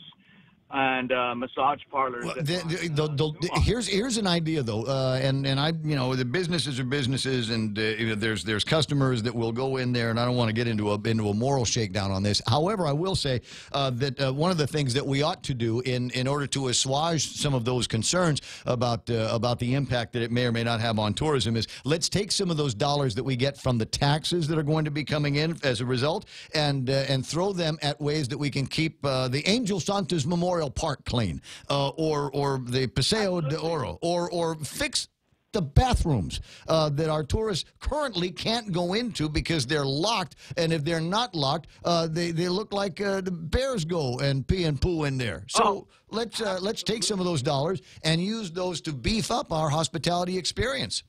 and massage parlors. Well, here's an idea though, and I, the businesses are businesses, and there's customers that will go in there, and I don't want to get into a moral shakedown on this. However, I will say that one of the things that we ought to do in order to assuage some of those concerns about the impact that it may or may not have on tourism is let's take some of those dollars that we get from the taxes that are going to be coming in as a result, and throw them at ways that we can keep the Angel Santos Memorial Park clean, or the Paseo de Oro, or fix the bathrooms that our tourists currently can't go into because they're locked, and if they're not locked, they look like the bears go and pee and poo in there. So let's take some of those dollars and use those to beef up our hospitality experience.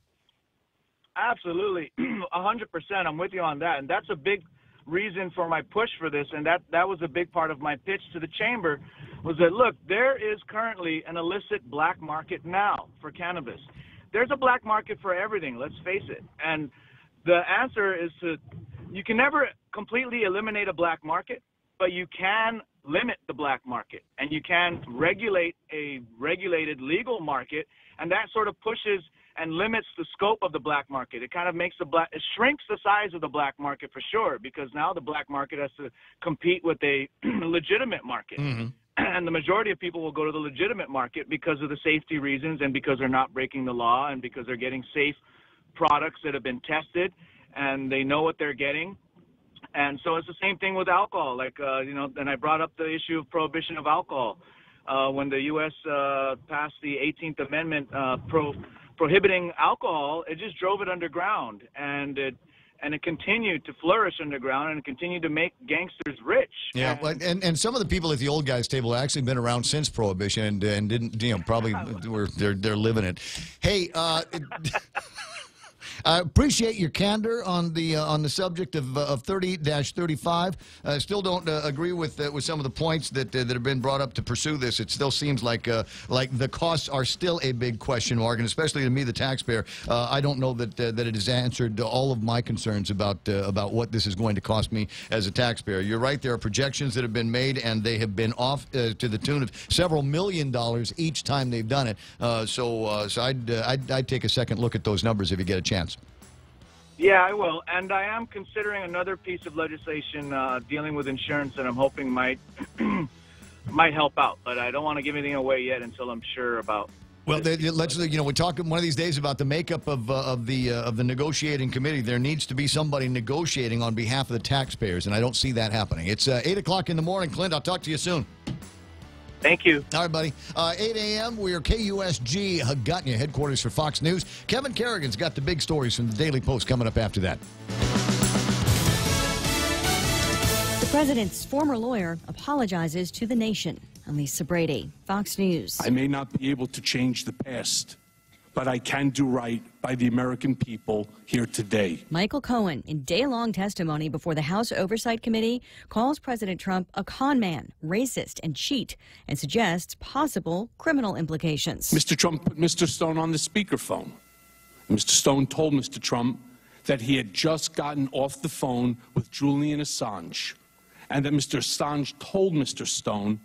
Absolutely, 100%. I'm with you on that, and that's a big reason for my push for this, and that was a big part of my pitch to the chamber, was that, look, there is currently an illicit black market now for cannabis. There's a black market for everything, let's face it. And the answer is you can never completely eliminate a black market, but you can limit the black market, and you can regulate a regulated legal market, and that sort of pushes and limits the scope of the black market. It kind of makes it shrinks the size of the black market for sure, because now the black market has to compete with a legitimate market. Mm-hmm. And the majority of people will go to the legitimate market because of the safety reasons, and because they're not breaking the law, and because they're getting safe products that have been tested, and they know what they're getting. And so it's the same thing with alcohol. Like, and I brought up the issue of prohibition of alcohol. When the U.S. Passed the 18th Amendment prohibiting alcohol, it just drove it underground, and it continued to flourish underground, and it continued to make gangsters rich. Yeah, and some of the people at the old guys' table have actually been around since Prohibition, and didn't, probably they're living it. Hey, I appreciate your candor on the subject of 30-35. I still don't agree with some of the points that have been brought up to pursue this. It still seems like the costs are still a big question mark, and especially to me, the taxpayer, I don't know that it has answered all of my concerns about what this is going to cost me as a taxpayer. You're right; there are projections that have been made, and they have been off to the tune of several $1 million each time they've done it. So I'd take a second look at those numbers if you get a chance. Yeah, I will. And I am considering another piece of legislation dealing with insurance that I'm hoping might help out. But I don't want to give anything away yet until I'm sure about. Well, let's we're talking one of these days about the makeup of the negotiating committee. There needs to be somebody negotiating on behalf of the taxpayers, and I don't see that happening. It's 8 o'clock in the morning, Clint. I'll talk to you soon. Thank you. All right, buddy. 8 a.m., we are KUSG Hagåtña, headquarters for Fox News. Kevin Kerrigan's got the big stories from the Daily Post coming up after that. The president's former lawyer apologizes to the nation. Lisa Brady, Fox News. I may not be able to change the past, but I can do right by the American people here today. Michael Cohen, in day-long testimony before the House Oversight Committee, calls President Trump a con man, racist, and cheat, and suggests possible criminal implications. Mr. Trump put Mr. Stone on the speakerphone. Mr. Stone told Mr. Trump that he had just gotten off the phone with Julian Assange, and that Mr. Assange told Mr. Stone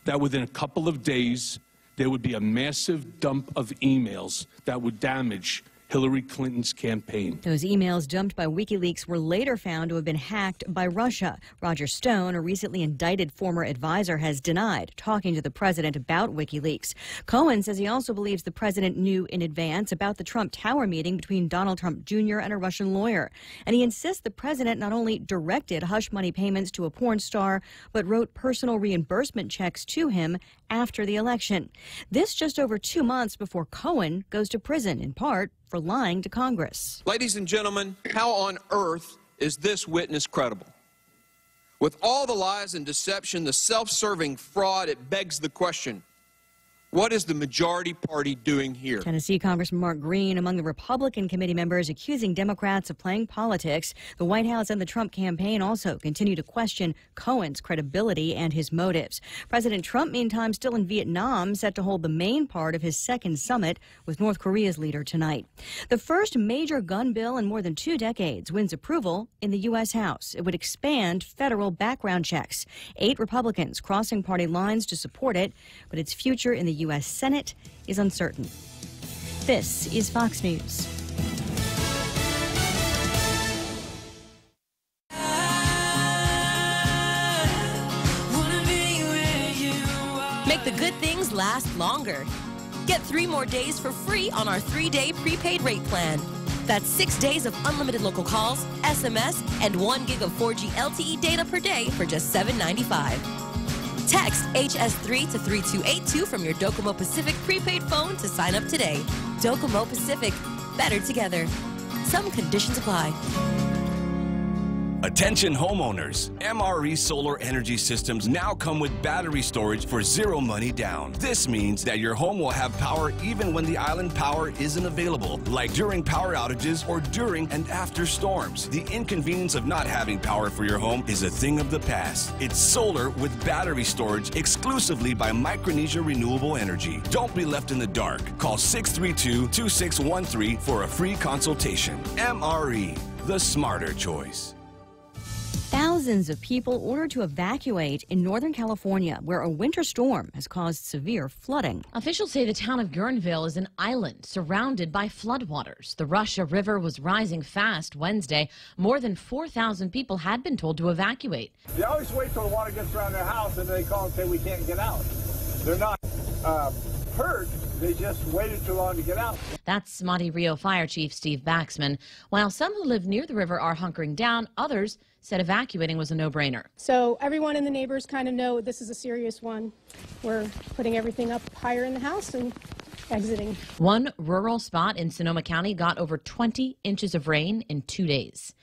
that within a couple of days, there would be a massive dump of emails that would damage Hillary Clinton's campaign. Those emails dumped by WikiLeaks were later found to have been hacked by Russia. Roger Stone, a recently indicted former advisor, has denied talking to the president about WikiLeaks. Cohen says he also believes the president knew in advance about the Trump Tower meeting between Donald Trump Jr. and a Russian lawyer. And he insists the president not only directed hush money payments to a porn star, but wrote personal reimbursement checks to him after the election. This just over 2 months before Cohen goes to prison, in part for lying to Congress. Ladies and gentlemen, how on earth is this witness credible? With all the lies and deception, the self-serving fraud, it begs the question, What is the majority party doing here? Tennessee Congressman Mark Green among the Republican committee members accusing Democrats of playing politics. The White House and the Trump campaign also continue to question Cohen's credibility and his motives. President Trump, meantime, still in Vietnam, set to hold the main part of his second summit with North Korea's leader tonight. The first major gun bill in more than 2 decades wins approval in the U.S. House. It would expand federal background checks. 8 Republicans crossing party lines to support it, but its future in the U.S. Senate is uncertain. This is Fox News. Make the good things last longer. Get 3 more days for free on our 3-day prepaid rate plan. That's 6 days of unlimited local calls, SMS, and 1 gig of 4G LTE data per day for just $7.95. Text HS3 to 3282 from your Docomo Pacific prepaid phone to sign up today. Docomo Pacific, better together. Some conditions apply. Attention homeowners, MRE solar energy systems now come with battery storage for 0 money down. This means that your home will have power even when the island power isn't available, like during power outages or during and after storms. The inconvenience of not having power for your home is a thing of the past. It's solar with battery storage exclusively by Micronesia Renewable Energy. Don't be left in the dark. Call 632-2613 for a free consultation. MRE, the smarter choice. Thousands of people ordered to evacuate in Northern California, where a winter storm has caused severe flooding. Officials say the town of Guerneville is an island surrounded by floodwaters. The Russia River was rising fast Wednesday. More than 4,000 people had been told to evacuate. They always wait till the water gets around their house and they call and say we can't get out. They're not hurt. They just waited too long to get out. That's Monte Rio Fire Chief Steve Baxman. While some who live near the river are hunkering down, others said evacuating was a no-brainer. So everyone in the neighbors kind of know this is a serious one. We're putting everything up higher in the house and exiting. One rural spot in Sonoma County got over 20 inches of rain in 2 days.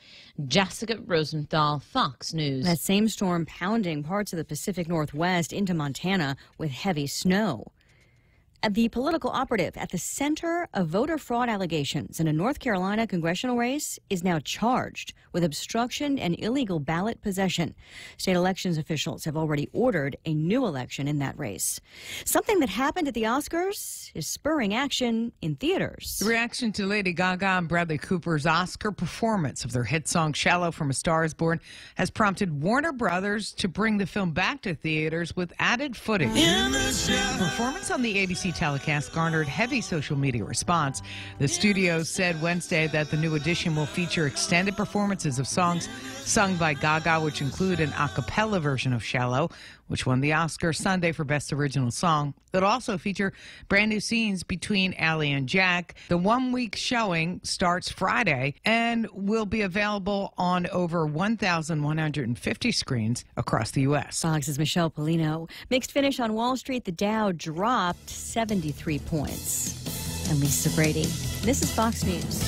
Jessica Rosenthal, Fox News. That same storm pounding parts of the Pacific Northwest into Montana with heavy snow. The political operative at the center of voter fraud allegations in a North Carolina congressional race is now charged with obstruction and illegal ballot possession. State elections officials have already ordered a new election in that race. Something that happened at the Oscars is spurring action in theaters. The reaction to Lady Gaga and Bradley Cooper's Oscar performance of their hit song Shallow from A Star Is Born has prompted Warner Brothers to bring the film back to theaters with added footage. The performance on the ABC telecast garnered heavy social media response. The studio said Wednesday that the new edition will feature extended performances of songs sung by Gaga, which include an a cappella version of Shallow, which won the Oscar Sunday for Best Original Song. It'll also feature brand new scenes between Allie and Jack. The 1-week showing starts Friday and will be available on over 1,150 screens across the U.S. Fox's Michelle Polino. Mixed finish on Wall Street. The Dow dropped 73 points. And Lisa Brady. This is Fox News.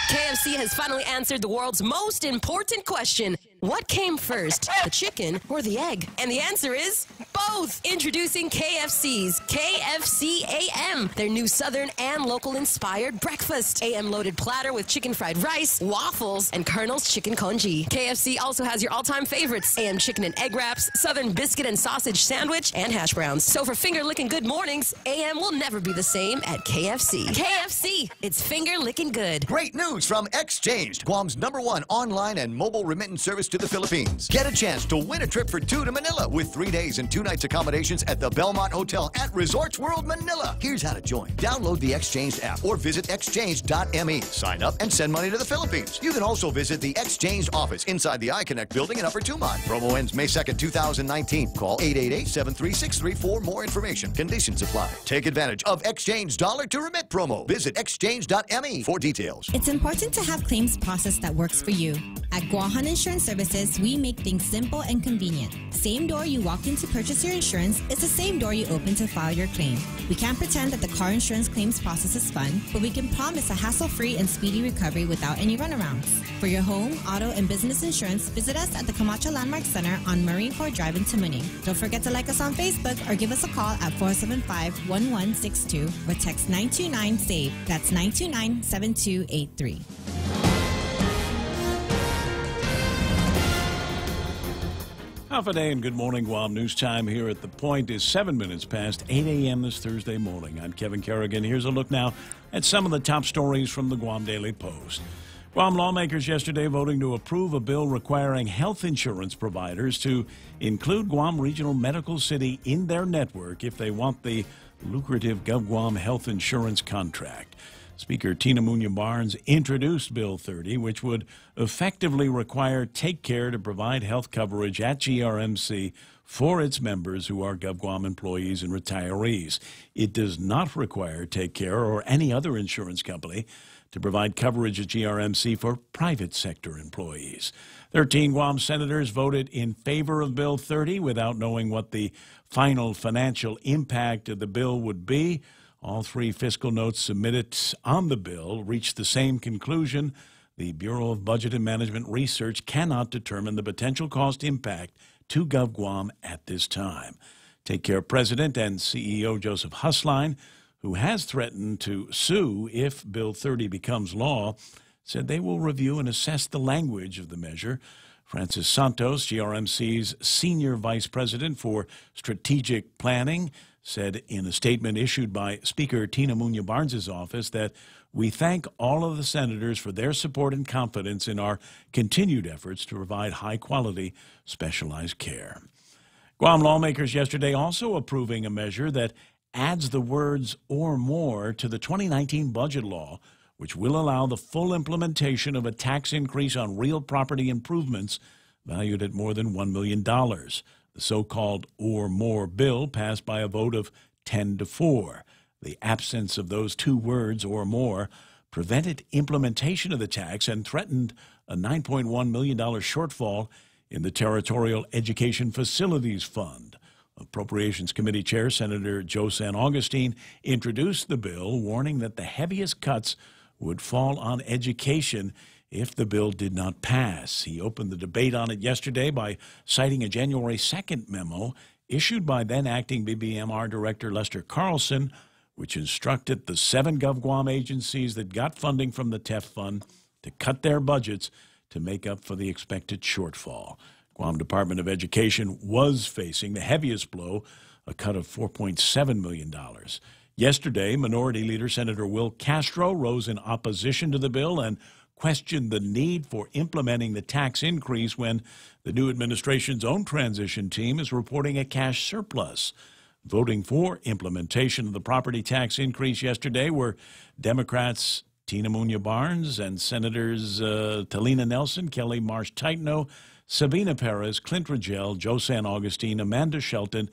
KFC has finally answered the world's most important question. What came first, the chicken or the egg? And the answer is both. Introducing KFC's KFC AM, their new Southern and local-inspired breakfast. AM-loaded platter with chicken fried rice, waffles, and Colonel's chicken congee. KFC also has your all-time favorites, AM chicken and egg wraps, Southern biscuit and sausage sandwich, and hash browns. So for finger-licking good mornings, AM will never be the same at KFC. KFC, it's finger-licking good. Great news from Exchanged, Guam's #1 online and mobile remittance service to the Philippines. Get a chance to win a trip for 2 to Manila with 3 days and 2 nights accommodations at the Belmont Hotel at Resorts World Manila. Here's how to join. Download the Exchanged app or visit exchange.me. Sign up and send money to the Philippines. You can also visit the Exchanged office inside the iConnect building in Upper Tumon. Promo ends May 2nd, 2019. Call 888-736-3 for more information. Conditions apply. Take advantage of Exchange Dollar to Remit promo. Visit exchange.me for details. It's important to have claims process that works for you. At At Guahan Insurance Services, we make things simple and convenient. Same door you walk in to purchase your insurance is the same door you open to file your claim. We can't pretend that the car insurance claims process is fun, but we can promise a hassle-free and speedy recovery without any runarounds. For your home, auto, and business insurance, visit us at the Camacho Landmark Center on Marine Corps Drive in Tamuning. Don't forget to like us on Facebook or give us a call at 475-1162 or text 929-SAVE. That's 929-7283. Half a day and good morning, Guam. News time here at The Point is 7 minutes past 8 a.m. this Thursday morning. I'm Kevin Kerrigan. Here's a look now at some of the top stories from the Guam Daily Post. Guam lawmakers yesterday voting to approve a bill requiring health insurance providers to include Guam Regional Medical City in their network if they want the lucrative GovGuam health insurance contract. Speaker Tina Munoz-Barnes introduced Bill 30, which would effectively require Take Care to provide health coverage at GRMC for its members who are GovGuam employees and retirees. It does not require Take Care or any other insurance company to provide coverage at GRMC for private sector employees. 13 Guam senators voted in favor of Bill 30 without knowing what the final financial impact of the bill would be. All three fiscal notes submitted on the bill reached the same conclusion. The Bureau of Budget and Management Research cannot determine the potential cost impact to GovGuam at this time. Take Care President and CEO Joseph Husline, who has threatened to sue if Bill 30 becomes law, said they will review and assess the language of the measure. Francis Santos, GRMC's Senior Vice President for Strategic Planning, said in a statement issued by Speaker Tina Munoz-Barnes' office that we thank all of the senators for their support and confidence in our continued efforts to provide high-quality, specialized care. Guam lawmakers yesterday also approving a measure that adds the words "or more" to the 2019 budget law, which will allow the full implementation of a tax increase on real property improvements valued at more than $1 million. The so-called "or more" bill passed by a vote of 10-4. The absence of those two words, "or more," prevented implementation of the tax and threatened a $9.1 million shortfall in the Territorial Education Facilities Fund. Appropriations Committee Chair Senator Joe San Augustine introduced the bill, warning that the heaviest cuts would fall on education if the bill did not pass. He opened the debate on it yesterday by citing a January 2nd memo issued by then-acting BBMR Director Lester Carlson, which instructed the 7 GovGuam agencies that got funding from the TEF Fund to cut their budgets to make up for the expected shortfall. Guam Department of Education was facing the heaviest blow, a cut of $4.7 million. Yesterday, Minority Leader Senator Will Castro rose in opposition to the bill and questioned the need for implementing the tax increase when the new administration's own transition team is reporting a cash surplus. Voting for implementation of the property tax increase yesterday were Democrats Tina Munoz-Barnes and Senators Talina Nelson, Kelly Marsh-Titano, Sabina Perez, Clint Rogel, Joe San Augustine, Amanda Shelton,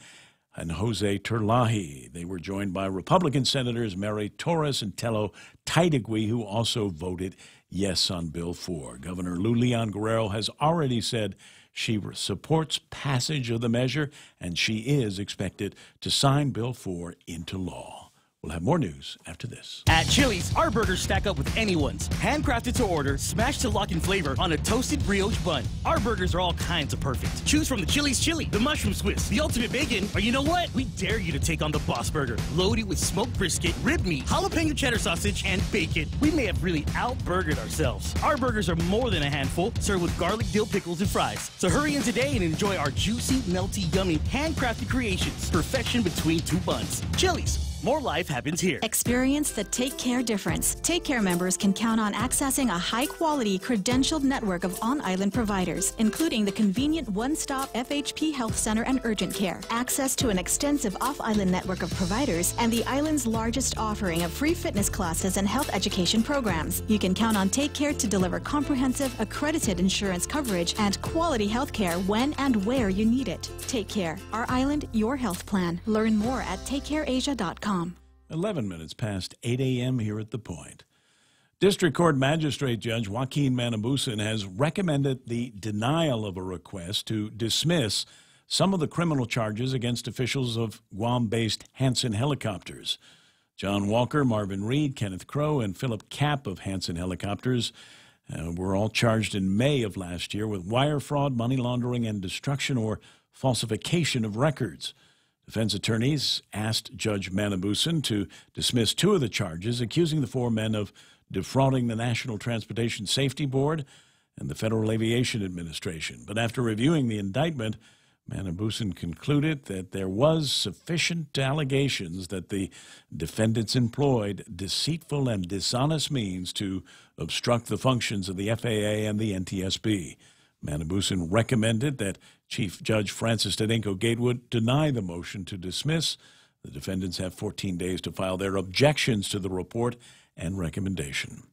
and Jose Terlahi. They were joined by Republican Senators Mary Torres and Tello Taitigui, who also voted yes on Bill 4. Governor Lou Leon Guerrero has already said she supports passage of the measure, and she is expected to sign Bill 4 into law. We'll have more news after this. At Chili's, our burgers stack up with anyone's. Handcrafted to order, smashed to lock in flavor on a toasted brioche bun. Our burgers are all kinds of perfect. Choose from the Chili's Chili, the Mushroom Swiss, the Ultimate Bacon, or you know what? We dare you to take on the Boss Burger. Loaded with smoked brisket, rib meat, jalapeno cheddar sausage, and bacon. We may have really out-burgered ourselves. Our burgers are more than a handful, served with garlic dill pickles and fries. So hurry in today and enjoy our juicy, melty, yummy, handcrafted creations. Perfection between two buns. Chili's. More life happens here. Experience the Take Care difference. Take Care members can count on accessing a high-quality, credentialed network of on-island providers, including the convenient one-stop FHP Health Center and Urgent Care, access to an extensive off-island network of providers, and the island's largest offering of free fitness classes and health education programs. You can count on Take Care to deliver comprehensive, accredited insurance coverage and quality health care when and where you need it. Take Care. Our island, your health plan. Learn more at takecareasia.com. 11 minutes past 8 a.m. here at The Point. District Court Magistrate Judge Joaquin Manabusan has recommended the denial of a request to dismiss some of the criminal charges against officials of Guam-based Hanson Helicopters. John Walker, Marvin Reed, Kenneth Crow, and Philip Kapp of Hanson Helicopters were all charged in May of last year with wire fraud, money laundering, and destruction or falsification of records. Defense attorneys asked Judge Manabusan to dismiss 2 of the charges, accusing the 4 men of defrauding the National Transportation Safety Board and the Federal Aviation Administration. But after reviewing the indictment, Manabusan concluded that there was sufficient allegations that the defendants employed deceitful and dishonest means to obstruct the functions of the FAA and the NTSB. Manabusan recommended that Chief Judge Francis Tedinko Gatewood deny the motion to dismiss. The defendants have 14 days to file their objections to the report and recommendation.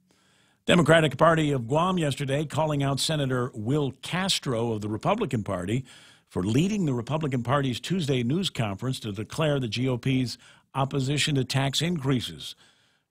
Democratic Party of Guam yesterday calling out Senator Will Castro of the Republican Party for leading the Republican Party's Tuesday news conference to declare the GOP's opposition to tax increases.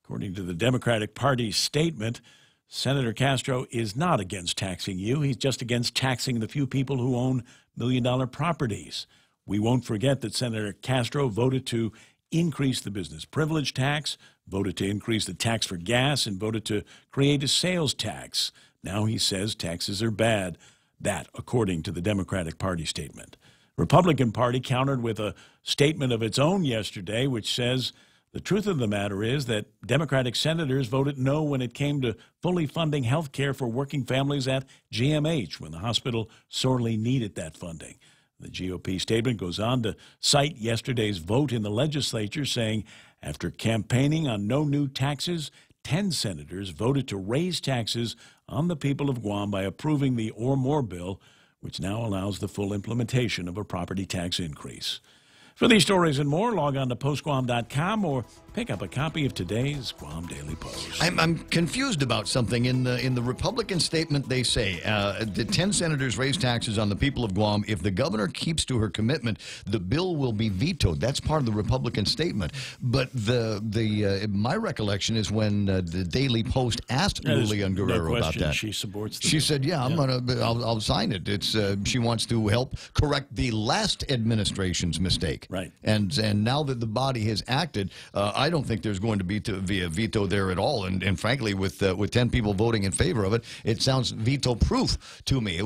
According to the Democratic Party's statement, Senator Castro is not against taxing you. He's just against taxing the few people who own million-dollar properties. We won't forget that Senator Castro voted to increase the business privilege tax, voted to increase the tax for gas, and voted to create a sales tax. Now he says taxes are bad. That, according to the Democratic Party statement. Republican Party countered with a statement of its own yesterday, which says the truth of the matter is that Democratic senators voted no when it came to fully funding health care for working families at GMH when the hospital sorely needed that funding. The GOP statement goes on to cite yesterday's vote in the legislature, saying after campaigning on no new taxes, 10 senators voted to raise taxes on the people of Guam by approving the Or More bill, which now allows the full implementation of a property tax increase. For these stories and more, log on to postguam.com or pick up a copy of today's Guam Daily Post. I'm confused about something. In the Republican statement, they say the 10 senators raise taxes on the people of Guam. If the governor keeps to her commitment, the bill will be vetoed. That's part of the Republican statement. But my recollection is when the Daily Post asked Lulian Guerrero about that. She supports the She bill. said, "Yeah, I'll sign it." It's she wants to help correct the last administration's mistake. Right. And now that the body has acted, I don't think there's going to be a veto there at all. And frankly, with 10 people voting in favor of it, it sounds veto-proof to me. It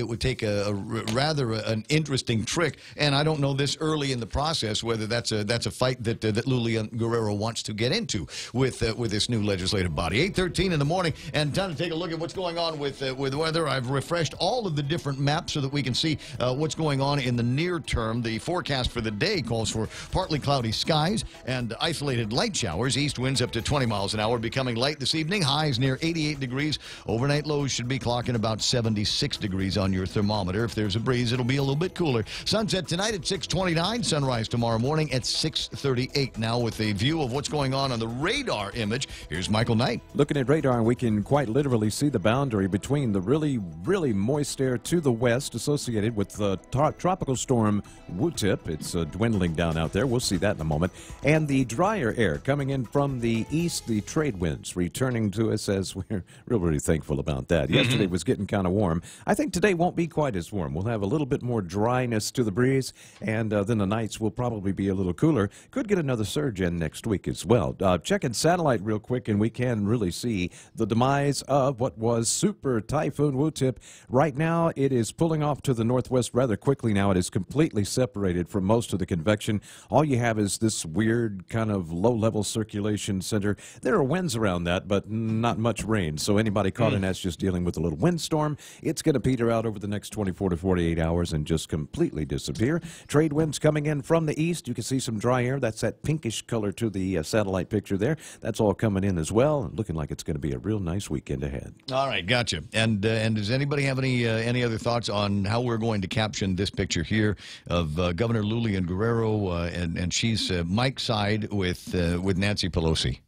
would take rather an interesting trick. And I don't know this early in the process whether that's a fight that Lulian Guerrero wants to get into with this new legislative body. 8:13 in the morning, and time to take a look at what's going on with weather. I've refreshed all of the different maps so that we can see what's going on in the near term. The forecast for the day calls for partly cloudy skies and isolated light showers. East winds up to 20 miles an hour, becoming light this evening. Highs near 88 degrees. Overnight lows should be clocking about 76 degrees on your thermometer. If there's a breeze, it'll be a little bit cooler. Sunset tonight at 6:29. Sunrise tomorrow morning at 6:38. Now with a view of what's going on the radar image, here's Michael Knight. Looking at radar, we can quite literally see the boundary between the really, really moist air to the west associated with the tropical storm Wu-Tip. It's dwindling down out there. We'll see that in a moment. And the drier air coming in from the east, the trade winds returning to us, as we're really thankful about that. Yesterday was getting kind of warm. I think today won't be quite as warm. We'll have a little bit more dryness to the breeze, and then the nights will probably be a little cooler. Could get another surge in next week as well. Checking satellite real quick, and we can really see the demise of what was Super Typhoon Wu-Tip. Right now, it is pulling off to the northwest rather quickly now. It is completely separated from most of the convection. All you have is this weird kind of low-level circulation center. There are winds around that, but not much rain. So anybody caught in that's just dealing with a little windstorm. It's going to peter out over the next 24 to 48 hours and just completely disappear. Trade winds coming in from the east. You can see some dry air. That's that pinkish color to the satellite picture there. That's all coming in as well. Looking like it's going to be a real nice weekend ahead. All right, gotcha. And does anybody have any other thoughts on how we're going to caption this picture here of Governor Lulian Guerrero, and she's Mike's side with Nancy Pelosi?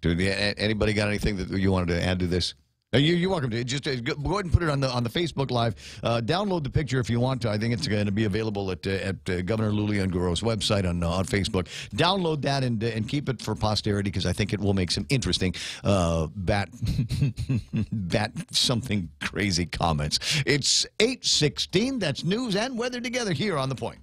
Anybody got anything that you wanted to add to this? You're welcome to. Just go ahead and put it on the Facebook Live. Download the picture if you want to. I think it's going to be available at Governor Lulian Guerrero's website on Facebook. Download that and keep it for posterity because I think it will make some interesting bat something crazy comments. It's 8:16. That's news and weather together here on The Point.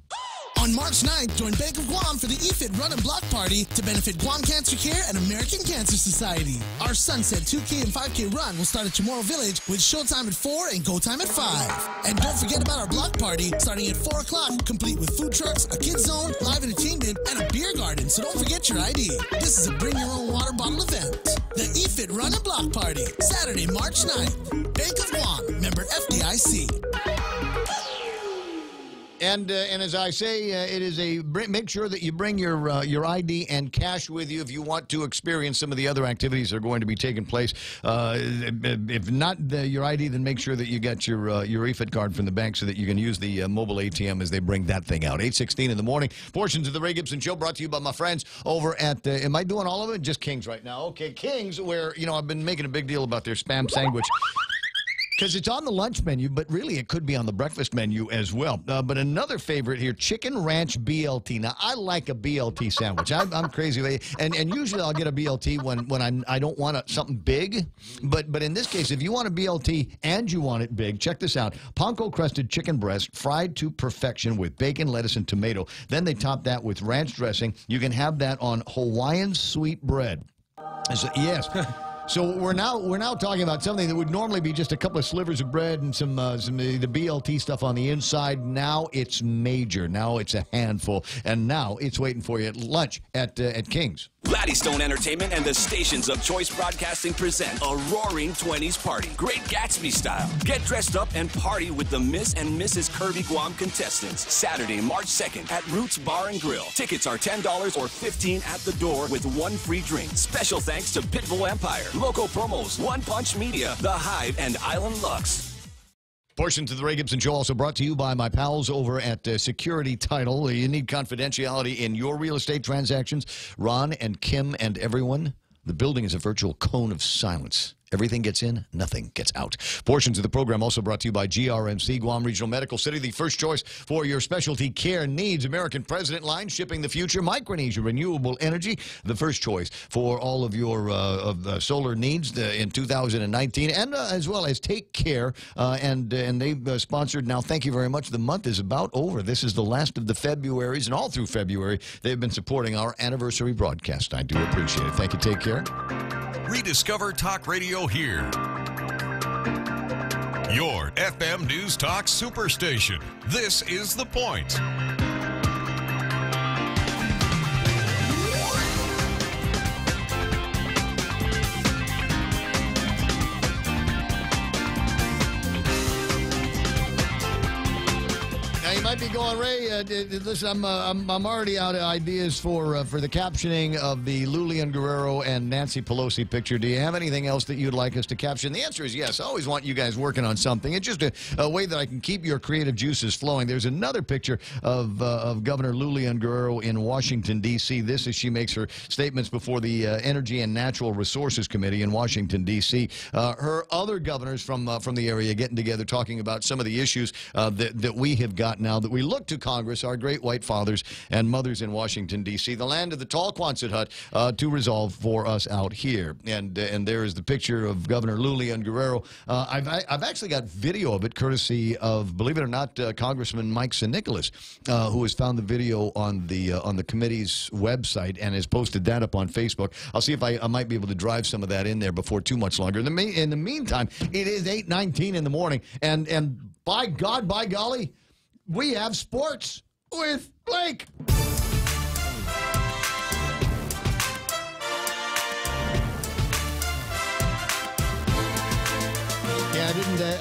On March 9th, join Bank of Guam for the EFIT Run and Block Party to benefit Guam Cancer Care and American Cancer Society. Our Sunset 2K and 5K run will start at Chamorro Village with showtime at 4 and go time at 5. And don't forget about our block party starting at 4 o'clock, complete with food trucks, a kids zone, live entertainment, and a beer garden. So don't forget your ID. This is a bring your own water bottle event. The EFIT Run and Block Party, Saturday, March 9th. Bank of Guam, member FDIC. And as I say, it is make sure that you bring your ID and cash with you if you want to experience some of the other activities that are going to be taking place. If not your ID, then make sure that you got your EFIT card from the bank so that you can use the mobile ATM as they bring that thing out. 8:16 in the morning. Portions of the Ray Gibson Show brought to you by my friends over at. Am I doing all of it? Just King's right now. Okay, King's, where I've been making a big deal about their spam sandwich. Because it's on the lunch menu, but really it could be on the breakfast menu as well. But another favorite here, Chicken Ranch BLT. Now, I like a BLT sandwich. I'm crazy. And usually I'll get a BLT when I don't want something big. But in this case, if you want a BLT and you want it big, check this out. Panko-crusted chicken breast, fried to perfection with bacon, lettuce, and tomato. Then they top that with ranch dressing. You can have that on Hawaiian sweet bread. So, yes. So we're now talking about something that would normally be just a couple of slivers of bread and some the BLT stuff on the inside. Now it's major. Now it's a handful, and now it's waiting for you at lunch at King's. Laddystone Entertainment and the stations of Choice Broadcasting present a roaring 20s party. Great Gatsby style. Get dressed up and party with the Miss and Mrs. Kirby Guam contestants. Saturday, March 2nd at Roots Bar and Grill. Tickets are $10 or $15 at the door with one free drink. Special thanks to Pitbull Empire, Local Promos, One Punch Media, The Hive, and Island Lux. Portions of the Ray Gibson Show also brought to you by my pals over at Security Title. You need confidentiality in your real estate transactions. Ron and Kim and everyone, the building is a virtual cone of silence. Everything gets in, nothing gets out. Portions of the program also brought to you by GRMC, Guam Regional Medical City, the first choice for your specialty care needs. American President Line, shipping the future. Micronesia Renewable Energy, the first choice for all of your solar needs in 2019, and as well as Take Care. And they've sponsored, now thank you very much, the month is about over. This is the last of the Februaries, and all through February, they've been supporting our anniversary broadcast. I do appreciate it. Thank you, Take Care. Rediscover Talk Radio here. Your FM News Talk Superstation. This is The Point. You might be going, Ray, listen, I'm already out of ideas for the captioning of the Lulian Guerrero and Nancy Pelosi picture. Do you have anything else that you'd like us to caption? The answer is yes. I always want you guys working on something. It's just a way that I can keep your creative juices flowing. There's another picture of Governor Lulian Guerrero in Washington, D.C. This is she makes her statements before the Energy and Natural Resources Committee in Washington, D.C. Her other governors from the area getting together talking about some of the issues that we have got now that we look to Congress, our great white fathers and mothers in Washington, D.C., the land of the tall Quonset hut, to resolve for us out here. And there is the picture of Governor Lulian Guerrero. I've actually got video of it, courtesy of, believe it or not, Congressman Mike Nicholas, who has found the video on the committee's website and has posted that up on Facebook. I'll see if I might be able to drive some of that in there before too much longer. In the meantime, it is 8:19 in the morning, and by God, by golly, we have sports with Blake. Yeah,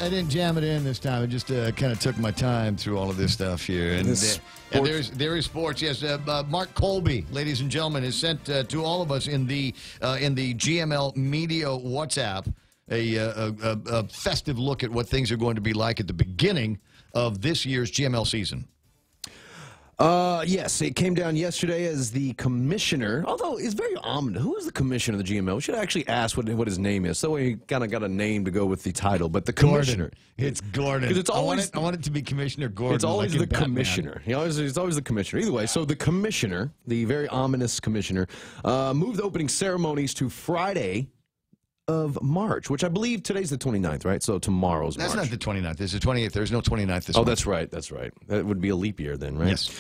I didn't jam it in this time. I just kind of took my time through all of this stuff here. And there is sports. Yes, Mark Colby, ladies and gentlemen, has sent to all of us in the GML Media WhatsApp a festive look at what things are going to be like at the beginning of this year's GML season. Yes, it came down yesterday as the commissioner, although it's very ominous. Who is the commissioner of the GML? We should actually ask what his name is. So we kind of got a name to go with the title, but the commissioner. It's Gordon. It's always, I want it to be Commissioner Gordon. It's always like the commissioner. It's always the commissioner. Either way, so the commissioner, the very ominous commissioner, moved the opening ceremonies to Friday of March, which I believe today's the 29th, right? So tomorrow's That's March. not the 29th. It's the 28th. There's no 29th this Oh, month. that's right. That's right. That would be a leap year then, right? Yes.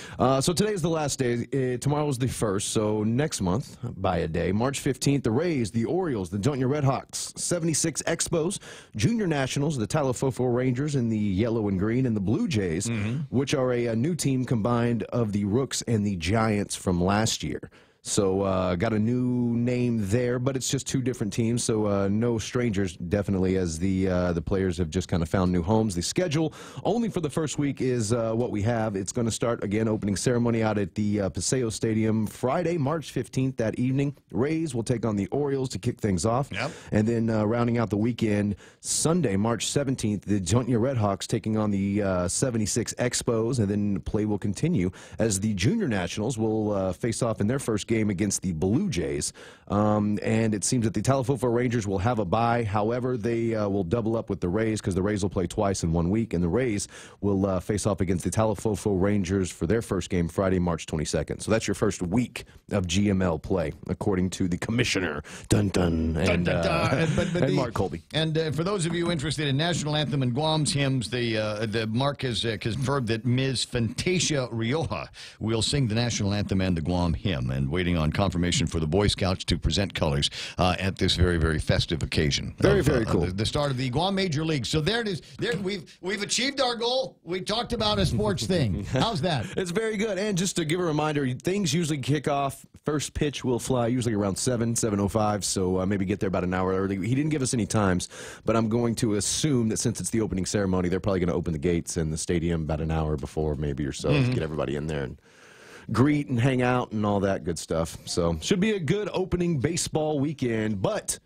So today's the last day. Tomorrow is the 1st, so next month, by a day, March 15th, the Rays, the Orioles, the Don't Red Hawks, 76 Expos, Junior Nationals, the Talafofo Rangers in the yellow and green, and the Blue Jays, which are a new team combined of the Rooks and the Giants from last year. So got a new name there, but it's just two different teams, so no strangers, definitely, as the players have just kind of found new homes. The schedule only for the first week is what we have. It's going to start, again, opening ceremony out at the Paseo Stadium Friday, March 15th that evening. Rays will take on the Orioles to kick things off. Yep. And then rounding out the weekend, Sunday, March 17th, the Don't Red Hawks taking on the 76 Expos, and then play will continue as the Junior Nationals will face off in their first game against the Blue Jays. And it seems that the Talafofo Rangers will have a bye. However, they will double up with the Rays because the Rays will play twice in 1 week, and the Rays will face off against the Talafofo Rangers for their first game Friday, March 22nd. So that's your first week of GML play, according to the commissioner, and Mark Colby. And for those of you interested in National Anthem and Guam's hymns, the Mark has confirmed that Ms. Fantasia Rioja will sing the National Anthem and the Guam hymn, and waiting on confirmation for the Boy Scouts to present colors at this very, very festive occasion. Very cool. The start of the Guam Major League. So there it is. There we've achieved our goal. We talked about a sports thing. How's that? It's very good. And just to give a reminder, things usually kick off. First pitch will fly usually around 7:05, so maybe get there about an hour early. He didn't give us any times, but I'm going to assume that since it's the opening ceremony, they're probably going to open the gates in the stadium about an hour before maybe or so to get everybody in there and greet and hang out and all that good stuff. So should be a good opening baseball weekend, but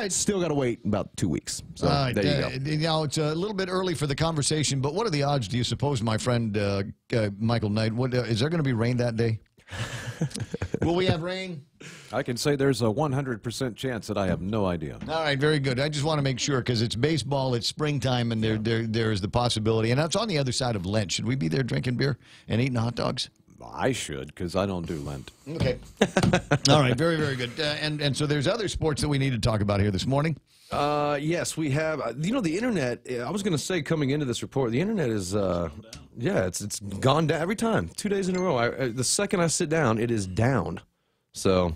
still got to wait about 2 weeks. So there you go. You know, it's a little bit early for the conversation, but what are the odds, do you suppose, my friend Michael Knight, is there going to be rain that day? Will we have rain? I can say there's a 100% chance that I have no idea. All right, very good. I just want to make sure because it's baseball, it's springtime, and there is the possibility. And that's on the other side of Lent. Should we be there drinking beer and eating hot dogs? I should, because I don't do Lent. Okay. All right, very, very good. And so there's other sports that we need to talk about here this morning. Yes, we have. You know, the internet, I was going to say coming into this report, the internet is, it's gone down every time, 2 days in a row. The second I sit down, it is down. So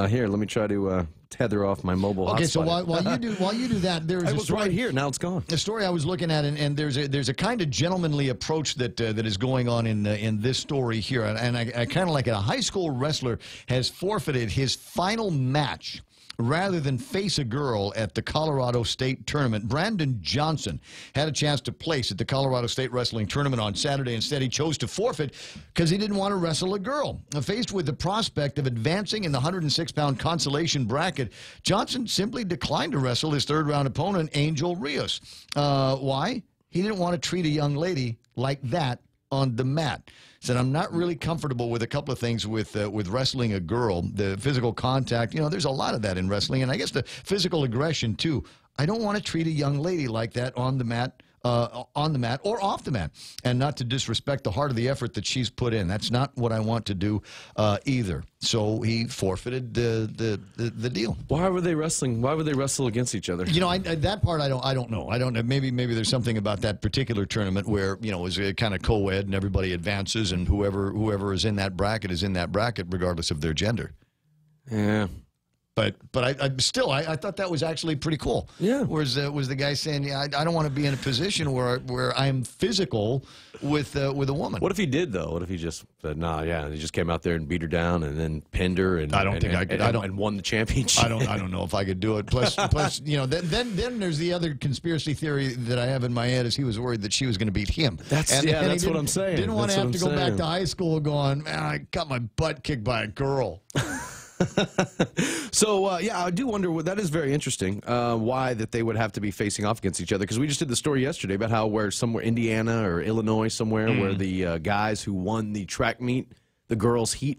here, let me try to tether off my mobile hotspot. Okay, so while you do that, there's it was right here. Now it's gone. The story I was looking at, and there's a kind of gentlemanly approach that is going on in this story here, and I kind of like it. A high school wrestler has forfeited his final match rather than face a girl at the Colorado State Tournament. Brandon Johnson had a chance to place at the Colorado State Wrestling Tournament on Saturday. Instead, he chose to forfeit because he didn't want to wrestle a girl. Faced with the prospect of advancing in the 106-pound consolation bracket, Johnson simply declined to wrestle his third-round opponent, Angel Rios. Why? He didn't want to treat a young lady like that on the mat. Said, I'm not really comfortable with a couple of things with wrestling a girl. The physical contact, you know, there's a lot of that in wrestling, and I guess the physical aggression too. I don't want to treat a young lady like that on the mat or off the mat, and not to disrespect the heart of the effort that she's put in. That's not what I want to do either. So he forfeited the deal. Why were they wrestling? Why would they wrestle against each other? You know, that part I don't know. I don't know. Maybe there's something about that particular tournament where, you know, it was kind of co-ed and everybody advances, and whoever is in that bracket is in that bracket regardless of their gender. Yeah. But I still thought that was actually pretty cool. Yeah. Was the guy saying, yeah, I don't want to be in a position where I'm physical with a woman. What if he did though? What if he just said, nah, yeah, he just came out there and beat her down and then pinned her and I don't think I could. And won the championship. I don't know if I could do it. Plus, you know, then there's the other conspiracy theory that I have in my head is he was worried that she was going to beat him. That's what I'm saying. Didn't want to have to go back to high school going, man, I got my butt kicked by a girl. So, yeah, I do wonder, that is very interesting, why that they would have to be facing off against each other. Because we just did the story yesterday about how where somewhere, Indiana or Illinois somewhere, where the guys who won the track meet, the girls' heat,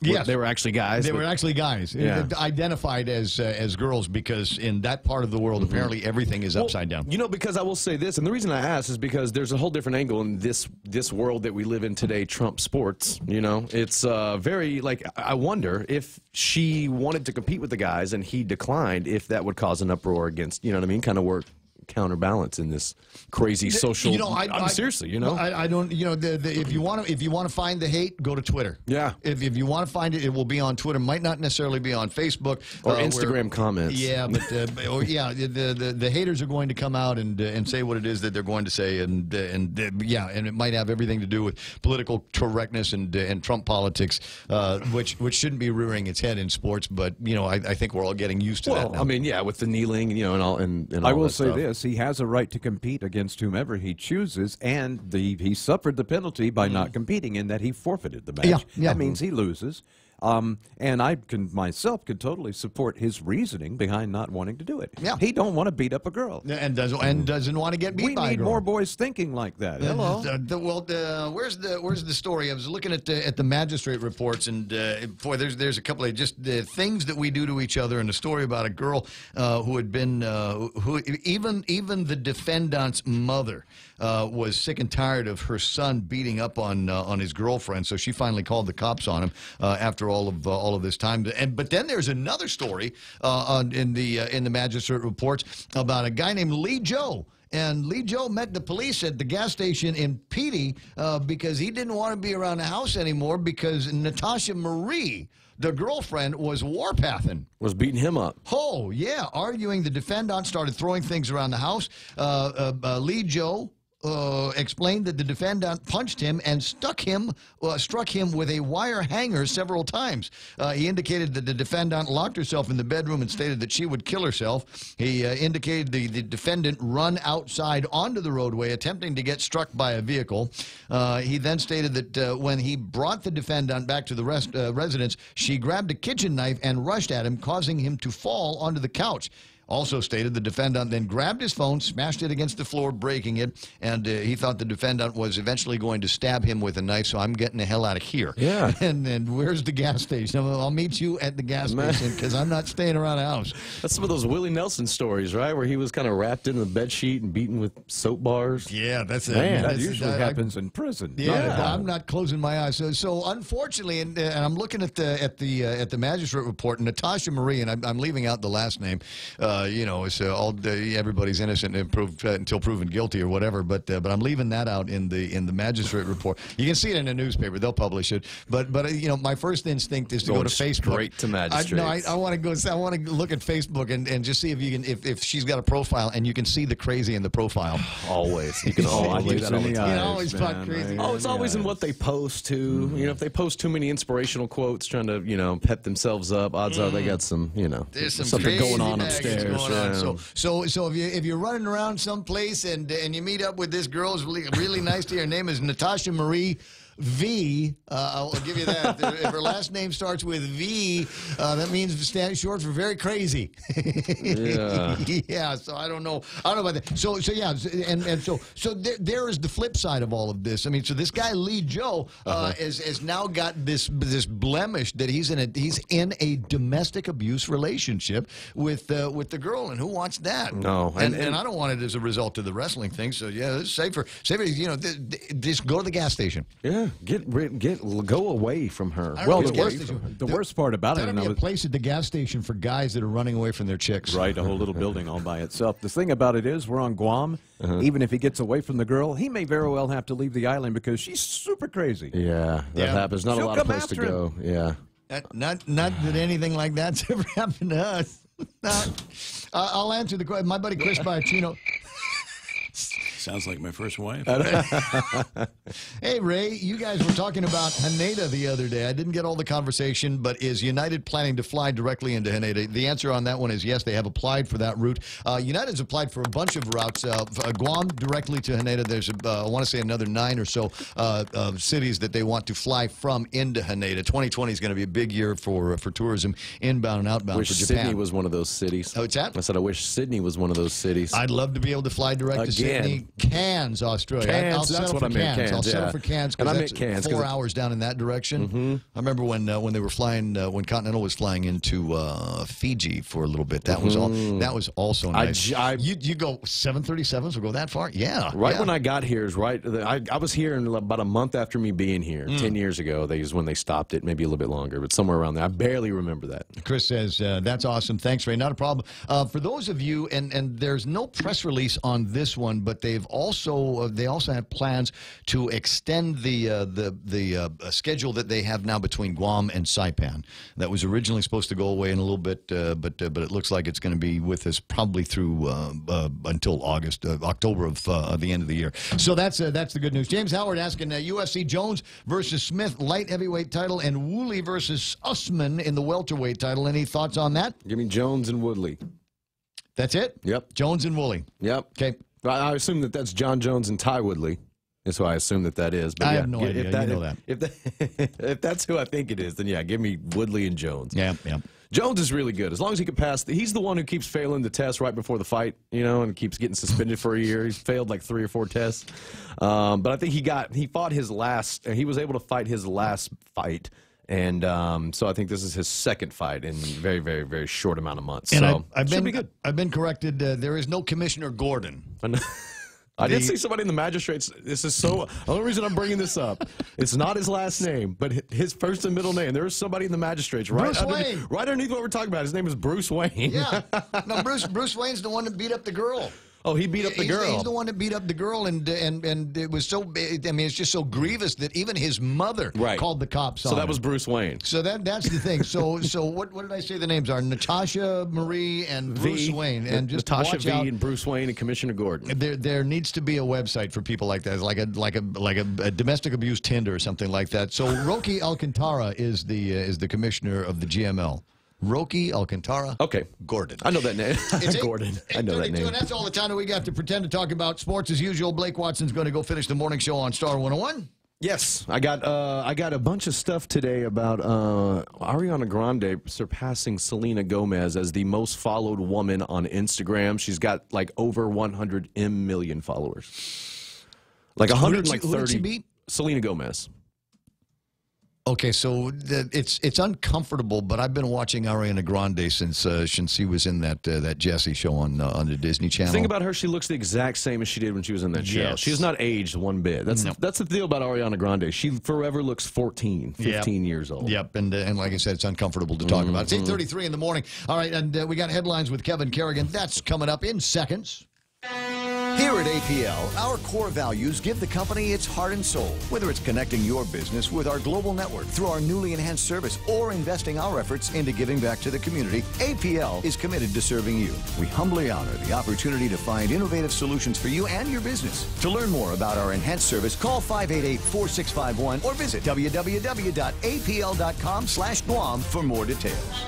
yes, they were actually guys. They were actually guys, identified as girls, because in that part of the world, apparently everything is upside down. You know, because I will say this, and the reason I ask is because there's a whole different angle in this world that we live in today, Trump sports. You know, it's very, like, I wonder if she wanted to compete with the guys and he declined, if that would cause an uproar against, you know what I mean, kind of work counterbalance in this crazy social. You know, seriously, you know, I don't. You know, if you want to find the hate, go to Twitter. Yeah. If you want to find it, it will be on Twitter. Might not necessarily be on Facebook or Instagram comments. Yeah, but the haters are going to come out and say what it is that they're going to say, and it might have everything to do with political correctness and Trump politics, which shouldn't be rearing its head in sports. But you know, I think we're all getting used to that now. I mean, yeah, with the kneeling, you know, and all. And I all will that say stuff. this. He has a right to compete against whomever he chooses, and he suffered the penalty by not competing in that he forfeited the match. That means he loses. And I myself can totally support his reasoning behind not wanting to do it. Yeah. He don't want to beat up a girl. And doesn't want to get beat by a girl. We need more boys thinking like that. Hello. Where's the story? I was looking at the magistrate reports, and boy, there's a couple of just things that we do to each other, and a story about a girl who had been who even the defendant's mother was sick and tired of her son beating up on his girlfriend, so she finally called the cops on him after all of this time. But then there's another story in the magistrate reports about a guy named Lee Joe. And Lee Joe met the police at the gas station in Petey because he didn't want to be around the house anymore because Natasha Marie, the girlfriend, was warpathing. Was beating him up. Oh, yeah. Arguing, the defendant started throwing things around the house. Lee Joe explained that the defendant punched him and struck him with a wire hanger several times. He indicated that the defendant locked herself in the bedroom and stated that she would kill herself. He indicated the defendant run outside onto the roadway, attempting to get struck by a vehicle. He then stated that when he brought the defendant back to the residence, she grabbed a kitchen knife and rushed at him, causing him to fall onto the couch. Also stated the defendant then grabbed his phone, smashed it against the floor, breaking it, and he thought the defendant was eventually going to stab him with a knife, so I'm getting the hell out of here. Yeah. And where's the gas station? I'll meet you at the gas station because I'm not staying around the house. That's some of those Willie Nelson stories, right, where he was kind of wrapped in the bed sheet and beaten with soap bars. Yeah, that's it. Man, that usually happens in prison. Yeah, I'm not closing my eyes. So unfortunately, and I'm looking at the magistrate report, Natasha Marie, and I'm leaving out the last name. You know, it's everybody's innocent until proven guilty or whatever. But I'm leaving that out in the magistrate report. You can see it in the newspaper; they'll publish it. But you know, my first instinct is to go to Facebook. Straight to magistrates. I want to go. I want to look at Facebook and just see if you can if she's got a profile and you can see the crazy in the profile. Always, you can always do that all the time. You always talk crazy. Oh, it's always in what they post too. You know, if they post too many inspirational quotes, trying to pep themselves up, odds are they got some there's some something going on upstairs. Yeah. So if you're running around someplace and you meet up with this girl who's really nice to you, her name is Natasha Marie V. I'll give you that. If her last name starts with V, that means standing short for very crazy. Yeah. Yeah. So I don't know about that. So yeah, and so there is the flip side of all of this. I mean, so this guy Lee Joe has now got this blemish that he's in a domestic abuse relationship with the girl, and who wants that? No, and I don't want it as a result of the wrestling thing. So yeah, it's safer. You know, just go to the gas station. Yeah. Go away from her. Well, the worst part about it, there'll be a place at the gas station for guys that are running away from their chicks. Right, a whole little building all by itself. The thing about it is, we're on Guam. Even if he gets away from the girl, he may very well have to leave the island because she's super crazy. Yeah, that happens. Not a lot of place to go. Yeah. Not that anything like that's ever happened to us. I'll answer the question. My buddy Chris Biacchino. Sounds like my first wife. Hey, Ray, you guys were talking about Haneda the other day. I didn't get all the conversation, but is United planning to fly directly into Haneda? The answer on that one is yes, they have applied for that route. United's applied for a bunch of routes. Guam directly to Haneda. There's, I want to say, another 9 or so cities that they want to fly from into Haneda. 2020 is going to be a big year for tourism, inbound and outbound wish for Japan. Sydney was one of those cities. Oh, what's that? I said I wish Sydney was one of those cities. I'd love to be able to fly direct to Sydney. Cairns, Australia. Cairns, I'll settle for Cairns. I'll settle for Cairns because that's Cairns, 4 hours down in that direction. I remember when they were flying, when Continental was flying into Fiji for a little bit. That was all. That was also nice. You go 737s will go that far? Yeah. Right when I got here is right. I was here in about a month after me being here. 10 years ago, is when they stopped it. Maybe a little bit longer, but somewhere around there. I barely remember that. Chris says that's awesome. Thanks, Ray. Not a problem. For those of you, and there's no press release on this one, but they also have plans to extend the schedule that they have now between Guam and Saipan. That was originally supposed to go away in a little bit, but it looks like it's going to be with us probably through until October of the end of the year. So that's the good news. James Howard asking UFC Jones versus Smith light heavyweight title and Woolley versus Usman in the welterweight title. Any thoughts on that? Give me Jones and Woodley. That's it? Yep. Jones and Woolley. Yep. Okay. I assume that's John Jones and Ty Woodley. That's who I assume that is. But I yeah, have no idea. You know that. If that's who I think it is, then yeah, give me Woodley and Jones. Yeah. Jones is really good. As long as he can pass, he's the one who keeps failing the test right before the fight, and keeps getting suspended for a year. He's failed like 3 or 4 tests. But I think he fought his last, he was able to fight his last fight. And so I think this is his second fight in very, very, very short amount of months. And so should be good. I've been corrected. There is no Commissioner Gordon. I did see somebody in the magistrates. This is so. The only reason I'm bringing this up, it's not his last name, but his first and middle name. There is somebody in the magistrates right underneath what we're talking about. His name is Bruce Wayne. Yeah. No, Bruce Wayne's the one that beat up the girl. Oh, he beat up the girl. He's the one that beat up the girl, and it was so. I mean, it's just so grievous that even his mother called the cops on him. So that was Bruce Wayne. So that's the thing. So what did I say the names are? Natasha Marie and Bruce Wayne, and just Natasha watch V out. and Bruce Wayne and Commissioner Gordon. There needs to be a website for people like that, like a domestic abuse Tinder or something like that. So Rocky Alcantara is the commissioner of the GML. Rocky Alcantara. Okay. Gordon. I know that name. It's Gordon. I know that name. And that's all the time that we got to pretend to talk about sports as usual. Blake Watson's going to go finish the morning show on Star 101. Yes, I got a bunch of stuff today about Ariana Grande surpassing Selena Gomez as the most followed woman on Instagram. She's got like over 100 million followers. Like 130. Who did she beat? Selena Gomez. Okay, so it's uncomfortable, but I've been watching Ariana Grande since she was in that Jessie show on the Disney Channel. The thing about her, she looks the exact same as she did when she was in that show. Yes. She has not aged one bit. That's the deal about Ariana Grande. She forever looks 14, 15 years old. Yep, and like I said, it's uncomfortable to talk about. It's 8:33 in the morning. All right, and we got headlines with Kevin Kerrigan. That's coming up in seconds. Here at APL, our core values give the company its heart and soul. Whether it's connecting your business with our global network through our newly enhanced service or investing our efforts into giving back to the community, APL is committed to serving you. We humbly honor the opportunity to find innovative solutions for you and your business. To learn more about our enhanced service, call 588-4651 or visit www.apl.com/Guam for more details.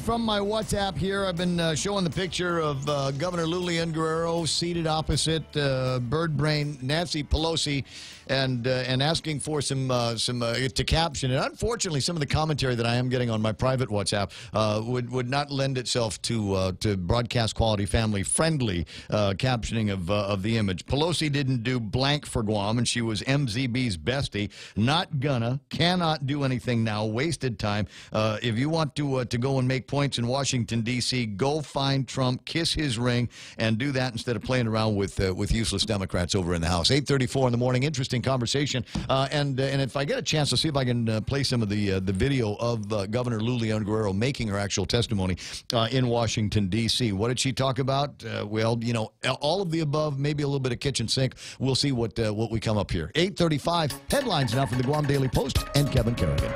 From my WhatsApp here, I've been showing the picture of Governor Lulian Guerrero seated opposite bird brain Nancy Pelosi, and asking for some to caption it. Unfortunately, some of the commentary that I am getting on my private WhatsApp would not lend itself to broadcast quality, family friendly captioning of the image. Pelosi didn't do blank for Guam, and she was MZB's bestie. Not gonna, cannot do anything now. Wasted time. If you want to go go and make points in Washington, D.C., go find Trump, kiss his ring, and do that instead of playing around with useless Democrats over in the House. 8:34 in the morning. Interesting conversation. And if I get a chance, I'll see if I can play some of the video of Governor Lou Leon Guerrero making her actual testimony in Washington, D.C. What did she talk about? Well, you know, all of the above, maybe a little bit of kitchen sink. We'll see what we come up here. 8:35 headlines now from the Guam Daily Post and Kevin Kerrigan.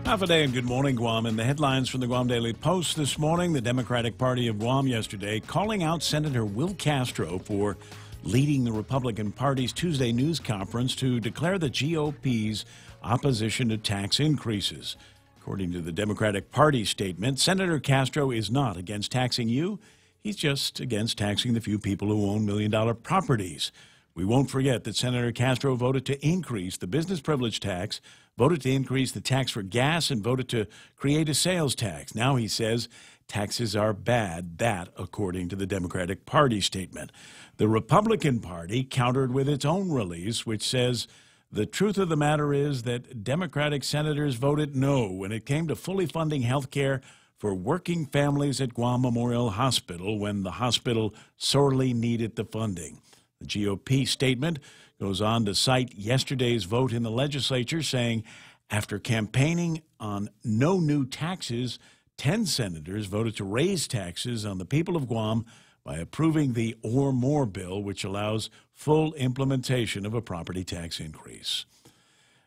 Half a day and good morning, Guam. In the headlines from the Guam Daily Post this morning, the Democratic Party of Guam yesterday calling out Senator Will Castro for leading the Republican Party's Tuesday news conference to declare the GOP's opposition to tax increases. According to the Democratic Party statement, Senator Castro is not against taxing you. He's just against taxing the few people who own million-dollar properties. We won't forget that Senator Castro voted to increase the business privilege tax, voted to increase the tax for gas, and voted to create a sales tax. Now he says taxes are bad. That, according to the Democratic Party statement. The Republican Party countered with its own release, which says the truth of the matter is that Democratic senators voted no when it came to fully funding health care for working families at Guam Memorial Hospital when the hospital sorely needed the funding. The GOP statement goes on to cite yesterday's vote in the legislature, saying after campaigning on no new taxes, 10 senators voted to raise taxes on the people of Guam by approving the Or More bill, which allows full implementation of a property tax increase.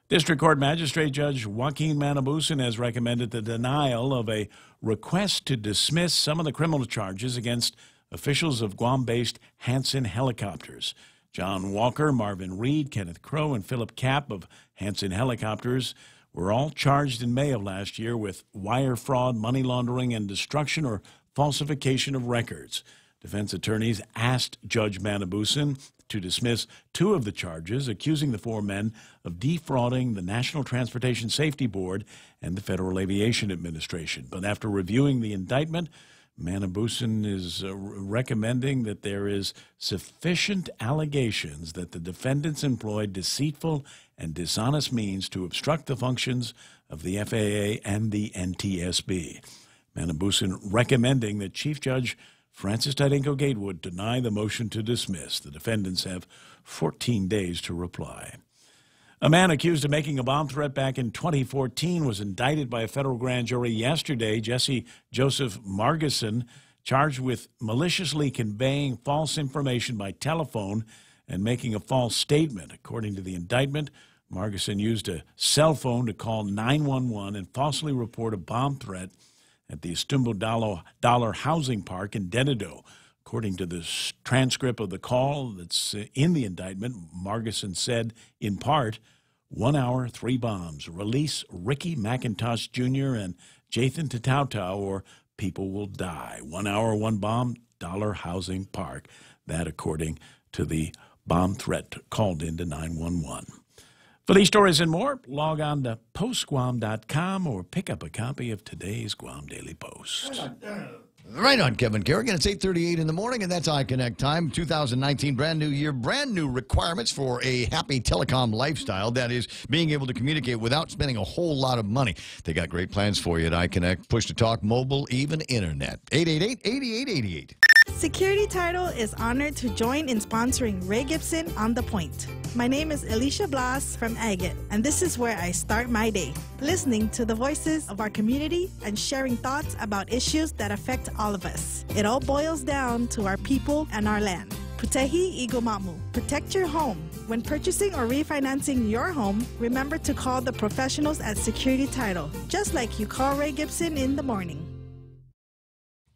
District Court Magistrate Judge Joaquin Manabusan has recommended the denial of a request to dismiss some of the criminal charges against officials of Guam-based Hanson Helicopters. John Walker, Marvin Reed, Kenneth Crow, and Philip Kapp of Hanson Helicopters were all charged in May of last year with wire fraud, money laundering, and destruction or falsification of records. Defense attorneys asked Judge Manabusan to dismiss 2 of the charges, accusing the 4 men of defrauding the National Transportation Safety Board and the Federal Aviation Administration. But after reviewing the indictment, Manabusan is recommending that there is sufficient allegations that the defendants employed deceitful and dishonest means to obstruct the functions of the FAA and the NTSB. Manabusan recommending that Chief Judge Francis Tadinko Gatewood deny the motion to dismiss. The defendants have 14 days to reply. A man accused of making a bomb threat back in 2014 was indicted by a federal grand jury yesterday. Jesse Joseph Margison, charged with maliciously conveying false information by telephone and making a false statement. According to the indictment, Margison used a cell phone to call 911 and falsely report a bomb threat at the Estumbo Dollar Housing Park in Denado. According to the transcript of the call that's in the indictment, Margison said, in part, 1 hour, 3 bombs. Release Ricky McIntosh Jr. and Jathan Tatautau or people will die. 1 hour, 1 bomb, Dollar Housing Park. That according to the bomb threat called into 911. For these stories and more, log on to postguam.com or pick up a copy of today's Guam Daily Post. Right on, Kevin Kerrigan. It's 8:38 in the morning, and that's iConnect time. 2019, brand new year, brand new requirements for a happy telecom lifestyle. That is, being able to communicate without spending a whole lot of money. They got great plans for you at iConnect. Push to talk, mobile, even internet. 888-8888. Security Title is honored to join in sponsoring Ray Gibson on The Point. My name is Alicia Blas from Agate, and this is where I start my day, listening to the voices of our community and sharing thoughts about issues that affect all of us. It all boils down to our people and our land. Putehi Igomamu. Protect your home. When purchasing or refinancing your home, remember to call the professionals at Security Title, just like you call Ray Gibson in the morning.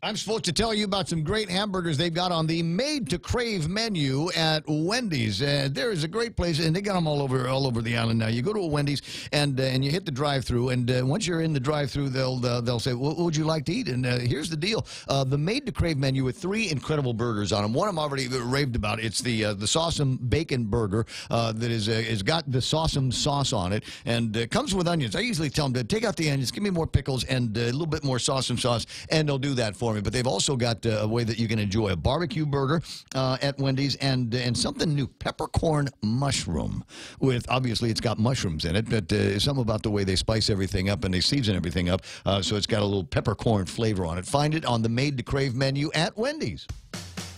I'm supposed to tell you about some great hamburgers they've got on the Made to Crave menu at Wendy's. There is a great place, and they got them all over the island now. You go to a Wendy's and you hit the drive-thru, and once you're in the drive-thru, they'll say, "What would you like to eat?" And here's the deal: the Made to Crave menu with 3 incredible burgers on them. One I'm already raved about. It's the Sawsome Bacon Burger that is got the Sawsome sauce on it, and it comes with onions. I usually tell them to take out the onions, give me more pickles and a little bit more Sawsome sauce, and they'll do that for me. for me, but they've also got a way that you can enjoy a barbecue burger at Wendy's and something new, peppercorn mushroom. With obviously it's got mushrooms in it, but something about the way they spice everything up and they season everything up, so it's got a little peppercorn flavor on it. Find it on the Made to Crave menu at Wendy's.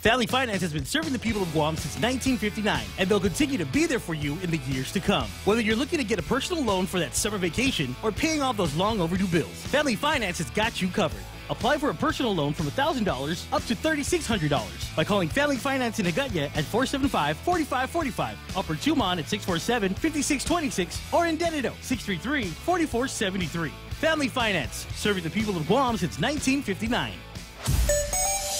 Family Finance has been serving the people of Guam since 1959, and they'll continue to be there for you in the years to come. Whether you're looking to get a personal loan for that summer vacation or paying off those long overdue bills, Family Finance has got you covered. Apply for a personal loan from $1,000 up to $3,600 by calling Family Finance in Agutya at 475-4545, Upper Tumon at 647-5626, or in Dededo, 633-4473. Family Finance, serving the people of Guam since 1959.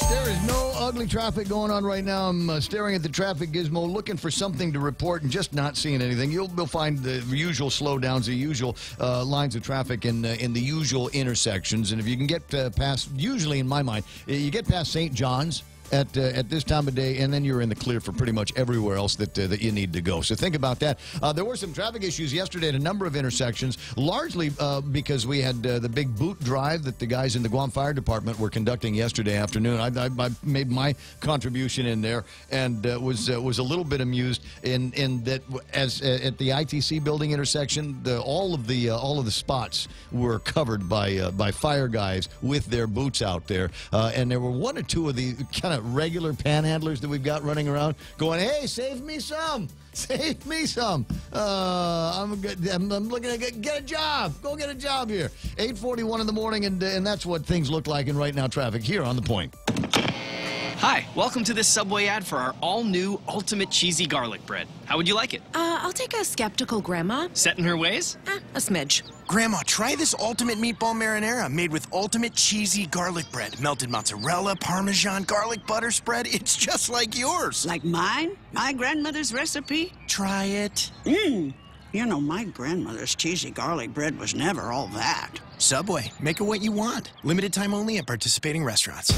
There is no ugly traffic going on right now. I'm staring at the traffic gizmo, looking for something to report and just not seeing anything. You'll find the usual slowdowns, the usual lines of traffic in the usual intersections. And if you can get past, usually in my mind, you get past St. John's at this time of day, and then you're in the clear for pretty much everywhere else that you need to go. So think about that. There were some traffic issues yesterday at a number of intersections, largely because we had the big boot drive that the guys in the Guam Fire Department were conducting yesterday afternoon. I made my contribution in there and was a little bit amused in that as at the ITC building intersection, all of the spots were covered by fire guys with their boots out there, and there were one or two of the kind of regular panhandlers that we've got running around going, hey, save me some. Save me some. I'm looking to get a job. Go get a job here. 8:41 in the morning, and that's what things look like in right now traffic here on The Point. Hi, welcome to this Subway ad for our all-new Ultimate Cheesy Garlic Bread. How would you like it? I'll take a skeptical grandma. Set in her ways? A smidge. Grandma, try this Ultimate Meatball Marinara made with Ultimate Cheesy Garlic Bread. Melted mozzarella, Parmesan, garlic butter spread. It's just like yours. Like mine? My grandmother's recipe? Try it. You know, my grandmother's cheesy garlic bread was never all that. Subway, make it what you want. Limited time only at participating restaurants.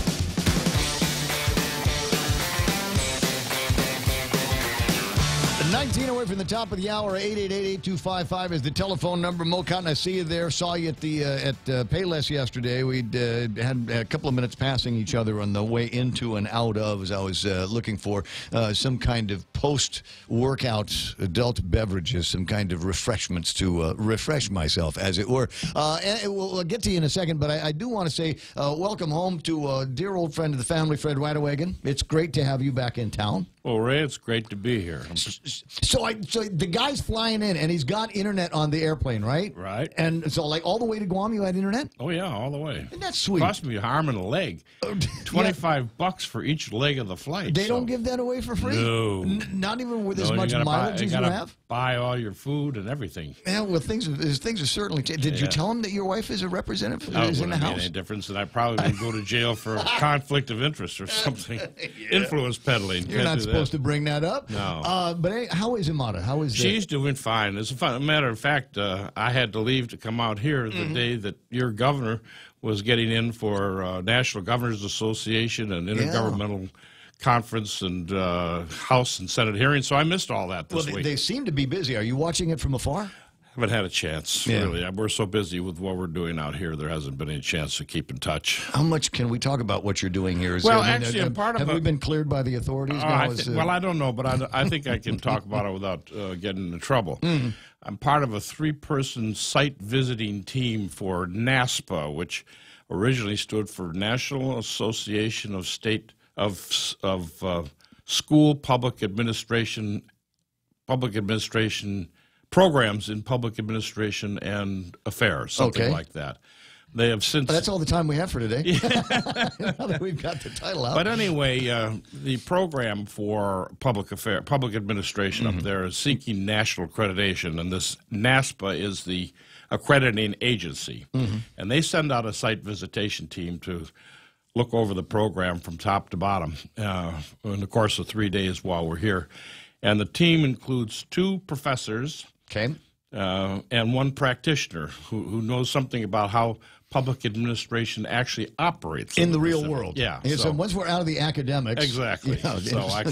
19 away from the top of the hour. 888-8255 is the telephone number. Mo Cotton, I see you there. Saw you at Payless yesterday. We'd had a couple of minutes passing each other on the way into and out of as I was looking for some kind of post-workout adult beverages, some kind of refreshments to refresh myself, as it were. And we'll get to you in a second, but I do want to say welcome home to a dear old friend of the family, Fred Weidewagen. It's great to have you back in town. Well, Ray, it's great to be here. So the guy's flying in, and he's got internet on the airplane, right? Right. And so, like, all the way to Guam, you had internet? Oh, yeah, all the way. Isn't that sweet? Cost me an arm and a leg. $25 for each leg of the flight. They don't give that away for free? No. Not even with as much mileage as you have? Buy all your food and everything. Yeah, well, things are certainly changed. Did you tell him that your wife is a representative? No, is in the house? Any difference, and I probably would go to jail for conflict of interest or something. Influence peddling. You're not supposed to bring that up. No. But hey, how is Imada? How is She's doing fine. As a matter of fact, I had to leave to come out here the day that your governor was getting in for National Governors Association and Intergovernmental Conference and House and Senate hearings, so I missed all that this week. They seem to be busy. Are you watching it from afar? Haven't had a chance, really. We're so busy with what we're doing out here, there hasn't been any chance to keep in touch. How much can we talk about what you're doing here? Actually, part of have we been cleared by the authorities? Well, I don't know, but I think I can talk about it without getting into trouble. Mm-hmm. I'm part of a 3-person site visiting team for NASPA, which originally stood for National Association of School Public Administration Programs in Public Administration and Affairs, something like that. They have since. That's all the time we have for today. Now that we've got the title out. But anyway, the program for public administration up there is seeking national accreditation, and this NASPA is the accrediting agency, and they send out a site visitation team to look over the program from top to bottom in the course of 3 days while we're here. And the team includes 2 professors and 1 practitioner who knows something about how public administration actually operates in the real world. Yeah. So once we're out of the academics, exactly. So I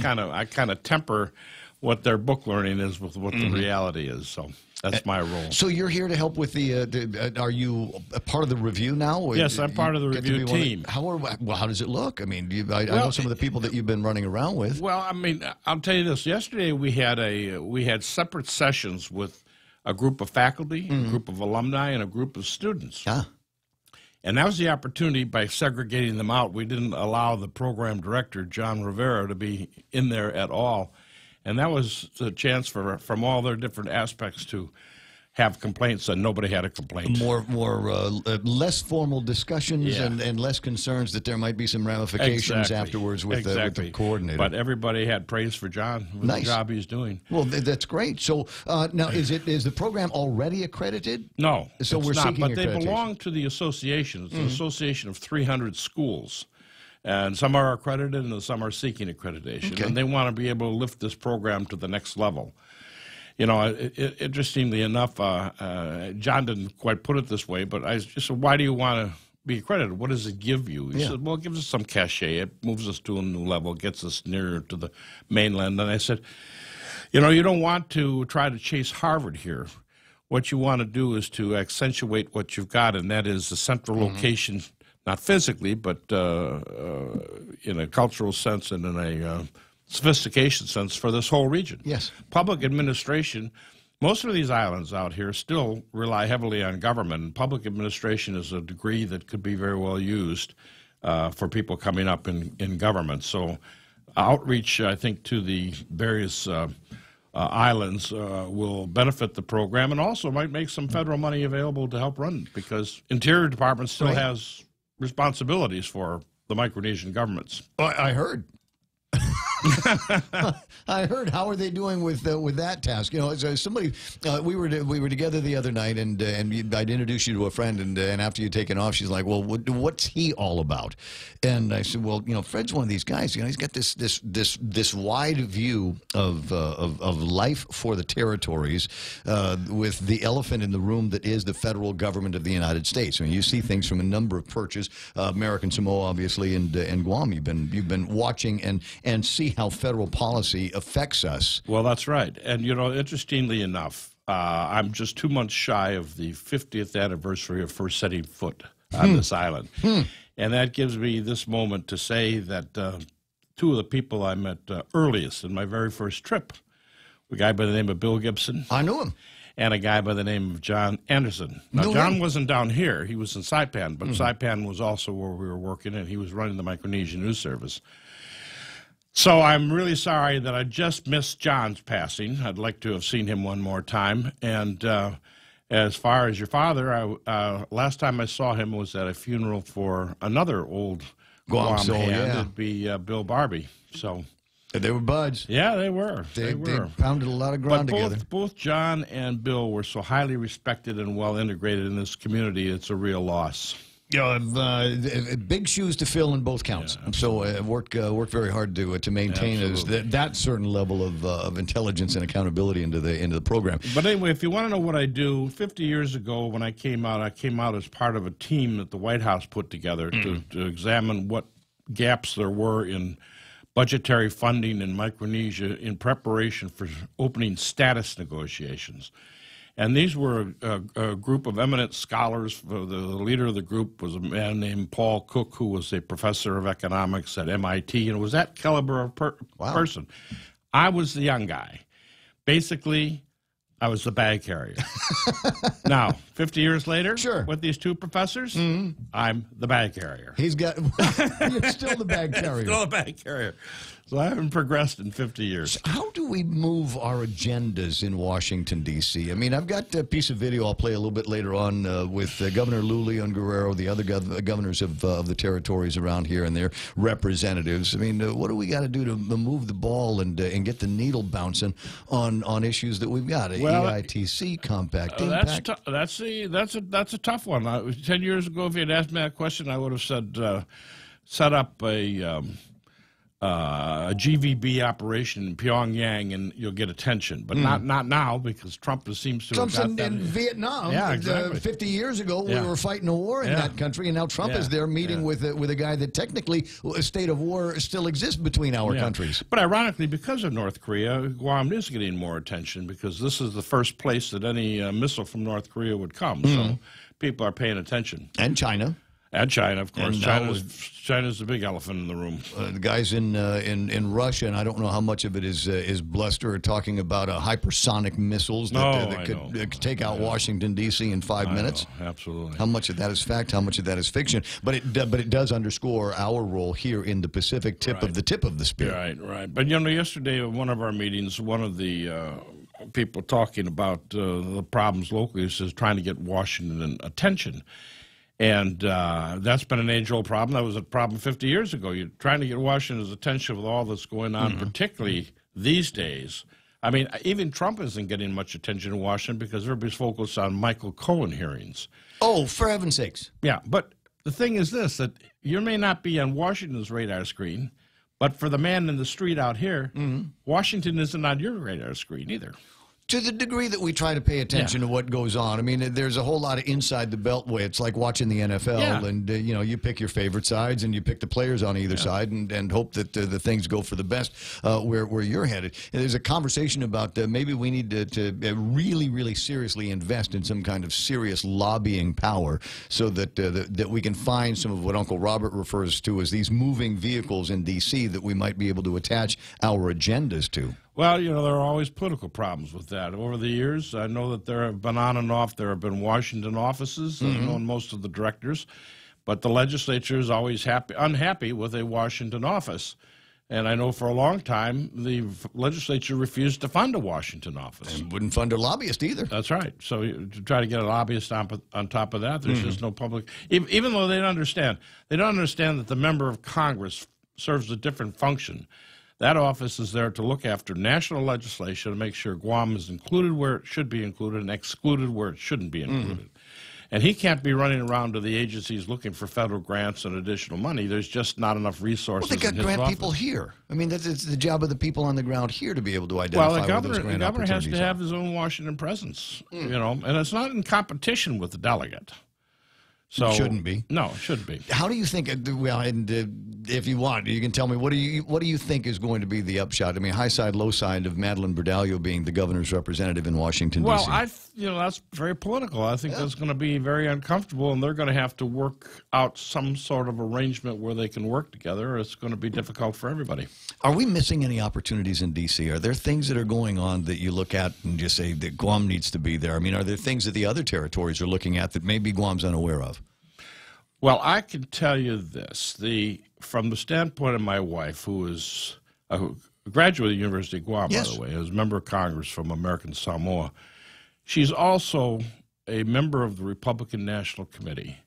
kind of temper what their book learning is with what the reality is. So that's my role. So you're here to help with are you a part of the review now? Or Yes, I'm part of the review team. How does it look? I mean, I know some of the people that you've been running around with. Well, I mean, I'll tell you this. Yesterday we had separate sessions with a group of faculty, a group of alumni, and a group of students. And that was the opportunity. By segregating them out, we didn't allow the program director, John Rivera, to be in there at all. And that was the chance from all their different aspects to have complaints, and nobody had a complaint. Less formal discussions and less concerns that there might be some ramifications afterwards with the coordinator. But everybody had praise for John with the job he's doing. Well, that's great. So now, is the program already accredited? No, so it's we're not, seeking but they accreditation. belong to the association. It's an association of 300 schools. And some are accredited and some are seeking accreditation. Okay. And they want to be able to lift this program to the next level. You know, interestingly enough, John didn't quite put it this way, but I just said, why do you want to be accredited? What does it give you? He said, well, it gives us some cachet. It moves us to a new level, gets us nearer to the mainland. And I said, you know, you don't want to try to chase Harvard here. What you want to do is to accentuate what you've got, and that is the central location, not physically, but in a cultural sense and in a sophistication sense for this whole region. Yes. Public administration, most of these islands out here still rely heavily on government, and public administration is a degree that could be very well used for people coming up in government. So outreach, I think, to the various islands will benefit the program, and also might make some federal money available to help run it, because Interior Department still has responsibilities for the Micronesian governments. I heard. I heard. How are they doing with that task? You know, as somebody, we were together the other night, and I'd introduce you to a friend, and after you'd taken off, she's like, "Well, what's he all about?" And I said, "Well, you know, Fred's one of these guys. You know, he's got this wide view of life for the territories, with the elephant in the room that is the federal government of the United States. I mean, you see things from a number of perches, American Samoa, obviously, and Guam. You've been watching and see how federal policy affects us." Well, that's right. And, you know, interestingly enough, I'm just 2 months shy of the 50th anniversary of first setting foot on this island. And that gives me this moment to say that two of the people I met earliest in my very first trip, a guy by the name of Bill Gibson. I knew him. And a guy by the name of John Anderson. Now, John wasn't down here. He was in Saipan, but Saipan was also where we were working, and he was running the Micronesian News Service. So I'm really sorry that I just missed John's passing. I'd like to have seen him one more time. And as far as your father, last time I saw him was at a funeral for another old Guam hand. It'd be Bill Barbie. So they were buds. Yeah, they were. They pounded a lot of ground together. Both John and Bill were so highly respected and well integrated in this community. It's a real loss. You know, big shoes to fill in both counts. Yeah, so work very hard to maintain that certain level of intelligence and accountability into the program. But anyway, if you want to know what I do, 50 years ago when I came out as part of a team that the White House put together to examine what gaps there were in budgetary funding in Micronesia in preparation for opening status negotiations. And these were a group of eminent scholars. The leader of the group was a man named Paul Cook, who was a professor of economics at MIT, and it was that caliber of person. I was the young guy. Basically, I was the bag carrier. Now, 50 years later, with these two professors, I'm the bag carrier. You're still the bag carrier. Still the bag carrier. So I haven't progressed in 50 years. So how do we move our agendas in Washington, D.C.? I mean, I've got a piece of video I'll play a little bit later on with Governor Lou Leon Guerrero, the other governors of the territories around here and their representatives. I mean, what do we got to do to move the ball and get the needle bouncing on issues that we've got? EITC, compact impact. That's a tough one. 10 years ago, if you had asked me that question, I would have said set up a a GVB operation in Pyongyang and you'll get attention, but not now because Trump seems to Trump's have got in Vietnam. Yeah, exactly. 50 years ago, we were fighting a war in that country, and now Trump is there meeting with a guy that technically a state of war still exists between our countries. But ironically, because of North Korea, Guam is getting more attention because this is the first place that any missile from North Korea would come. So people are paying attention. And China. And China, of course. And China's the big elephant in the room. The guys in Russia, and I don't know how much of it is bluster, are talking about hypersonic missiles that could take out Washington, D.C. in 5 minutes. Absolutely. How much of that is fact? How much of that is fiction? But it does underscore our role here in the Pacific, tip of the spear. Right. But, yesterday at one of our meetings, one of the people talking about the problems locally is trying to get Washington attention. And that's been an age-old problem. That was a problem 50 years ago. You're trying to get Washington's attention with all that's going on, particularly these days. I mean, even Trump isn't getting much attention in Washington because everybody's focused on Michael Cohen hearings. Oh, for heaven's sakes. Yeah, but the thing is this, that you may not be on Washington's radar screen, but for the man in the street out here, Washington isn't on your radar screen either. To the degree that we try to pay attention to what goes on. I mean, there's a whole lot of inside the beltway. It's like watching the NFL, and you pick your favorite sides, and you pick the players on either side, and hope that the things go for the best where you're headed. And there's a conversation about maybe we need to really, really seriously invest in some kind of serious lobbying power, so that that we can find some of what Uncle Robert refers to as these moving vehicles in D.C. that we might be able to attach our agendas to. Well, there are always political problems with that. Over the years, I know that there have been on and off. There have been Washington offices. I've known most of the directors. But the legislature is always unhappy with a Washington office. And I know for a long time, the legislature refused to fund a Washington office. And wouldn't fund a lobbyist either. That's right. So to try to get a lobbyist on top of that, there's just no public... Even though they don't understand that the member of Congress serves a different function. That office is there to look after national legislation and make sure Guam is included where it should be included and excluded where it shouldn't be included. And he can't be running around to the agencies looking for federal grants and additional money. There's just not enough resources. Well, they got grant people here. I mean, it's the job of the people on the ground here to be able to identify where those grant opportunities are. Well, the governor has to have his own Washington presence, and it's not in competition with the delegate. So, it shouldn't be. No, it shouldn't be. How do you think? Well, and if you want, you can tell me what do you think is going to be the upshot? I mean, high side, low side of Madeline Berdallo being the governor's representative in Washington, D.C. Well, that's very political. I think that's going to be very uncomfortable, and they're going to have to work out some sort of arrangement where they can work together. It's going to be difficult for everybody. Are we missing any opportunities in D.C.? Are there things that are going on that you look at and just say that Guam needs to be there? I mean, are there things that the other territories are looking at that maybe Guam's unaware of? Well, I can tell you this. From the standpoint of my wife, who is a graduate of the University of Guam, by the way, as a member of Congress from American Samoa, she's also a member of the Republican National Committee.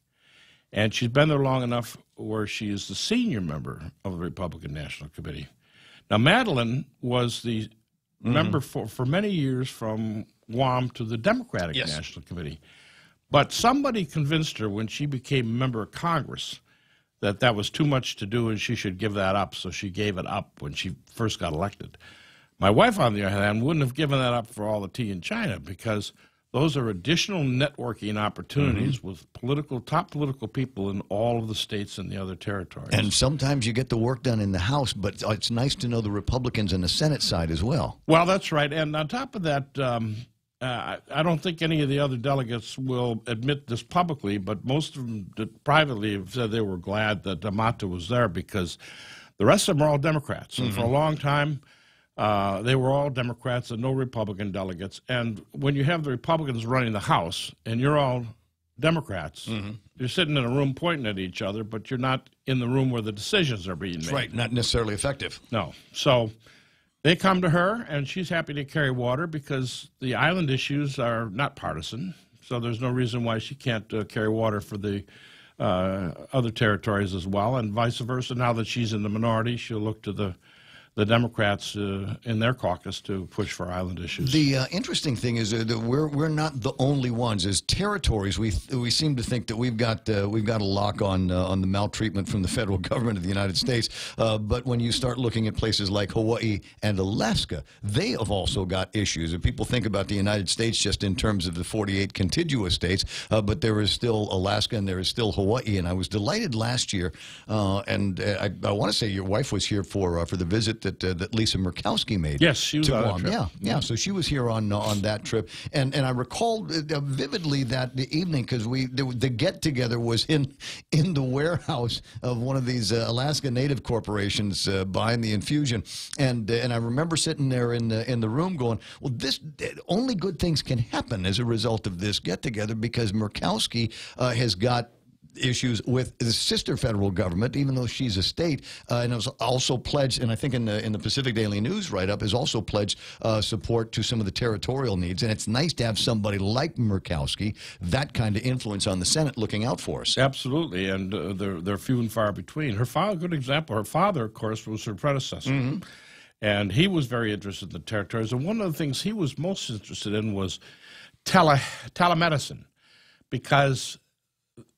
And she's been there long enough where she is the senior member of the Republican National Committee. Now, Madeline was the member for many years from Guam to the Democratic National Committee. But somebody convinced her when she became a member of Congress that was too much to do and she should give that up, so she gave it up when she first got elected. My wife, on the other hand, wouldn't have given that up for all the tea in China because those are additional networking opportunities with top political people in all of the states and the other territories. And sometimes you get the work done in the House, but it's nice to know the Republicans in the Senate side as well. Well, that's right. And on top of that... I don't think any of the other delegates will admit this publicly, but most of them privately have said they were glad that Amata was there because the rest of them are all Democrats. And for a long time, they were all Democrats and no Republican delegates. And when you have the Republicans running the House and you're all Democrats, you're sitting in a room pointing at each other, but you're not in the room where the decisions are being made. Right, not necessarily effective. No. So... they come to her, and she's happy to carry water because the island issues are not partisan. So there's no reason why she can't carry water for the other territories as well, and vice versa. Now that she's in the minority, she'll look to the the Democrats in their caucus to push for island issues. The interesting thing is that we're not the only ones. As territories, we seem to think that we've got a lock on the maltreatment from the federal government of the United States. But when you start looking at places like Hawaii and Alaska, they have also got issues. And people think about the United States just in terms of the 48 contiguous states, but there is still Alaska and there is still Hawaii. And I was delighted last year, and I want to say your wife was here for the visit that Lisa Murkowski made. Yes, she was to on that Guam. trip. Yeah. So she was here on that trip, and I recall vividly that the evening because the get together was in the warehouse of one of these Alaska Native corporations behind the infusion, and I remember sitting there in the room going, well, this only good things can happen as a result of this get together because Murkowski has got issues with the sister federal government, even though she's a state, and it was also pledged, and I think in the Pacific Daily News write-up, has also pledged support to some of the territorial needs, and it's nice to have somebody like Murkowski, that kind of influence on the Senate looking out for us. Absolutely, and they're few and far between. Her father, good example, her father, of course, was her predecessor. Mm-hmm. And he was very interested in the territories, and one of the things he was most interested in was telemedicine, because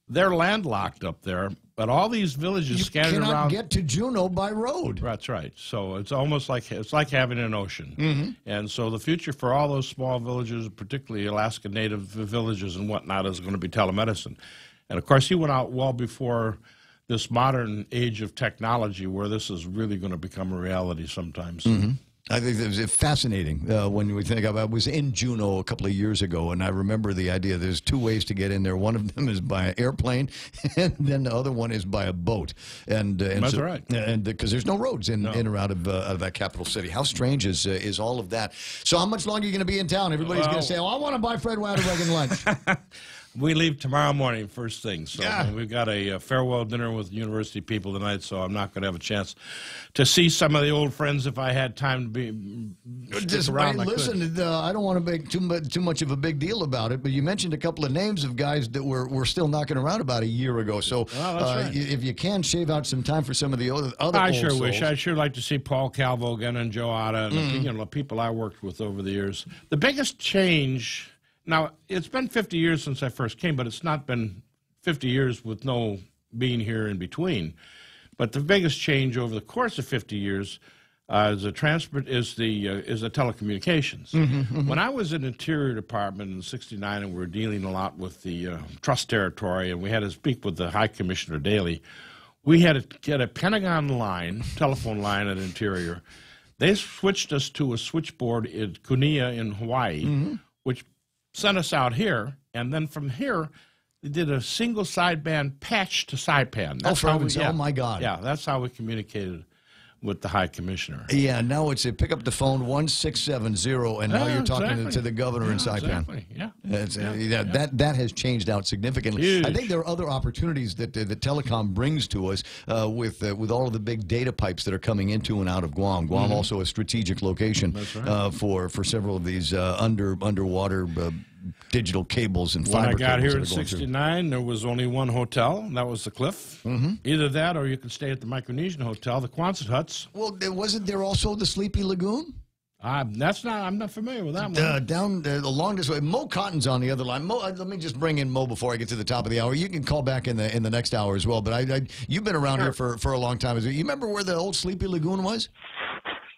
they're landlocked up there, but all these villages scattered around. You cannot get to Juneau by road. That's right. So it's almost like having an ocean. Mm-hmm. And so the future for all those small villages, particularly Alaska Native villages and whatnot, is going to be telemedicine. And of course, he went out well before this modern age of technology, where this is really going to become a reality sometime soon. Mm-hmm. I think it was fascinating when we think about it. I was in Juneau a couple of years ago, and I remember the idea there's two ways to get in there. One of them is by an airplane, and then the other one is by a boat. And that's so, right. And because there's no roads in or out of that capital city. How strange is all of that? So how much longer are you going to be in town? Everybody's going to say, oh, I want to buy Fred Waterregan lunch. We leave tomorrow morning, first thing. So we've got a farewell dinner with university people tonight, so I'm not going to have a chance to see some of the old friends if I had time to be just around. Listen, I don't want to make too much of a big deal about it, but you mentioned a couple of names of guys that were still knocking around about a year ago. So right. If you can shave out some time for some of the other I old sure souls. wish. I'd sure like to see Paul Calvo again and Joe Otta and the people I worked with over the years. The biggest change. Now, it's been 50 years since I first came, but it's not been 50 years with no being here in between. But the biggest change over the course of 50 years is the telecommunications. Mm-hmm. When I was in the Interior Department in '69, and we were dealing a lot with the trust territory, and we had to speak with the High Commissioner daily, we had to get a Pentagon line, telephone line at Interior. They switched us to a switchboard in Kunia in Hawaii, which sent us out here, and then from here, they did a single sideband patch to sideband. Oh my God. Yeah, that's how we communicated with the High Commissioner. Yeah, now it's a pick up the phone 1670, and now you're talking to the governor in Saipan. Exactly. That has changed out significantly. Huge. I think there are other opportunities that telecom brings to us with all of the big data pipes that are coming into and out of Guam. Guam also a strategic location for several of these underwater digital cables and fiber cables. When I got here in '69, there was only one hotel, and that was the Cliff. Either that, or you could stay at the Micronesian Hotel, the Quonset huts. Well, wasn't there also the Sleepy Lagoon? I'm not familiar with that one. Down along this way, Mo Cotton's on the other line. Mo, let me just bring in Mo before I get to the top of the hour. You can call back in the next hour as well. But you've been around here for a long time. You remember where the old Sleepy Lagoon was?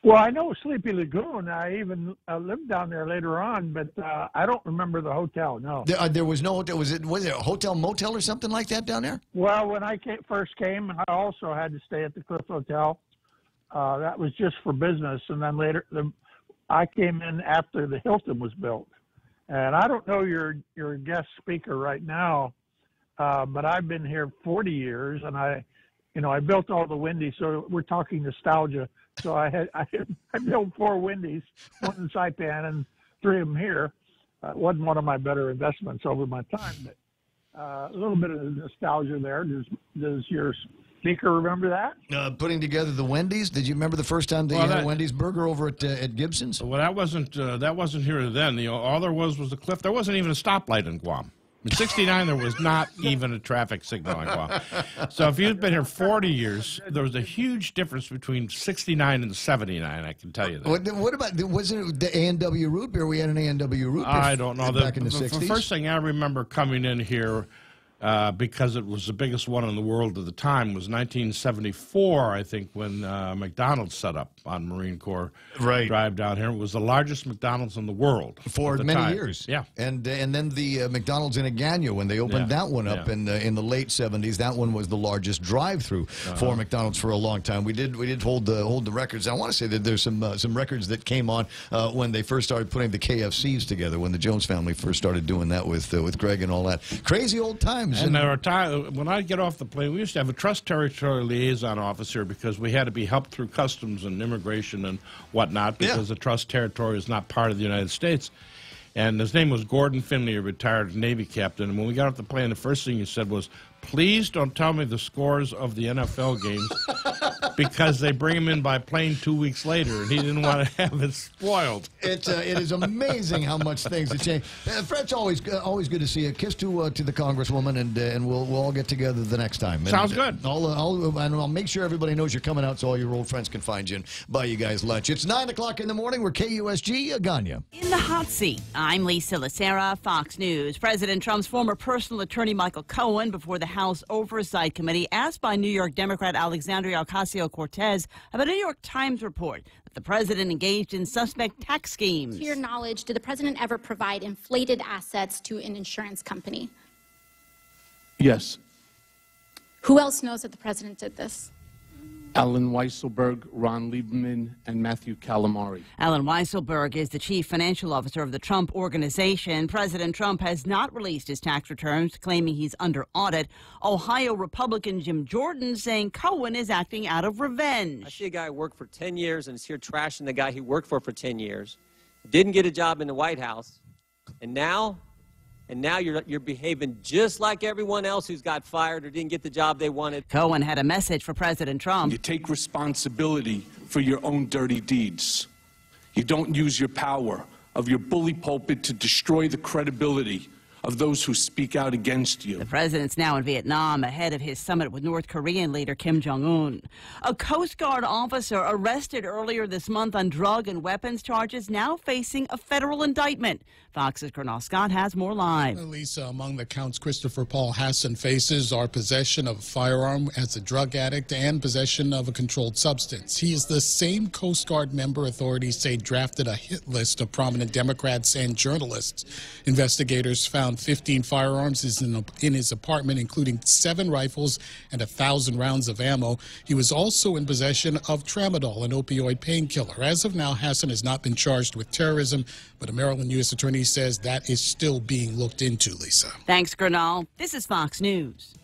Well, I know Sleepy Lagoon. I even lived down there later on, but I don't remember the hotel. No, there was no hotel. Was it a hotel motel or something like that down there? Well, when I first came, I also had to stay at the Cliff Hotel. That was just for business, and then later I came in after the Hilton was built. And I don't know your guest speaker right now, but I've been here 40 years, and I built all the Wendy's, so we're talking nostalgia. So I built 4 Wendy's, one in Saipan and 3 of them here. It wasn't one of my better investments over my time, but a little bit of nostalgia there. Does your speaker remember that? Putting together the Wendy's. Did you remember the first time that you had a Wendy's burger over at Gibson's? Well, that wasn't here then. All there was the Cliff. There wasn't even a stoplight in Guam. In 69, there was not even a traffic signal on Guam. So if you've been here 40 years, there was a huge difference between 69 and 79, I can tell you that. What about, wasn't it the A&W root beer? We had an A&W root beer I don't know. back in the 60s. The first thing I remember coming in here, because it was the biggest one in the world at the time, was 1974, I think, when McDonald's set up on Marine Corps Drive down here. It was the largest McDonald's in the world for many time. years. Yeah, and then the McDonald's in Agano, when they opened that one up in the late 70s, that one was the largest drive-through for McDonald's for a long time. We did hold the records. I want to say that there's some records that came on when they first started putting the KFCs together, when the Jones family first started doing that with Greg and all that. Crazy old times. And there were times when I'd get off the plane, we used to have a trust territory liaison officer because we had to be helped through customs and immigration and whatnot because the trust territory is not part of the United States. And his name was Gordon Finley, a retired Navy captain. And when we got off the plane, the first thing he said was, "Please don't tell me the scores of the NFL games because they bring them in by plane 2 weeks later," and he didn't want to have it spoiled. It is amazing how much things have changed. Fred's always good to see you. Kiss to the Congresswoman, and we'll all get together the next time. And, Sounds good. I'll make sure everybody knows you're coming out so all your old friends can find you and buy you guys lunch. It's 9 o'clock in the morning. We're KUSG, Agana. In the hot seat, I'm Lisa Lacera, Fox News. President Trump's former personal attorney, Michael Cohen, before the House Oversight Committee, asked by New York Democrat Alexandria Ocasio-Cortez about a New York Times report that the president engaged in suspect tax schemes. To your knowledge, did the president ever provide inflated assets to an insurance company? Yes. Who else knows that the president did this? Alan Weisselberg, Ron Lieberman, and Matthew Calamari. Alan Weisselberg is the chief financial officer of the Trump Organization. President Trump has not released his tax returns, claiming he's under audit. Ohio Republican Jim Jordan saying Cohen is acting out of revenge. I see a guy who worked for 10 years and is here trashing the guy he worked for 10 years, didn't get a job in the White House, and now you're behaving just like everyone else who's got fired or didn't get the job they wanted. Cohen had a message for President Trump. You take responsibility for your own dirty deeds. You don't use your power of your bully pulpit to destroy the credibility of those who speak out against you. The president's now in Vietnam ahead of his summit with North Korean leader Kim Jong-un. A Coast Guard officer arrested earlier this month on drug and weapons charges now facing a federal indictment. Fox's Colonel Scott has more live. Lisa, among the counts Christopher Paul Hassan faces are possession of a firearm as a drug addict and possession of a controlled substance. He is the same Coast Guard member authorities say drafted a hit list of prominent Democrats and journalists. Investigators found 15 firearms in his apartment, including 7 rifles and 1,000 rounds of ammo. He was also in possession of tramadol, an opioid painkiller. As of now, Hassan has not been charged with terrorism, but a Maryland U.S. attorney says that is still being looked into, Lisa. Thanks, Gernal. This is Fox News.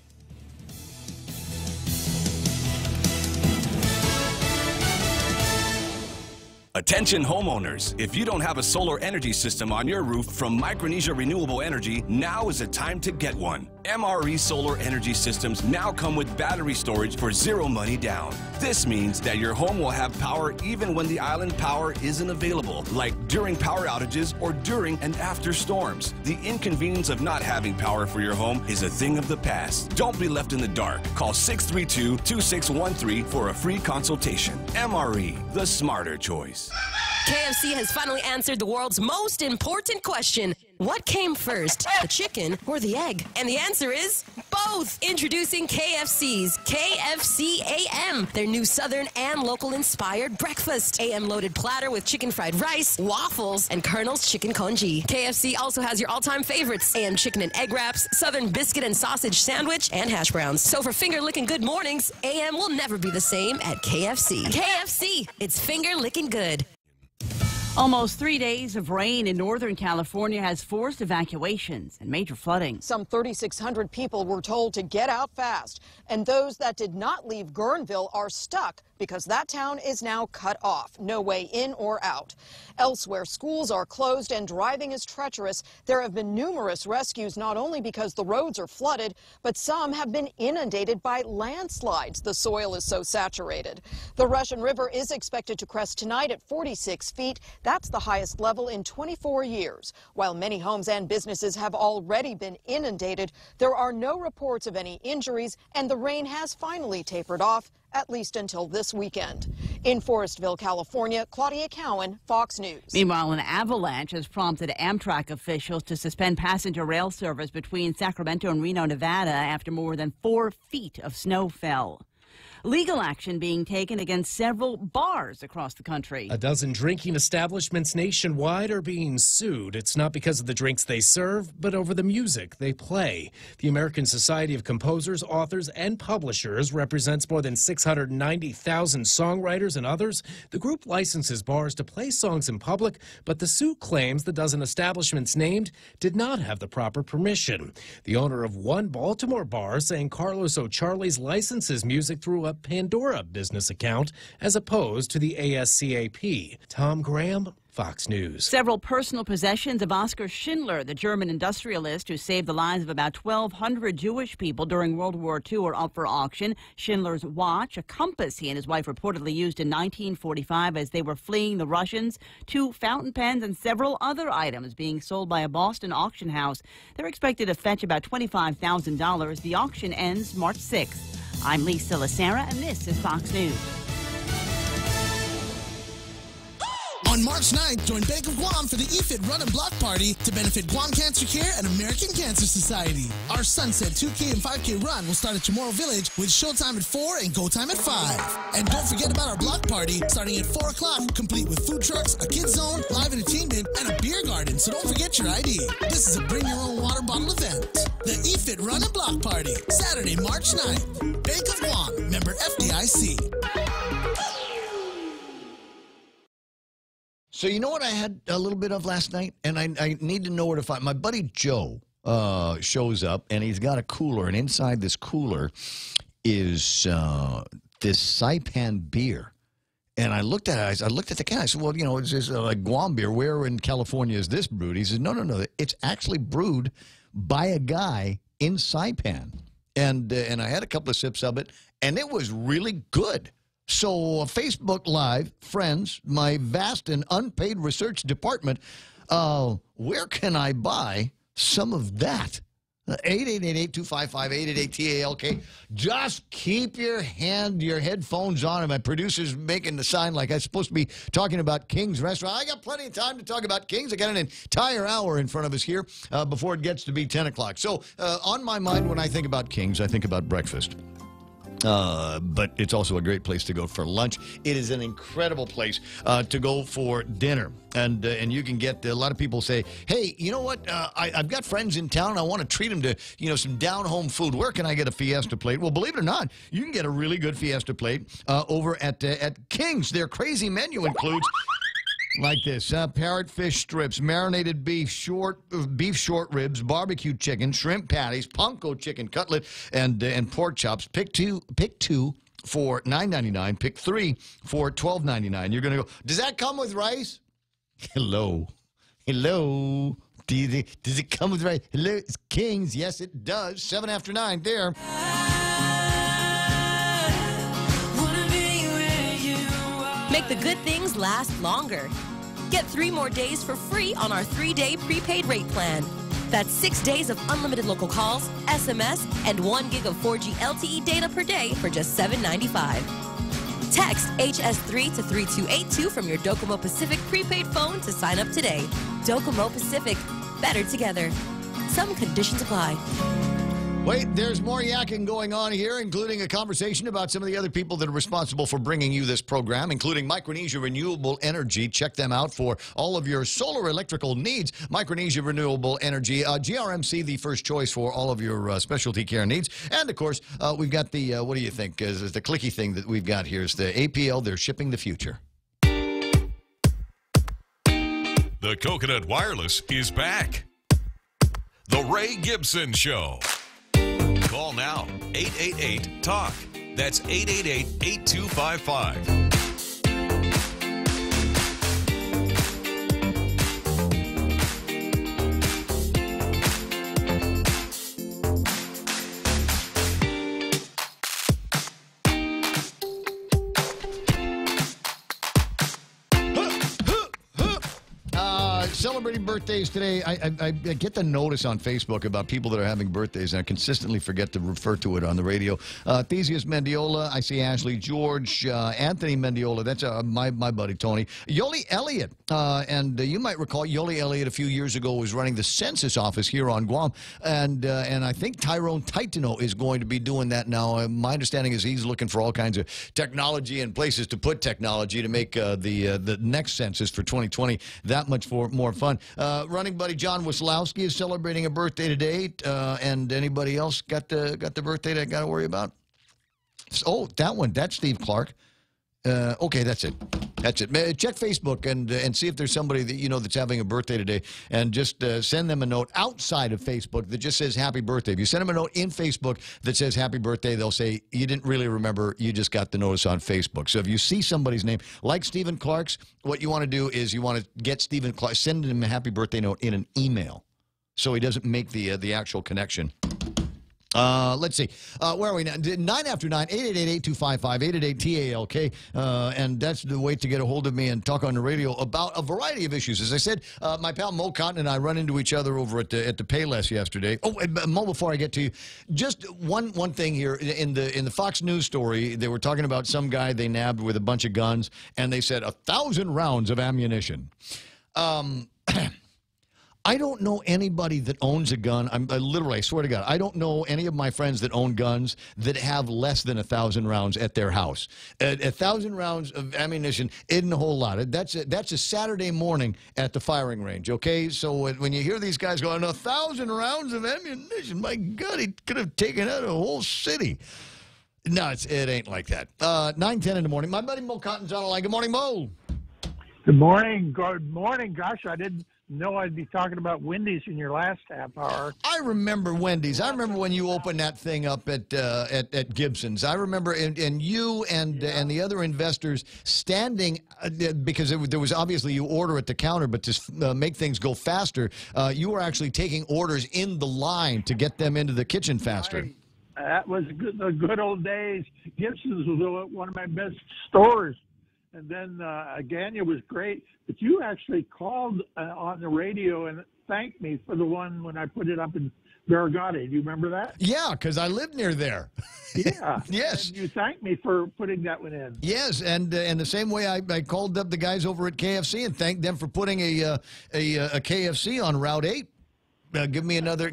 Attention homeowners, if you don't have a solar energy system on your roof from Micronesia Renewable Energy, now is the time to get one. MRE solar energy systems now come with battery storage for zero money down. This means that your home will have power even when the island power isn't available, like during power outages or during and after storms. The inconvenience of not having power for your home is a thing of the past. Don't be left in the dark. Call 632-2613 for a free consultation. MRE, the smarter choice. KFC has finally answered the world's most important question. What came first, the chicken or the egg? And the answer is both. Introducing KFC's KFC AM, their new Southern and local-inspired breakfast. AM-loaded platter with chicken fried rice, waffles, and Colonel's chicken congee. KFC also has your all-time favorites, AM chicken and egg wraps, Southern biscuit and sausage sandwich, and hash browns. So for finger-licking good mornings, AM will never be the same at KFC. KFC, it's finger-licking good. Almost 3 days of rain in Northern California has forced evacuations and major flooding. Some 3,600 people were told to get out fast, and those that did not leave Guerneville are stuck because that town is now cut off. No way in or out. Elsewhere, schools are closed and driving is treacherous. There have been numerous rescues, not only because the roads are flooded, but some have been inundated by landslides. The soil is so saturated. The Russian River is expected to crest tonight at 46 feet. That's the highest level in 24 years. While many homes and businesses have already been inundated, there are no reports of any injuries, and the rain has finally tapered off, at least until this weekend. In Forestville, California, Claudia Cowan, Fox News. Meanwhile, an avalanche has prompted Amtrak officials to suspend passenger rail service between Sacramento and Reno, Nevada, after more than 4 feet of snow fell. Legal action being taken against several bars across the country. A dozen drinking establishments nationwide are being sued. It's not because of the drinks they serve, but over the music they play. The American Society of Composers, Authors, and Publishers represents more than 690,000 songwriters and others. The group licenses bars to play songs in public, but the suit claims the dozen establishments named did not have the proper permission. The owner of one Baltimore bar saying Carlos O'Charlie's licenses music through a Pandora business account as opposed to the ASCAP. Tom Graham, Fox News. Several personal possessions of Oskar Schindler, the German industrialist who saved the lives of about 1,200 Jewish people during World War II, are up for auction. Schindler's watch, a compass he and his wife reportedly used in 1945 as they were fleeing the Russians, 2 fountain pens, and several other items being sold by a Boston auction house. They're expected to fetch about $25,000. The auction ends March 6th. I'm Lisa Lacera, and this is Fox News. On March 9th, join Bank of Guam for the EFIT Run and Block Party to benefit Guam Cancer Care and American Cancer Society. Our Sunset 2K and 5K run will start at Chamorro Village with showtime at 4 and go time at 5. And don't forget about our block party starting at 4 o'clock, complete with food trucks, a kids zone, live entertainment, and a beer garden, so don't forget your ID. This is a bring your own water bottle event. The EFIT Run and Block Party, Saturday, March 9th. Bank of Guam, member FDIC. So you know what I had a little bit of last night? And I need to know where to find. My buddy Joe shows up, and he's got a cooler. And inside this cooler is this Saipan beer. And I looked at it. I looked at the can. I said, well, you know, it's just like Guam beer. Where in California is this brewed? He says, no. It's actually brewed by a guy in Saipan. And I had a couple of sips of it, and it was really good. So Facebook Live, friends, my vast and unpaid research department, where can I buy some of that? 888-255-888-TALK. Just keep your headphones on. And my producer's making the sign like I'm supposed to be talking about King's Restaurant. I got plenty of time to talk about King's. I got an entire hour in front of us here before it gets to be 10 o'clock. So on my mind when I think about King's, I think about breakfast. But it's also a great place to go for lunch. It is an incredible place to go for dinner. And you can get, a lot of people say, hey, you know what, I've got friends in town. I want to treat them to, some down-home food. Where can I get a Fiesta plate? Well, believe it or not, you can get a really good Fiesta plate over at King's. Their crazy menu includes... like this, parrotfish strips, marinated beef short ribs, barbecue chicken, shrimp patties, panko chicken cutlet, and pork chops. Pick two for $9.99. Pick 3 for $12.99. You're going to go, does that come with rice? Hello. Does it come with rice? Hello, it's King's. Yes, it does. 7 after 9 there. Make the good things last longer. Get 3 more days for free on our 3-day prepaid rate plan. That's 6 days of unlimited local calls, SMS, and 1 gig of 4G LTE data per day for just $7.95. Text HS3 to 3282 from your Docomo Pacific prepaid phone to sign up today. Docomo Pacific, better together. Some conditions apply. Wait, there's more yakking going on here, including a conversation about some of the other people that are responsible for bringing you this program, including Micronesia Renewable Energy. Check them out for all of your solar electrical needs. Micronesia Renewable Energy, GRMC, the first choice for all of your specialty care needs. And, of course, we've got the, what do you think, is the clicky thing that we've got here is the APL. They're shipping the future. The Coconut Wireless is back. The Ray Gibson Show. Call now, 888-TALK. That's 888-8255. Celebrating birthdays today. I get the notice on Facebook about people that are having birthdays, and I consistently forget to refer to it on the radio. Theseus Mendiola, I see Ashley George, Anthony Mendiola, that's my buddy Tony. Yoli Elliott, and you might recall Yoli Elliott a few years ago was running the census office here on Guam, and I think Tyrone Taitano is going to be doing that now. My understanding is he's looking for all kinds of technology and places to put technology to make the next census for 2020 that much more fun. Running buddy John Waslowski is celebrating a birthday today, and anybody else got the birthday that I got to worry about? Oh, that one. That's Steve Clark. Okay, that's it. That's it. Check Facebook and see if there's somebody that you know that's having a birthday today, and just send them a note outside of Facebook that just says happy birthday. If you send them a note in Facebook that says happy birthday, they'll say you didn't really remember, you just got the notice on Facebook. So if you see somebody's name like Stephen Clark's, what you want to do is you want to get Stephen Clark, send him a happy birthday note in an email so he doesn't make the actual connection. Let's see. Where are we now? 9 after 9, 888-8255, 888-TALK. And that's the way to get a hold of me and talk on the radio about a variety of issues. As I said, my pal Mo Cotton and I run into each other over at the Payless yesterday. Oh, and Mo, before I get to you, just one thing here. In the Fox News story, they were talking about some guy they nabbed with a bunch of guns, and they said 1,000 rounds of ammunition. I don't know anybody that owns a gun. Literally, I swear to God, I don't know any of my friends that own guns that have less than 1,000 rounds at their house. 1,000 rounds of ammunition isn't a whole lot. That's a Saturday morning at the firing range, okay? So when you hear these guys going, 1,000 rounds of ammunition, my God, he could have taken out a whole city. No, it ain't like that. 9:10 in the morning. My buddy Mo Cotton's on the line. Good morning, Mo. Good morning. Good morning. Gosh, I didn't know I'd be talking about Wendy's in your last half hour. I remember Wendy's. I remember when you opened that thing up at Gibson's. I remember, and you and the other investors standing because there was obviously you order at the counter, but to make things go faster, you were actually taking orders in the line to get them into the kitchen faster. Right. That was the good old days. Gibson's was one of my best stores. And then Agania was great, but you actually called on the radio and thanked me for the one when I put it up in Barragata. Do you remember that? Yeah, because I live near there. Yeah. Yes. And you thanked me for putting that one in. Yes, and the same way I called up the guys over at KFC and thanked them for putting a KFC on Route 8. Give me another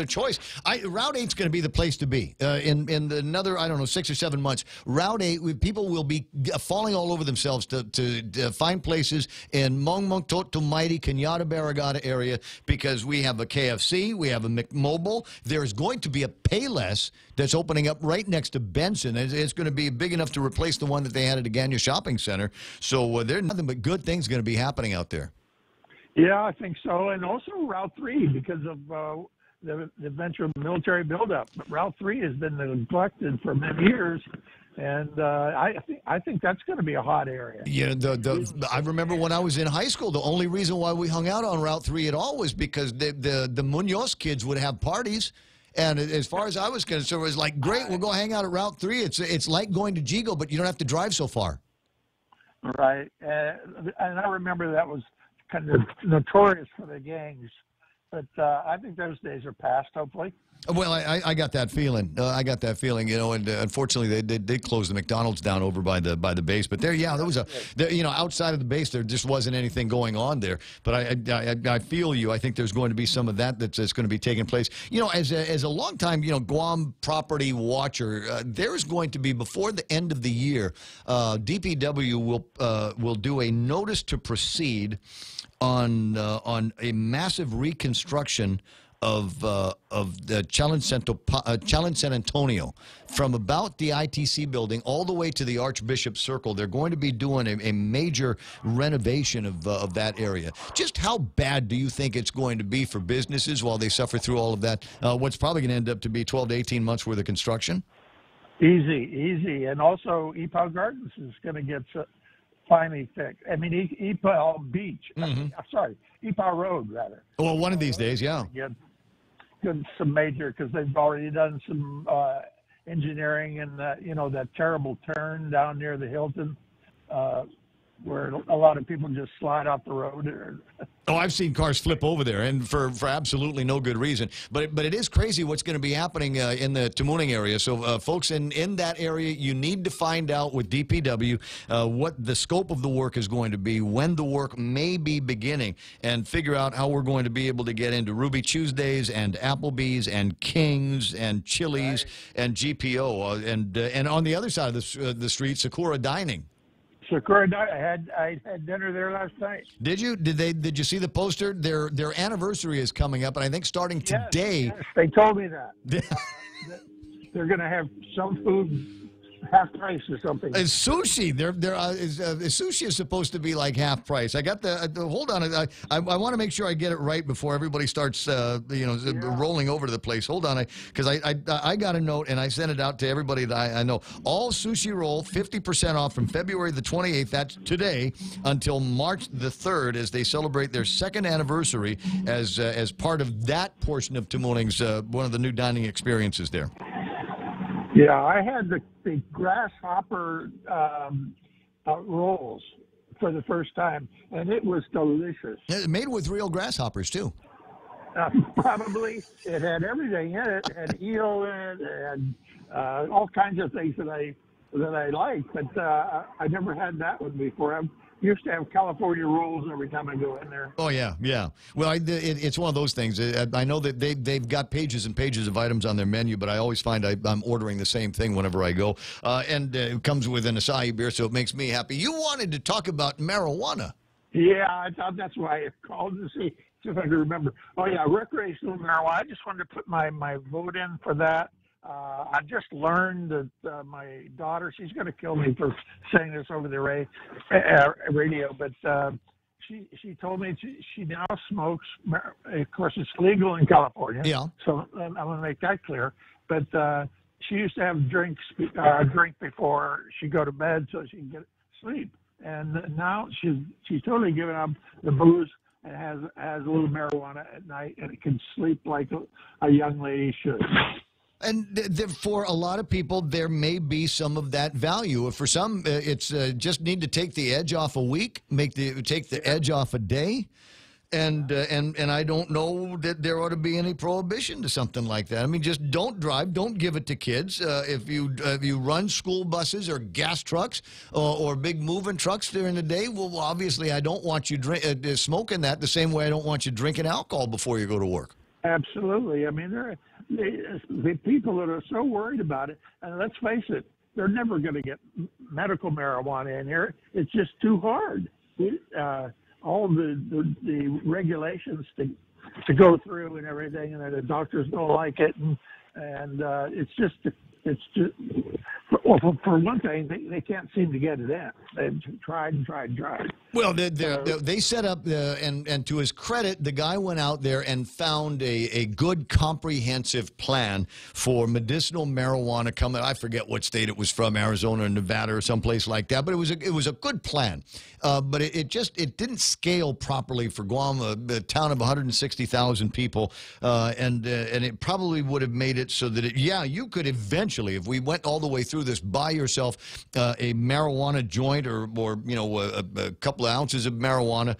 choice. Route 8's going to be the place to be in another, I don't know, 6 or 7 months. Route 8, people will be falling all over themselves to find places in Mongmong, Totomaiti, Kenyatta, Barragata area because we have a KFC, we have a McMobile. There's going to be a Payless that's opening up right next to Benson. It's going to be big enough to replace the one that they had at Agania Shopping Center. So there's nothing but good things going to be happening out there. Yeah, I think so. And also Route 3 because of the eventual military buildup. But Route 3 has been neglected for many years. And I think that's going to be a hot area. Yeah, I remember when I was in high school, the only reason why we hung out on Route 3 at all was because the Munoz kids would have parties. And as far as I was concerned, it was like, great, we'll go hang out at Route 3. It's like going to Jigo, but you don't have to drive so far. Right. And I remember that was kind of notorious for the gangs. But I think those days are past, hopefully. Well, I got that feeling. I got that feeling, you know, and unfortunately they did close the McDonald's down over by the base. But there was outside of the base there just wasn't anything going on there. But I feel you. I think there's going to be some of that's going to be taking place. You know, as a longtime Guam property watcher, there is going to be before the end of the year, DPW will do a notice to proceed on a massive reconstruction of the Challenge San Antonio from about the ITC building all the way to the Archbishop Circle. They're going to be doing a major renovation of that area. Just how bad do you think it's going to be for businesses while they suffer through all of that? What's probably going to end up to be 12 to 18 months worth of construction? Easy. And also, EPAL Gardens is going to get finally fixed. I mean, EPAL Beach. Sorry, EPAL Road, rather. Well, one of these days, yeah. Get some major, because they've already done some engineering and, that terrible turn down near the Hilton where a lot of people just slide off the road. Oh, I've seen cars flip over there, and for absolutely no good reason. But it is crazy what's going to be happening in the Tamuning area. So, folks in that area, you need to find out with DPW what the scope of the work is going to be, when the work may be beginning, and figure out how we're going to be able to get into Ruby Tuesdays and Applebee's and King's and Chili's and GPO. And on the other side of the street, Sakura Dining. Sakura Dining. I had dinner there last night. Did you? Did you see the poster? Their anniversary is coming up, and I think starting today. Yes, they told me that. They're going to have some food half price or something. It's sushi. Sushi is supposed to be like half price. I got hold on. I want to make sure I get it right before everybody starts rolling over to the place. Hold on, because I got a note and I sent it out to everybody that I know. All sushi roll 50% off from February the 28th. That's today until March the 3rd, as they celebrate their second anniversary as part of that portion of Tamuning's one of the new dining experiences there. Yeah, I had the grasshopper rolls for the first time, and it was delicious. It's made with real grasshoppers, too. Probably. It had everything in it. It had eel in it, and all kinds of things that I like, but I never had that one before. I used to have California rolls every time I go in there. Oh, yeah. Well, it's one of those things. I know that they've got pages and pages of items on their menu, but I always find I'm ordering the same thing whenever I go. And it comes with an acai beer, so it makes me happy. You wanted to talk about marijuana. Yeah, I thought that's why I called to see if I could remember. Oh, yeah, recreational marijuana. I just wanted to put my vote in for that. I just learned that my daughter, she's going to kill me for saying this over the radio, but she told me she now smokes. Of course, it's legal in California. Yeah. So I'm going to make that clear. But she used to have drink before she go to bed so she can get sleep. And now she's totally given up the booze and has a little marijuana at night, and it can sleep like a young lady should. And for a lot of people, there may be some of that value. For some, it's just need to take the edge off a week, take the edge off a day. And I don't know that there ought to be any prohibition to something like that. I mean, just don't drive. Don't give it to kids. If you run school buses or gas trucks or big moving trucks during the day, well, obviously, I don't want you smoking that the same way I don't want you drinking alcohol before you go to work. Absolutely. I mean, the people that are so worried about it, and let's face it, they're never going to get medical marijuana in here. It's just too hard. All the regulations to go through and everything, and the doctors don't like it, and it's just well, for one thing, they can't seem to get it in. They've tried and tried and tried. Well, they set up, and to his credit, the guy went out there and found a good comprehensive plan for medicinal marijuana coming. I forget what state it was from, Arizona or Nevada or someplace like that, but it was a good plan. But it didn't scale properly for Guam, a town of 160,000 people, and it probably would have made it so that you could eventually, if we went all the way through this, buy yourself a marijuana joint or a couple of ounces of marijuana,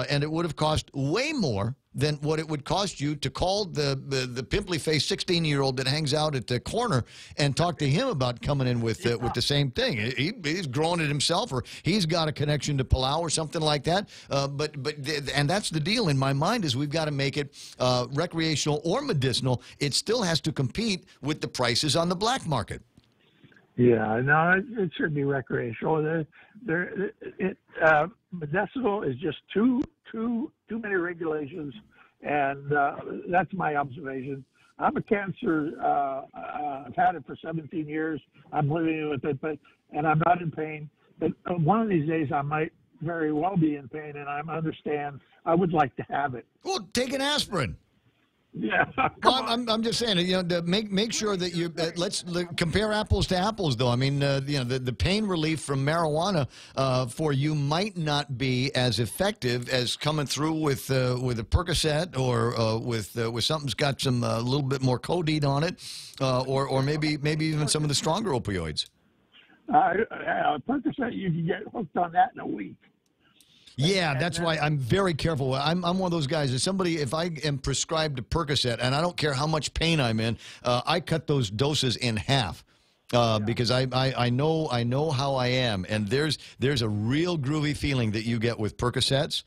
and it would have cost way more than what it would cost you to call the pimply-faced 16-year-old that hangs out at the corner and talk to him about coming in with the same thing. He's growing it himself, or he's got a connection to Palau or something like that. And that's the deal in my mind, is we've got to make it recreational or medicinal. It still has to compete with the prices on the black market. Yeah, no, it should be recreational. Medicinal is just too many regulations, and that's my observation. I'm a cancer. I've had it for 17 years. I'm living with it, and I'm not in pain. But one of these days, I might very well be in pain, and I understand. I would like to have it. Well, take an aspirin. Yeah. Well, I'm just saying, to make sure that you let's compare apples to apples, though. I mean, the pain relief from marijuana for you might not be as effective as coming through with a Percocet or with something's got some a little bit more codeine on it, or maybe even some of the stronger opioids. Percocet, you can get hooked on that in a week. Yeah, that's why I'm very careful. I'm one of those guys. If I am prescribed a Percocet, and I don't care how much pain I'm in, I cut those doses in half. Because I know how I am, and there's a real groovy feeling that you get with Percocets.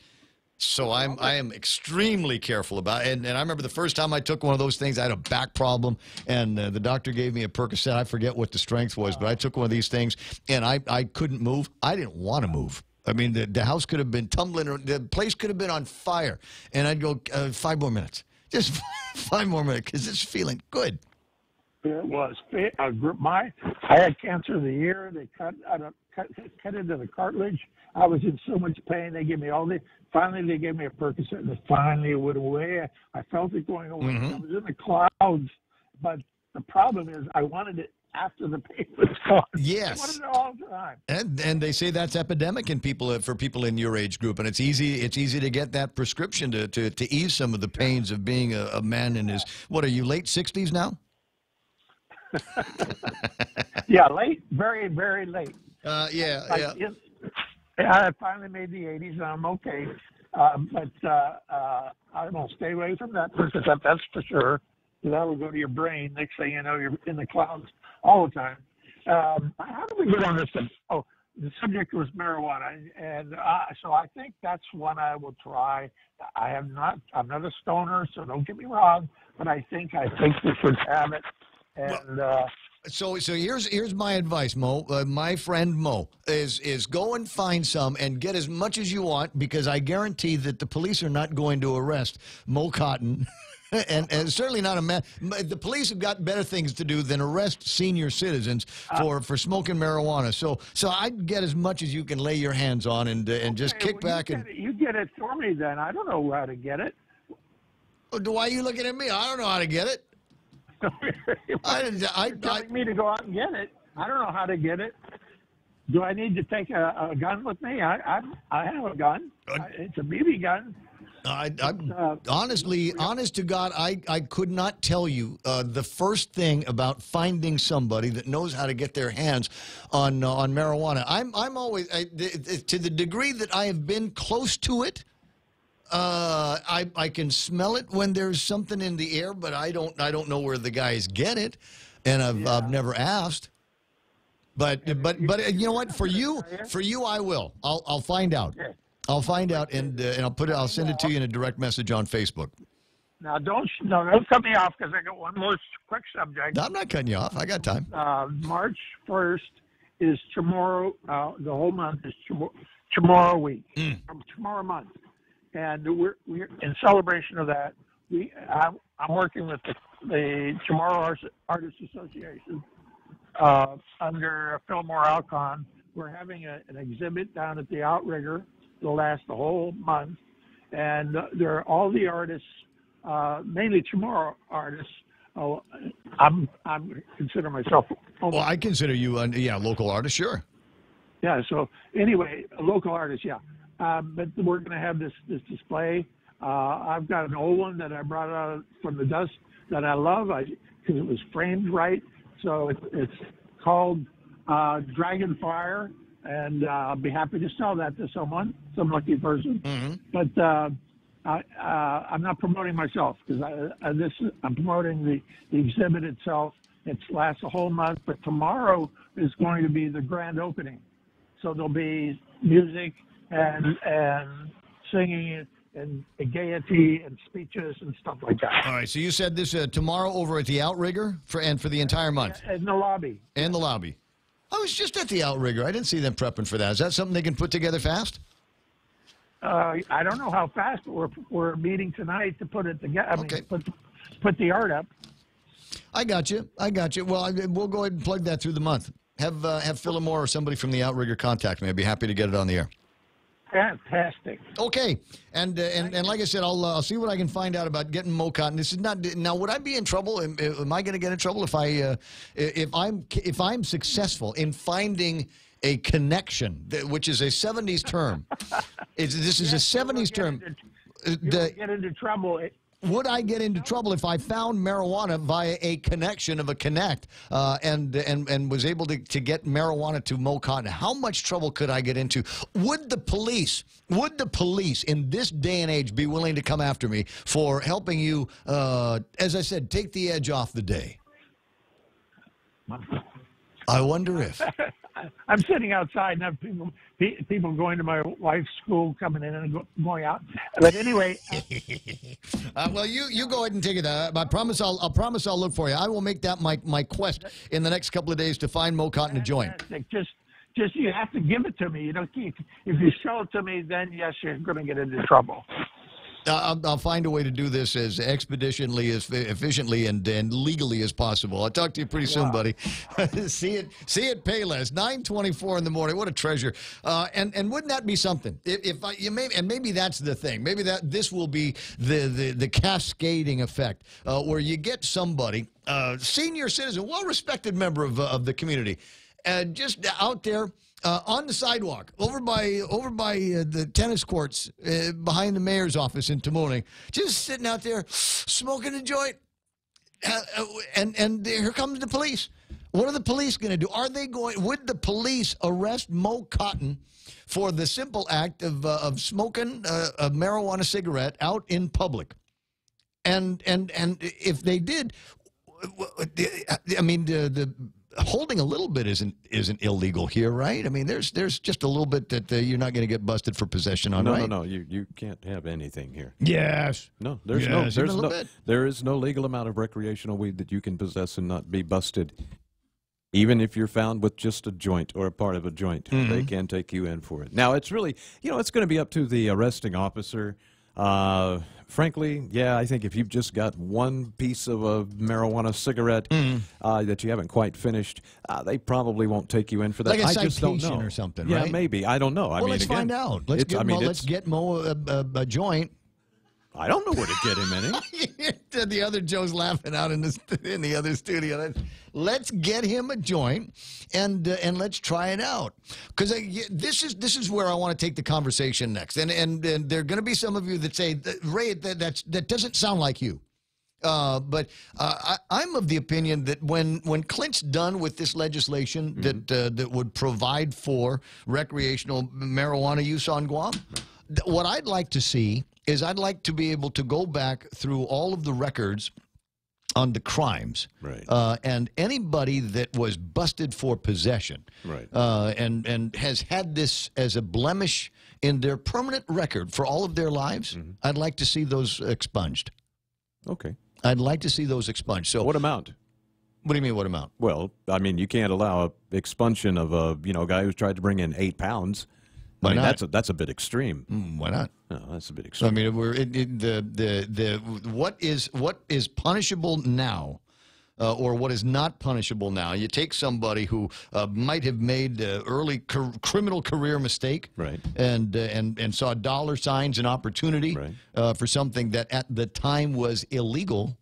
So I am extremely careful about it. And I remember the first time I took one of those things, I had a back problem, and the doctor gave me a Percocet. I forget what the strength was, but I took one of these things, and I couldn't move. I didn't want to move. I mean, the house could have been tumbling, or the place could have been on fire. And I'd go, 5 more minutes. Just 5 more minutes, because it's feeling good. It was. I had cancer of the ear. They cut into the cartilage. I was in so much pain. They gave me finally they gave me a Percocet, and finally it went away. I felt it going away. Mm-hmm. I was in the clouds, but the problem is I wanted it after the pain was gone. Yes. I wanted it all the time. And they say that's epidemic in for people in your age group, and it's easy to get that prescription to ease some of the pains of being a man in his, what are you, late 60s now? Yeah, late, very, very late. Yeah. I finally made the 80s, and I'm okay. But I will stay away from that Percocet, that's for sure. That will go to your brain. Next thing you know, you're in the clouds all the time. How do we get on this thing? Oh, the subject was marijuana, and so I think that's one I will try. I'm not a stoner, so don't get me wrong, but I think we should have it. And so here's my advice, Mo. My friend Mo is go and find some and get as much as you want, because I guarantee that the police are not going to arrest Mo Cotton. And certainly not a man. The police have got better things to do than arrest senior citizens for smoking marijuana. So I'd get as much as you can lay your hands on, and just kick back. You get it for me, then. I don't know how to get it. Why are you looking at me? I don't know how to get it. You're telling me to go out and get it. I don't know how to get it. Do I need to take a gun with me? I have a gun. It's a BB gun. Honest to God, I could not tell you the first thing about finding somebody that knows how to get their hands on marijuana. I'm always to the degree that I have been close to it. I can smell it when there's something in the air, but I don't know where the guys get it, and I've never asked. But you know what? For you, I will. I'll find out. I'll find out, and I'll send it to you in a direct message on Facebook. Now, don't cut me off, because I got one more quick subject. I'm not cutting you off. I got time. March 1st is tomorrow. The whole month is tomorrow week. Tomorrow month, and we're in celebration of that. I'm working with the Tomorrow Artists Association under Fillmore Alcon. We're having an exhibit down at the Outrigger. It'll last the whole month, and there are all the artists, mainly Tomorrow artists. I'm consider myself. Well, I consider you a local artist, sure. Yeah. So anyway, a local artist, yeah. But we're going to have this display. I've got an old one that I brought out from the dust that I love, because it was framed right. So it's called Dragonfire. And I'll be happy to sell that to some lucky person. Mm-hmm. But I'm not promoting myself, because I'm promoting the exhibit itself. It lasts a whole month, but tomorrow is going to be the grand opening. So there'll be music and singing and gaiety and speeches and stuff like that. All right. So you said this tomorrow over at the Outrigger for the entire month. In the lobby. In the lobby. I was just at the Outrigger. I didn't see them prepping for that. Is that something they can put together fast? I don't know how fast, but we're meeting tonight to put it together. Okay. Put the art up. I got you. Well, we'll go ahead and plug that through the month. Have Phillimore or somebody from the Outrigger contact me. I'd be happy to get it on the air. Fantastic. Okay, and like I said, I'll see what I can find out about getting Mo Cotton. This is not now. Would I be in trouble? Am I going to get in trouble if I'm successful in finding a connection, which is a 70s term? This is a 70s term. Get into trouble. Would I get into trouble if I found marijuana via a connection of a connect and was able to get marijuana to Mo Cotton? How much trouble could I get into? Would the police in this day and age be willing to come after me for helping you, as I said, take the edge off the day? I wonder if. I'm sitting outside and have people going to my wife's school, coming in and going out. But anyway, well, you go ahead and take it. I promise I'll look for you. I will make that my quest in the next couple of days to find Mo Cotton a joint. Just you have to give it to me. You know, if you show it to me, then yes, you're going to get into trouble. I'll find a way to do this as expeditiously, as efficiently, and legally as possible. I'll talk to you pretty soon, buddy. See it, pay less. 9:24 in the morning. What a treasure! And wouldn't that be something? Maybe that's the thing. Maybe this will be the cascading effect where you get somebody, senior citizen, well-respected member of the community, just out there. On the sidewalk, over by the tennis courts behind the mayor's office in Tamuning, just sitting out there smoking a joint, and here comes the police. What are the police going to do? Would the police arrest Mo Cotton for the simple act of smoking a marijuana cigarette out in public? And if they did, I mean the holding a little bit isn't illegal here, right? I mean, there's just a little bit that you're not going to get busted for possession on, right? No. You can't have anything here. Yes. No, there is no legal amount of recreational weed that you can possess and not be busted. Even if you're found with just a joint or a part of a joint, they can take you in for it. Now, it's really, it's going to be up to the arresting officer. Frankly, yeah, I think if you've just got one piece of a marijuana cigarette that you haven't quite finished, they probably won't take you in for that. Like a I just don't citation know. or something, yeah, right? Yeah, maybe. I don't know. Well, let's find out. Let's get Mo a joint. I don't know where to get him any. The other Joe's laughing out in the other studio. Let's get him a joint and let's try it out, because this is where I want to take the conversation next. And there are going to be some of you that say, Ray, that doesn't sound like you. But I'm of the opinion that when Clint's done with this legislation that would provide for recreational marijuana use on Guam, what I'd like to see is I'd like to be able to go back through all of the records on the crimes, right? And anybody that was busted for possession, right? And has had this as a blemish in their permanent record for all of their lives, I'd like to see those expunged. Okay. I'd like to see those expunged. So what amount? What do you mean, what amount? Well, I mean, you can't allow a expulsion of a guy who's tried to bring in 8 pounds. Why not? That's a bit extreme. Why not? No, that's a bit extreme. I mean, what is punishable now, or what is not punishable now? You take somebody who might have made early criminal career mistake, right? And saw dollar signs and opportunity, right, for something that at the time was illegal.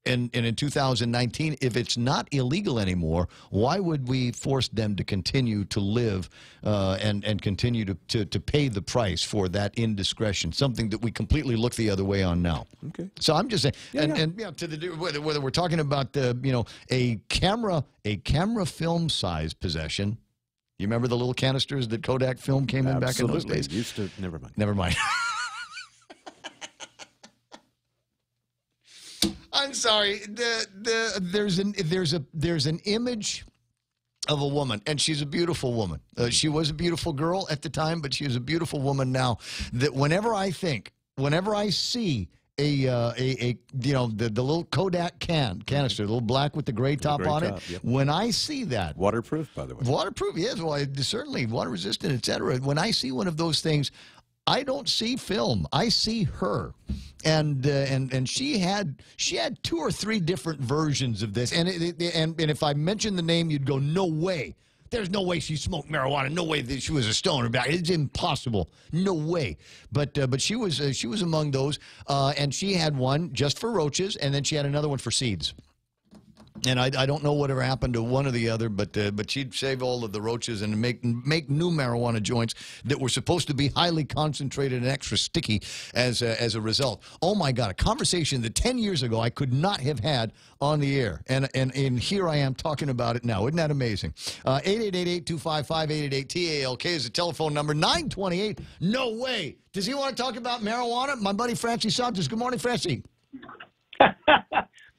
And in 2019, if it's not illegal anymore, why would we force them to continue to live and continue to pay the price for that indiscretion, something that we completely look the other way on now? Okay. So I'm just saying, whether we're talking about a camera film size possession. You remember the little canisters that Kodak film came in back in those days? Used to. Never mind. Never mind. I'm sorry. There's an image of a woman, and she's a beautiful woman. She was a beautiful girl at the time, but she is a beautiful woman now. That whenever I see the little Kodak canister, the little black with the gray top on it. Yep. When I see that, waterproof, by the way. Waterproof, yes. Well, certainly water resistant, etc. When I see one of those things, I don't see film. I see her, and she had 2 or 3 different versions of this. And if I mentioned the name, you'd go, no way. There's no way she smoked marijuana. No way that she was a stoner back. It's impossible. No way. But she was among those, and she had one just for roaches, and then she had another one for seeds. And I don't know whatever happened to one or the other, but she'd save all of the roaches and make new marijuana joints that were supposed to be highly concentrated and extra sticky as a result. Oh my God, a conversation that 10 years ago I could not have had on the air, and here I am talking about it now. Isn't that amazing? 888-825-5888-TALK is the telephone number. 928. No way. Does he want to talk about marijuana? My buddy Francie Santos. Good morning, Francie.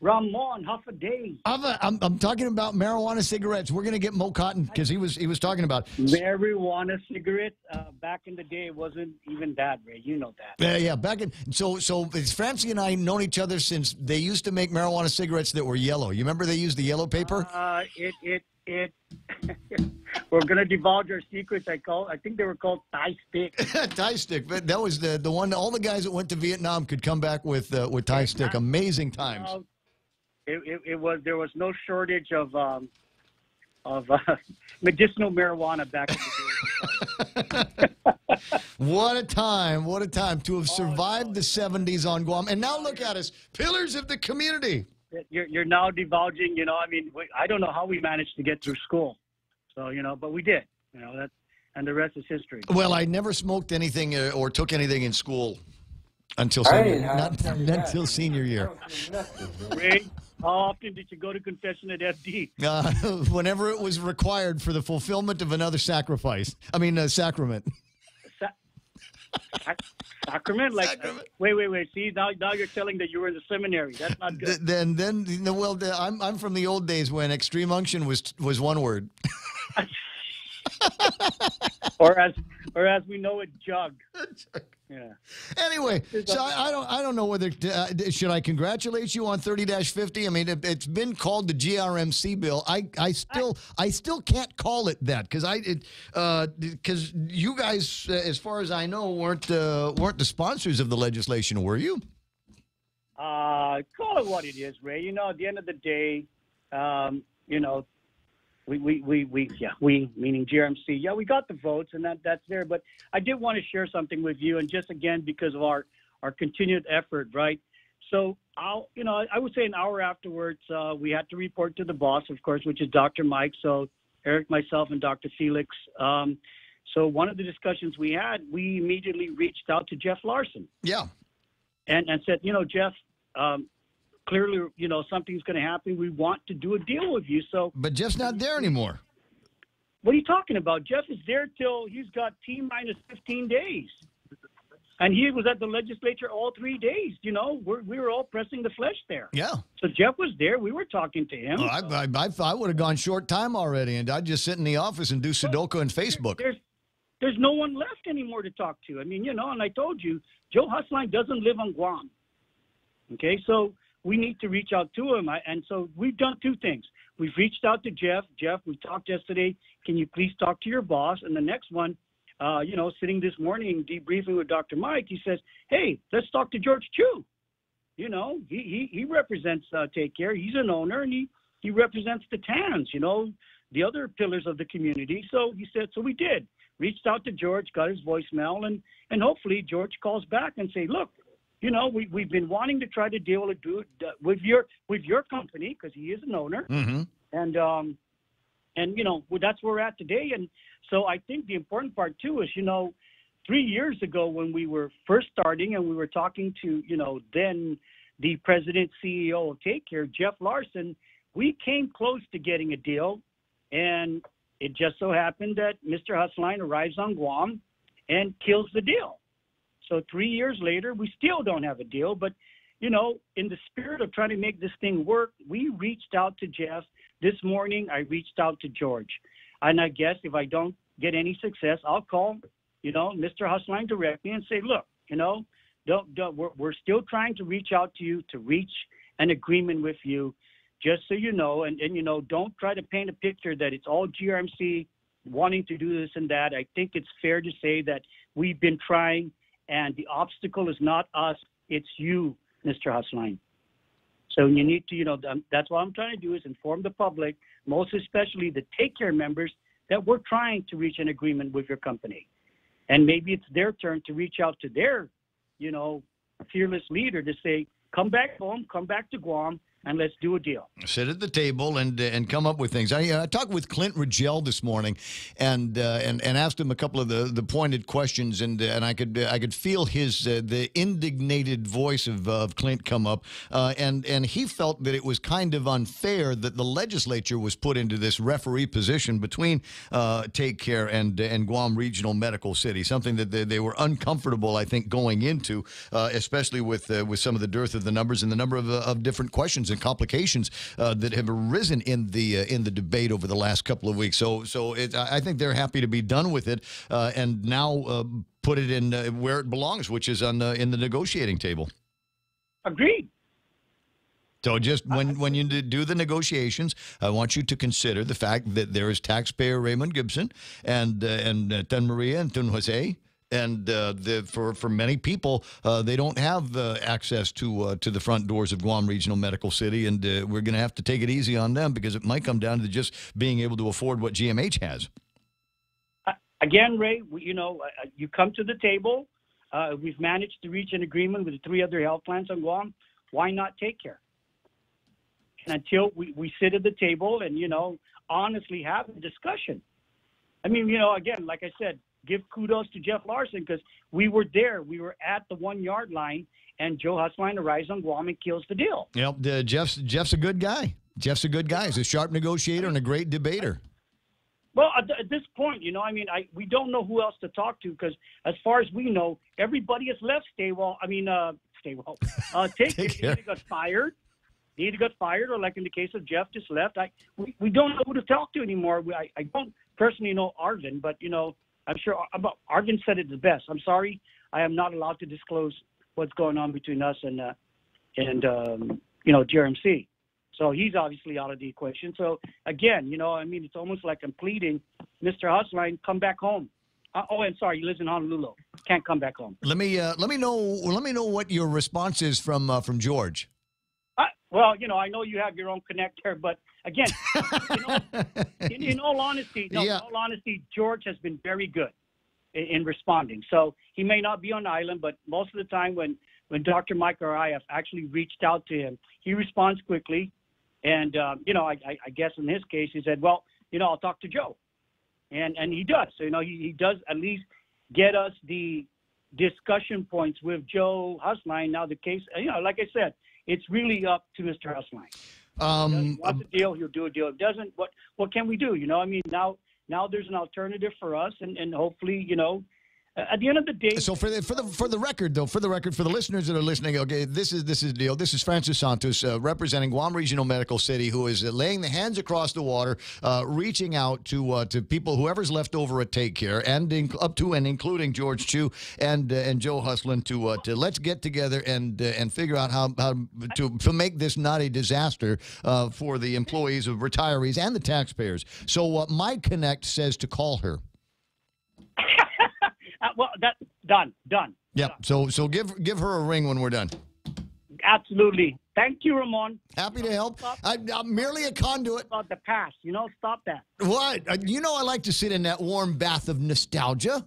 Ramon, half a day. I'm talking about marijuana cigarettes. We're going to get Mo Cotton because he was talking about marijuana cigarette. Back in the day, it wasn't even that, Ray. You know that. Yeah. Back in so Francie and I known each other since they used to make marijuana cigarettes that were yellow. You remember they used the yellow paper? We're going to divulge our secrets. I think they were called Thai stick. Thai stick. But that was the one. All the guys that went to Vietnam could come back with Thai stick. Amazing times. There was no shortage of medicinal marijuana back in the day. What a time to have survived the 70s on Guam, and now look at us, pillars of the community. You're now divulging. I don't know how we managed to get through school, so but we did. And the rest is history. Well, I never smoked anything or took anything in school until senior year. Ray, how often did you go to confession at FD? Whenever it was required for the fulfillment of another sacrament. Sacrament? Wait. See, now you're telling that you were in the seminary. That's not good. I'm from the old days when extreme unction was one word. or as we know it, jug. Yeah. Anyway, so I don't know whether should I congratulate you on 30-50. I mean, it's been called the GRMC bill. I still can't call it that because you guys, as far as I know, weren't the sponsors of the legislation, were you? Call it what it is, Ray. At the end of the day, we meaning GRMC, we got the votes, and that's there. But I did want to share something with you, and just again because of our continued effort, right? So I would say an hour afterwards, we had to report to the boss, of course, which is Dr. Mike. So Eric, myself, and Dr. Felix. So one of the discussions we had, we immediately reached out to Jeff Larson. Yeah. And said, Jeff. Clearly, something's going to happen. We want to do a deal with you. But Jeff's not there anymore. What are you talking about? Jeff is there till he's got T-minus 15 days. And he was at the legislature all 3 days. We were all pressing the flesh there. Yeah. So Jeff was there. We were talking to him. Well, I would have gone short time already, and I'd just sit in the office and do Sudoku and Facebook. There's no one left anymore to talk to. And I told you, Joe Husline doesn't live on Guam. Okay, so we need to reach out to him. And so we've done two things. We've reached out to Jeff. Jeff, we talked yesterday. Can you please talk to your boss? And the next one, sitting this morning debriefing with Dr. Mike, he says, hey, let's talk to George Chu. He represents Take Care. He's an owner, and he represents the TANs, the other pillars of the community. So he said, so we did. Reached out to George, got his voicemail, and hopefully George calls back and say, look, we've been wanting to try to deal with your company because he is an owner, mm-hmm. and that's where we're at today. And so I think the important part too is 3 years ago when we were first starting and we were talking to then the president CEO of Take Care, Jeff Larson, we came close to getting a deal, and it just so happened that Mr. Husline arrives on Guam and kills the deal. So 3 years later, we still don't have a deal. But, in the spirit of trying to make this thing work, we reached out to Jeff. This morning, I reached out to George. And I guess if I don't get any success, I'll call, Mr. Husline directly and say, look, we're still trying to reach out to you to reach an agreement with you, just so you know. And don't try to paint a picture that it's all GRMC wanting to do this and that. I think it's fair to say that we've been trying. And the obstacle is not us, it's you, Mr. Husline. So you need to, that's what I'm trying to do is inform the public, most especially the Take Care members, that we're trying to reach an agreement with your company. And maybe it's their turn to reach out to their, fearless leader to say, come back home, come back to Guam, and let's do a deal. Sit at the table and come up with things. I talked with Clint Rigel this morning, and asked him a couple of the pointed questions, and I could feel his the indignated voice of Clint come up, and he felt that it was kind of unfair that the legislature was put into this referee position between Take Care and Guam Regional Medical City, something that they were uncomfortable, I think, going into, especially with some of the dearth of the numbers and the number of different questions and complications that have arisen in the debate over the last couple of weeks. So I think they're happy to be done with it and now put it in where it belongs, which is in the negotiating table. Agreed. So just when you do the negotiations, I want you to consider the fact that there is taxpayer Raymond Gibson and Tan Maria and Tan Jose. And for many people, they don't have access to the front doors of Guam Regional Medical City, and we're going to have to take it easy on them because it might come down to just being able to afford what GMH has. Again, Ray, you come to the table. We've managed to reach an agreement with the 3 other health plans on Guam. Why not Take Care? And until we sit at the table and, honestly have a discussion. I mean, again, like I said, give kudos to Jeff Larson because we were there. We were at the 1-yard line, and Joe Husline arrives on Guam and kills the deal. Yep, Jeff's a good guy. Jeff's a good guy. He's a sharp negotiator and a great debater. Well, at this point, we don't know who else to talk to because as far as we know, everybody has left Take Care. Either got fired. They either got fired or, like in the case of Jeff, just left. We don't know who to talk to anymore. I don't personally know Arvin, but, I'm sure Arvin said it the best. I'm sorry, I am not allowed to disclose what's going on between us and GRMC. So he's obviously out of the equation. So again, it's almost like I'm pleading, Mr. Husline, come back home. I'm sorry, he lives in Honolulu. Can't come back home. Let me know what your response is from George. Well, I know you have your own connect there, but again, in all honesty, George has been very good in responding. So he may not be on island, but most of the time when Dr. Mike or I have actually reached out to him, he responds quickly. And, I guess in his case, he said, well, I'll talk to Joe. And he does. So, he does at least get us the discussion points with Joe Husline. Now the case, like I said, it's really up to Mr. Husline. If he wants a deal, he'll do a deal. If he doesn't, what can we do? Now there's an alternative for us, and hopefully, at the end of the day. So for the record, though, for the listeners that are listening, okay, this is the deal. This is Francis Santos representing Guam Regional Medical City, who is laying the hands across the water, reaching out to people, whoever's left over at Take Care, and up to and including George Chu and Joe Husland to let's get together and figure out how to make this not a disaster for the employees of retirees and the taxpayers. So my connect says to call her. Well, that's done. Yep. So give her a ring when we're done. Absolutely. Thank you, Ramon. Happy to help. I'm merely a conduit. About the past, stop that. What? I like to sit in that warm bath of nostalgia.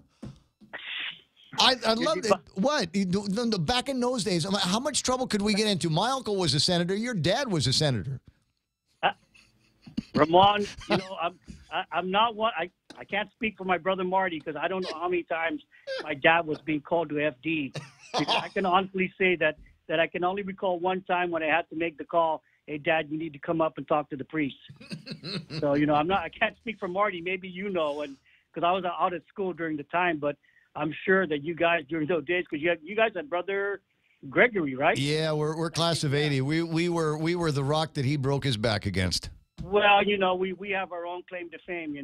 I love it. What? Back in those days, how much trouble could we get into? My uncle was a senator. Your dad was a senator. Ramon, I'm not one. I can't speak for my brother Marty because I don't know how many times my dad was being called to FD. I can honestly say that I can only recall one time when I had to make the call. Hey, Dad, you need to come up and talk to the priest. So I can't speak for Marty. Maybe and because I was out at school during the time, but I'm sure that you guys during those days because you guys had brother Gregory, right? Yeah, we're class of '80. We were the rock that he broke his back against. Well, we have our own claim to fame.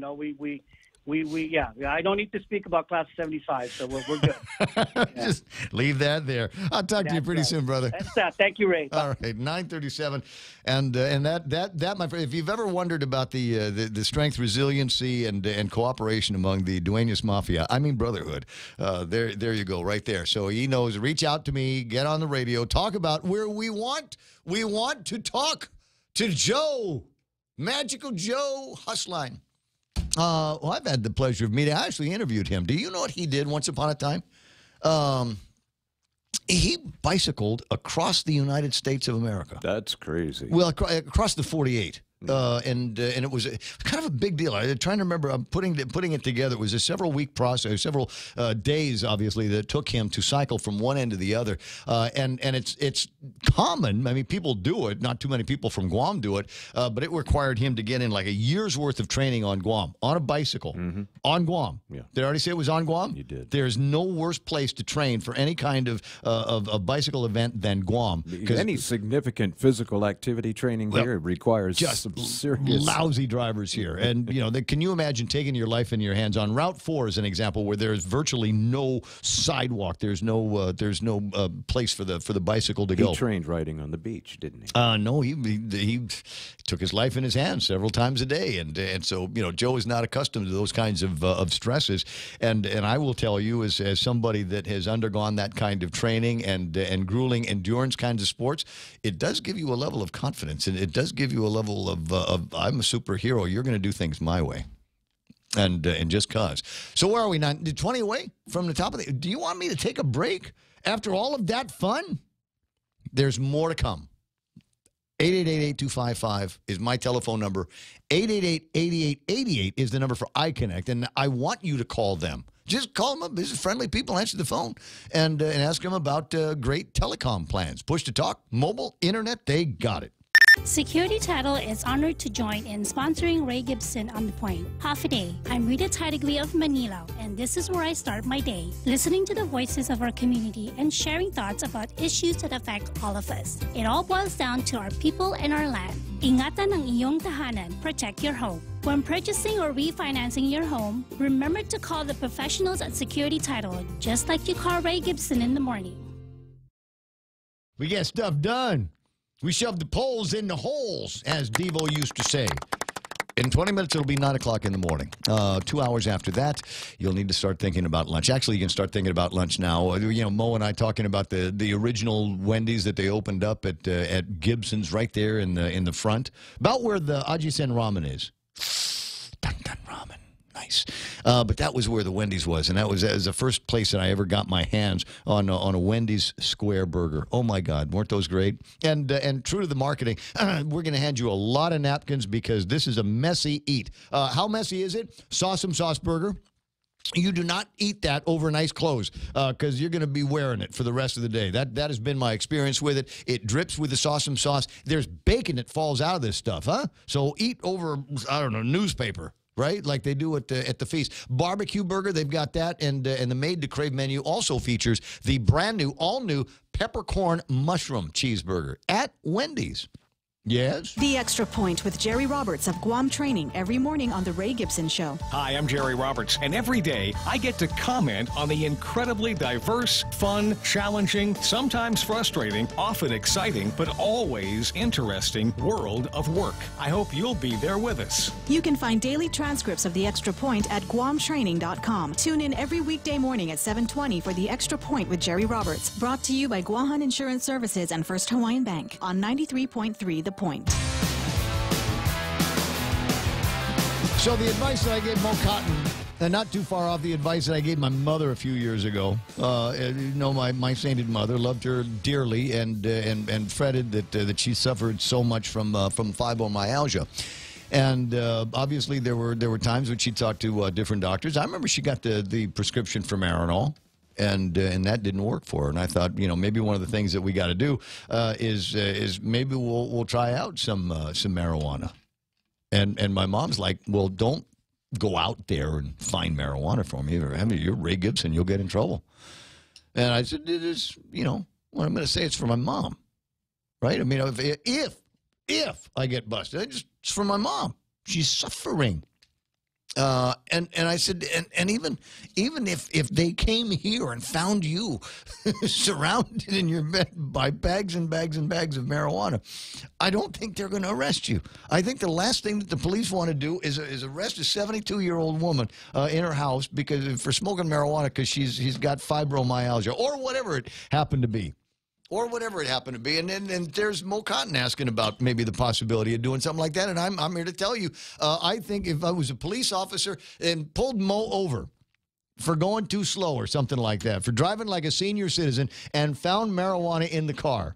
I don't need to speak about class of 75, so we're good. Yeah. Just leave that there. I'll talk to you pretty soon, brother. That's that. Thank you, Ray. All right, 9:37, and that my friend, if you've ever wondered about the strength, resiliency, and cooperation among the Dueñas Mafia, I mean brotherhood. There you go, right there. So he knows. Reach out to me. Get on the radio. Talk about where we want to talk to Joe. Magical Joe Husline. Well, I've had the pleasure of meeting. I actually interviewed him. Do you know what he did once upon a time? He bicycled across the United States of America. That's crazy. Well, across the 48. And it was kind of a big deal. I'm trying to remember. I'm putting it together. It was a several-week process, several days, obviously, that it took him to cycle from one end to the other. And it's common. I mean, people do it. Not too many people from Guam do it. But it required him to get in like a year's worth of training on Guam, on a bicycle, on Guam. Yeah. Did I already say it was on Guam? You did. There's no worse place to train for any kind of a bicycle event than Guam. Any significant physical activity training here requires just some serious lousy drivers here. And, you know, can you imagine taking your life in your hands? On Route 4 is an example where there's virtually no sidewalk. There's no place for the bicycle to go. He trained riding on the beach, didn't he? No, he took his life in his hands several times a day. And so, you know, Joe is not accustomed to those kinds of stresses. And I will tell you, as somebody that has undergone that kind of training and grueling endurance kinds of sports, it does give you a level of confidence. And it does give you a level of I'm a superhero. You're going to do things my way. And just cause. So where are we now? 20 away from the top of the... Do you want me to take a break after all of that fun? There's more to come. 888-8255 is my telephone number. 888-8888 is the number for iConnect. And I want you to call them. Just call them up. These are friendly people. Answer the phone and ask them about great telecom plans. Push to talk, mobile, internet, they got it. Security Title is honored to join in sponsoring Ray Gibson on The Point. Half a day. I'm Rita Tidegli of Manila, and this is where I start my day, listening to the voices of our community and sharing thoughts about issues that affect all of us. It all boils down to our people and our land. Ingatan ang iyong tahanan. Protect your home. When purchasing or refinancing your home, remember to call the professionals at Security Title, just like you call Ray Gibson in the morning. We get stuff done. We shove the poles in the holes, as Devo used to say. In 20 minutes, it'll be 9 o'clock in the morning. 2 hours after that, you'll need to start thinking about lunch. Actually, you can start thinking about lunch now. You know, Mo and I talking about the original Wendy's that they opened up at Gibson's right there in the front, about where the Ajisen Ramen is. Dun dun ramen. Nice. But that was where the Wendy's was, and that was the first place that I ever got my hands on a Wendy's square burger. Oh, my God. Weren't those great? And true to the marketing, we're going to hand you a lot of napkins because this is a messy eat. How messy is it? Sauce burger. You do not eat that over nice clothes because you're going to be wearing it for the rest of the day. That has been my experience with it. It drips with the sauce. There's bacon that falls out of this stuff, huh? So eat over, I don't know, newspaper. Right, like they do at the feast. Barbecue burger, they've got that, and the Made to Crave menu also features the brand new, all new peppercorn mushroom cheeseburger at Wendy's. Yes? The Extra Point with Jerry Roberts of Guam Training every morning on The Ray Gibson Show. Hi, I'm Jerry Roberts, and every day I get to comment on the incredibly diverse, fun, challenging, sometimes frustrating, often exciting, but always interesting world of work. I hope you'll be there with us. You can find daily transcripts of The Extra Point at guamtraining.com. Tune in every weekday morning at 7:20 for The Extra Point with Jerry Roberts. Brought to you by Guahan Insurance Services and First Hawaiian Bank on 93.3 The Point. So the advice that I gave Mo Cotton, and not too far off the advice that I gave my mother a few years ago. You know, my sainted mother, loved her dearly and fretted that she suffered so much from fibromyalgia. And obviously there were times when she talked to different doctors. I remember she got the prescription for Marinol. And that didn't work for her. And I thought, you know, maybe one of the things that we got to do is maybe we'll try out some marijuana. And my mom's like, well, don't go out there and find marijuana for me. I mean, you're Ray Gibson, you'll get in trouble. And I said, it is, you know, what I'm going to say, it's for my mom, right? I mean, if I get busted, it's for my mom. She's suffering. And I said, and even if they came here and found you surrounded in your bed by bags and bags and bags of marijuana, I don't think they're going to arrest you. I think the last thing that the police want to do is arrest a 72-year-old woman in her house for smoking marijuana because she's got fibromyalgia or whatever it happened to be. or whatever it happened to be. And there's Mo Cotton asking about maybe the possibility of doing something like that. And I'm here to tell you, I think if I was a police officer and pulled Mo over for going too slow or something like that, for driving like a senior citizen and found marijuana in the car.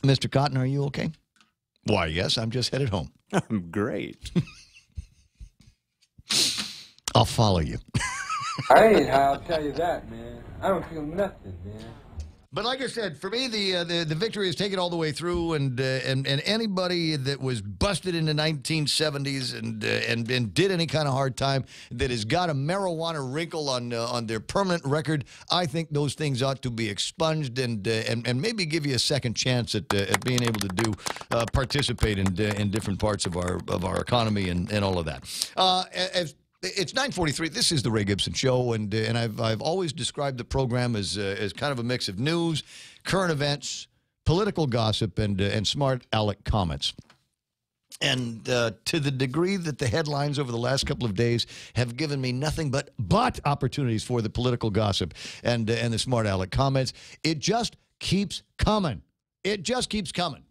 Mr. Cotton, are you okay? Why, yes, I'm just headed home. I'm great. I'll follow you. I ain't high, I'll tell you that, man. I don't feel nothing, man. But like I said, for me, the victory is taken all the way through, and anybody that was busted in the 1970s and did any kind of hard time that has got a marijuana wrinkle on their permanent record, I think those things ought to be expunged and maybe give you a second chance at being able to participate in different parts of our economy and all of that. It's 9:43. This is the Ray Gibson Show, and I've always described the program as kind of a mix of news, current events, political gossip, and smart aleck comments. And to the degree that the headlines over the last couple of days have given me nothing but opportunities for the political gossip and the smart aleck comments, it just keeps coming. It just keeps coming.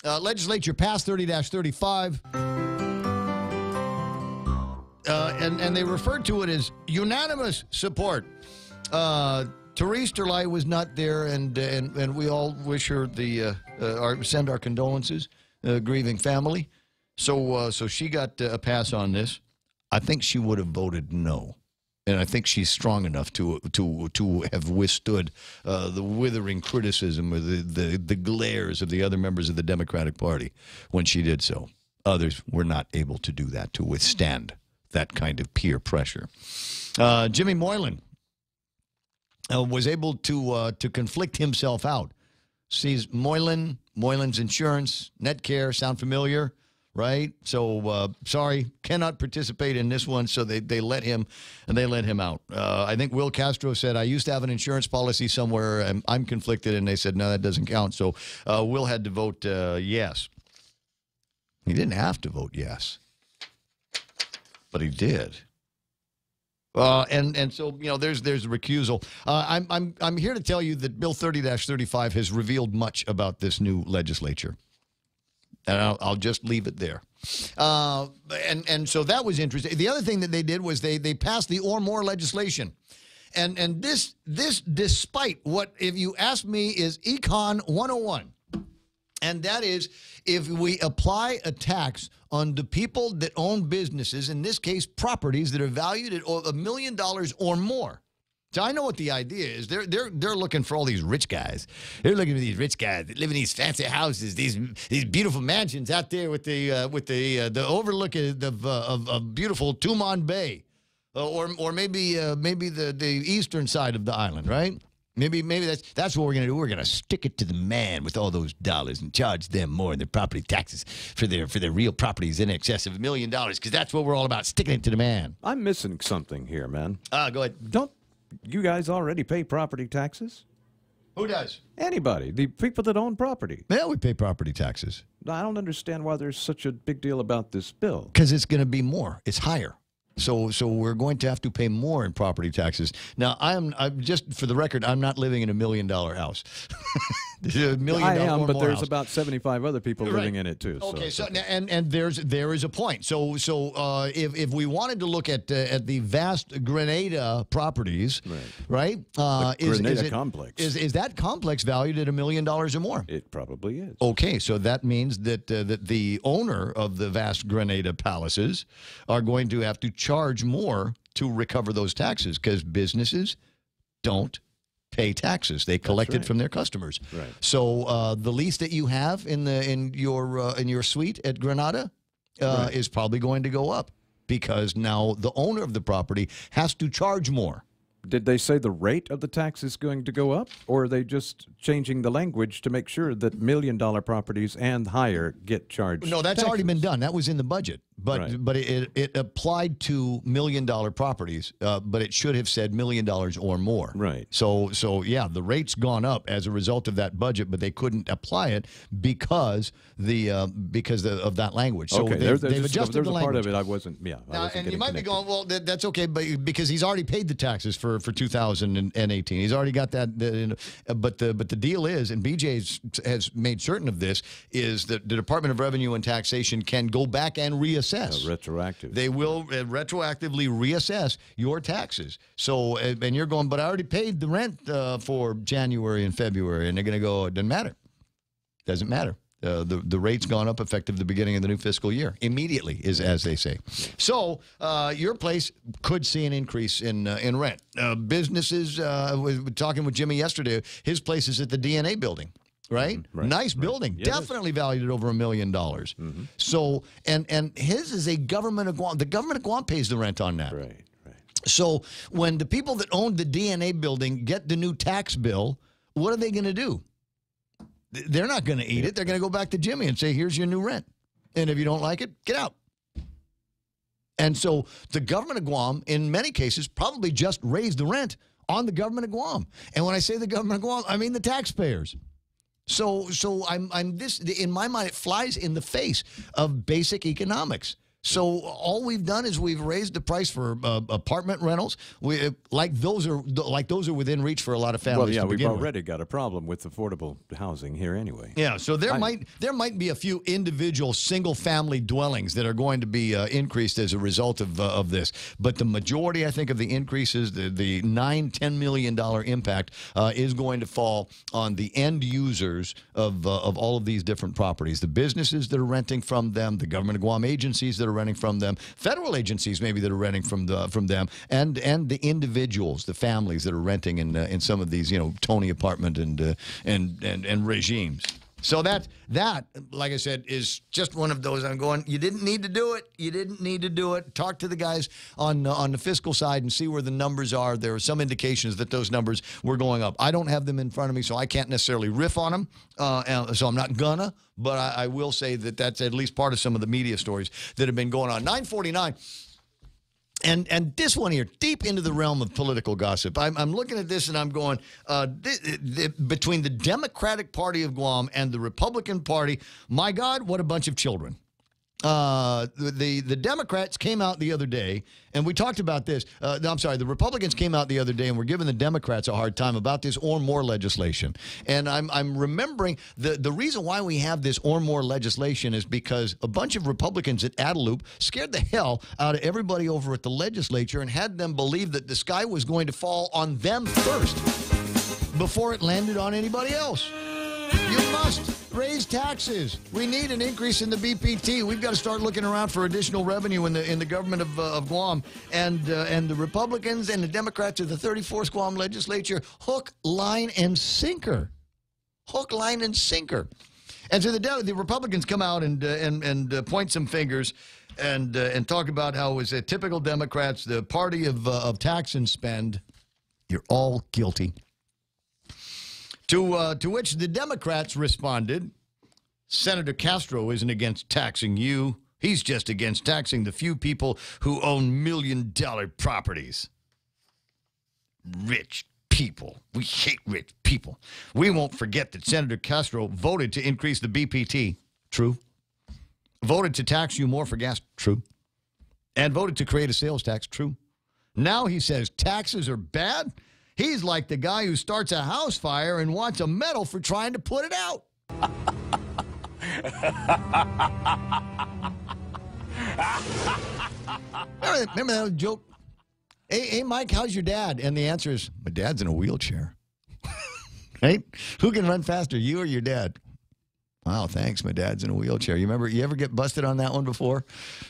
Legislature passed 30-35. And they referred to it as unanimous support. Therese Terlai was not there, and we all wish her send our condolences, grieving family. So she got a pass on this. I think she would have voted no, and I think she's strong enough to have withstood the withering criticism or the glares of the other members of the Democratic Party when she did so. Others were not able to do that, to withstand that kind of peer pressure. Jimmy Moylan was able to conflict himself out. Sees Moylan's Insurance, Netcare, sound familiar, right? So sorry, cannot participate in this one. So they let him out. I think Will Castro said, I used to have an insurance policy somewhere, and I'm conflicted, and they said no, that doesn't count. So Will had to vote yes. He didn't have to vote yes, but he did. And so, you know, there's a recusal. I'm here to tell you that Bill 30-35 has revealed much about this new legislature. And I'll just leave it there. And so that was interesting. The other thing that they did was they passed the or more legislation. And this despite what, if you ask me, is Econ 101. And that is, if we apply a tax on the people that own businesses, in this case, properties that are valued at $1 million or more. So I know what the idea is. They're looking for all these rich guys. They're looking for these rich guys that live in these fancy houses, these beautiful mansions out there with the overlook of beautiful Tumon Bay, or maybe the eastern side of the island, right? Maybe that's what we're going to do. We're going to stick it to the man with all those dollars and charge them more in their property taxes for their real properties in excess of $1 million, because that's what we're all about, sticking it to the man. I'm missing something here, man. Go ahead. Don't you guys already pay property taxes? Who does? Anybody. The people that own property. Yeah, we pay property taxes. I don't understand why there's such a big deal about this bill. Because it's going to be more. It's higher. So we're going to have to pay more in property taxes. Now, I'm just for the record, I'm not living in $1 million house. $1 million I am, but there's house. about 75 other people living in it too. Okay, so and there is a point. So if we wanted to look at the vast Grenada properties, right? Grenada complex is that complex valued at $1 million or more? It probably is. Okay, so that means that that the owner of the vast Grenada palaces are going to have to charge more to recover those taxes, because businesses don't pay taxes. They collect it from their customers. Right. So the lease that you have in your suite at Granada is probably going to go up, because now the owner of the property has to charge more. Did they say the rate of the tax is going to go up, or are they just changing the language to make sure that $1 million properties and higher get charged? No, that's taxes? already been done. That was in the budget. But it applied to $1 million properties, but it should have said $1 million or more. Right. So yeah, the rate's gone up as a result of that budget, but they couldn't apply it because of that language. So okay, they've adjusted there's the a language. part of it I wasn't. Yeah, I wasn't and you getting might be connected. going, well, that's okay, but because he's already paid the taxes for 2018, he's already got that. But the deal is, and BJ has made certain of this, is that the Department of Revenue and Taxation can go back and reassess. Retroactive. They will retroactively reassess your taxes. So, and you're going, but I already paid the rent for January and February, and they're going to go, it doesn't matter. Doesn't matter. The rate's gone up effective the beginning of the new fiscal year. Immediately, as they say. So your place could see an increase in rent. Businesses, we were talking with Jimmy yesterday, his place is at the DNA building. Right? Nice building. Yeah, definitely valued at over $1 million. So, and his is a government of Guam. The government of Guam pays the rent on that. Right. So when the people that owned the DNA building get the new tax bill, what are they going to do? They're not going to eat it. They're going to go back to Jimmy and say, here's your new rent. And if you don't like it, get out. And so the government of Guam, in many cases, probably just raised the rent on the government of Guam. And when I say the government of Guam, I mean the taxpayers. So I'm this, in my mind, it flies in the face of basic economics. So all we've done is we've raised the price for apartment rentals. Those are within reach for a lot of families. Well, yeah, to we've begin already got a problem with affordable housing here anyway. Yeah, so there might be a few individual single-family dwellings that are going to be increased as a result of this. But the majority, I think, of the increases, the $9-10 million impact, is going to fall on the end users of all of these different properties. The businesses that are renting from them, the government of Guam agencies that are renting from them, federal agencies maybe that are renting from them, and the individuals, the families that are renting in some of these, Tony apartment and regimes. So that, like I said, is just one of those. I'm going, you didn't need to do it. You didn't need to do it. Talk to the guys on the fiscal side and see where the numbers are. There are some indications that those numbers were going up. I don't have them in front of me, so I can't necessarily riff on them. So I'm not gonna, but I will say that that's at least part of some of the media stories that have been going on. 949. And this one here, deep into the realm of political gossip. I'm looking at this and I'm going, between the Democratic Party of Guam and the Republican Party, my God, what a bunch of children. The Democrats came out the other day, and we talked about this. The Republicans came out the other day and were giving the Democrats a hard time about this or more legislation. And I'm remembering the reason why we have this or more legislation is because a bunch of Republicans at Adelup scared the hell out of everybody over at the legislature and had them believe that the sky was going to fall on them first before it landed on anybody else. You must raise taxes. We need an increase in the BPT. We've got to start looking around for additional revenue in the government of Guam. And the Republicans and the Democrats of the 34th Guam legislature, hook, line, and sinker. Hook, line, and sinker. And so the Republicans come out and point some fingers and talk about how, as typical Democrats, the party of tax and spend, you're all guilty. To which the Democrats responded, Senator Castro isn't against taxing you. He's just against taxing the few people who own $1 million properties. Rich people. We hate rich people. We won't forget that Senator Castro voted to increase the BPT. True. Voted to tax you more for gas. True. And voted to create a sales tax. True. Now he says taxes are bad. He's like the guy who starts a house fire and wants a medal for trying to put it out. Remember that joke? Hey, Mike, how's your dad? And the answer is, my dad's in a wheelchair. Right? Who can run faster, you or your dad? Wow, thanks. My dad's in a wheelchair. You ever get busted on that one before?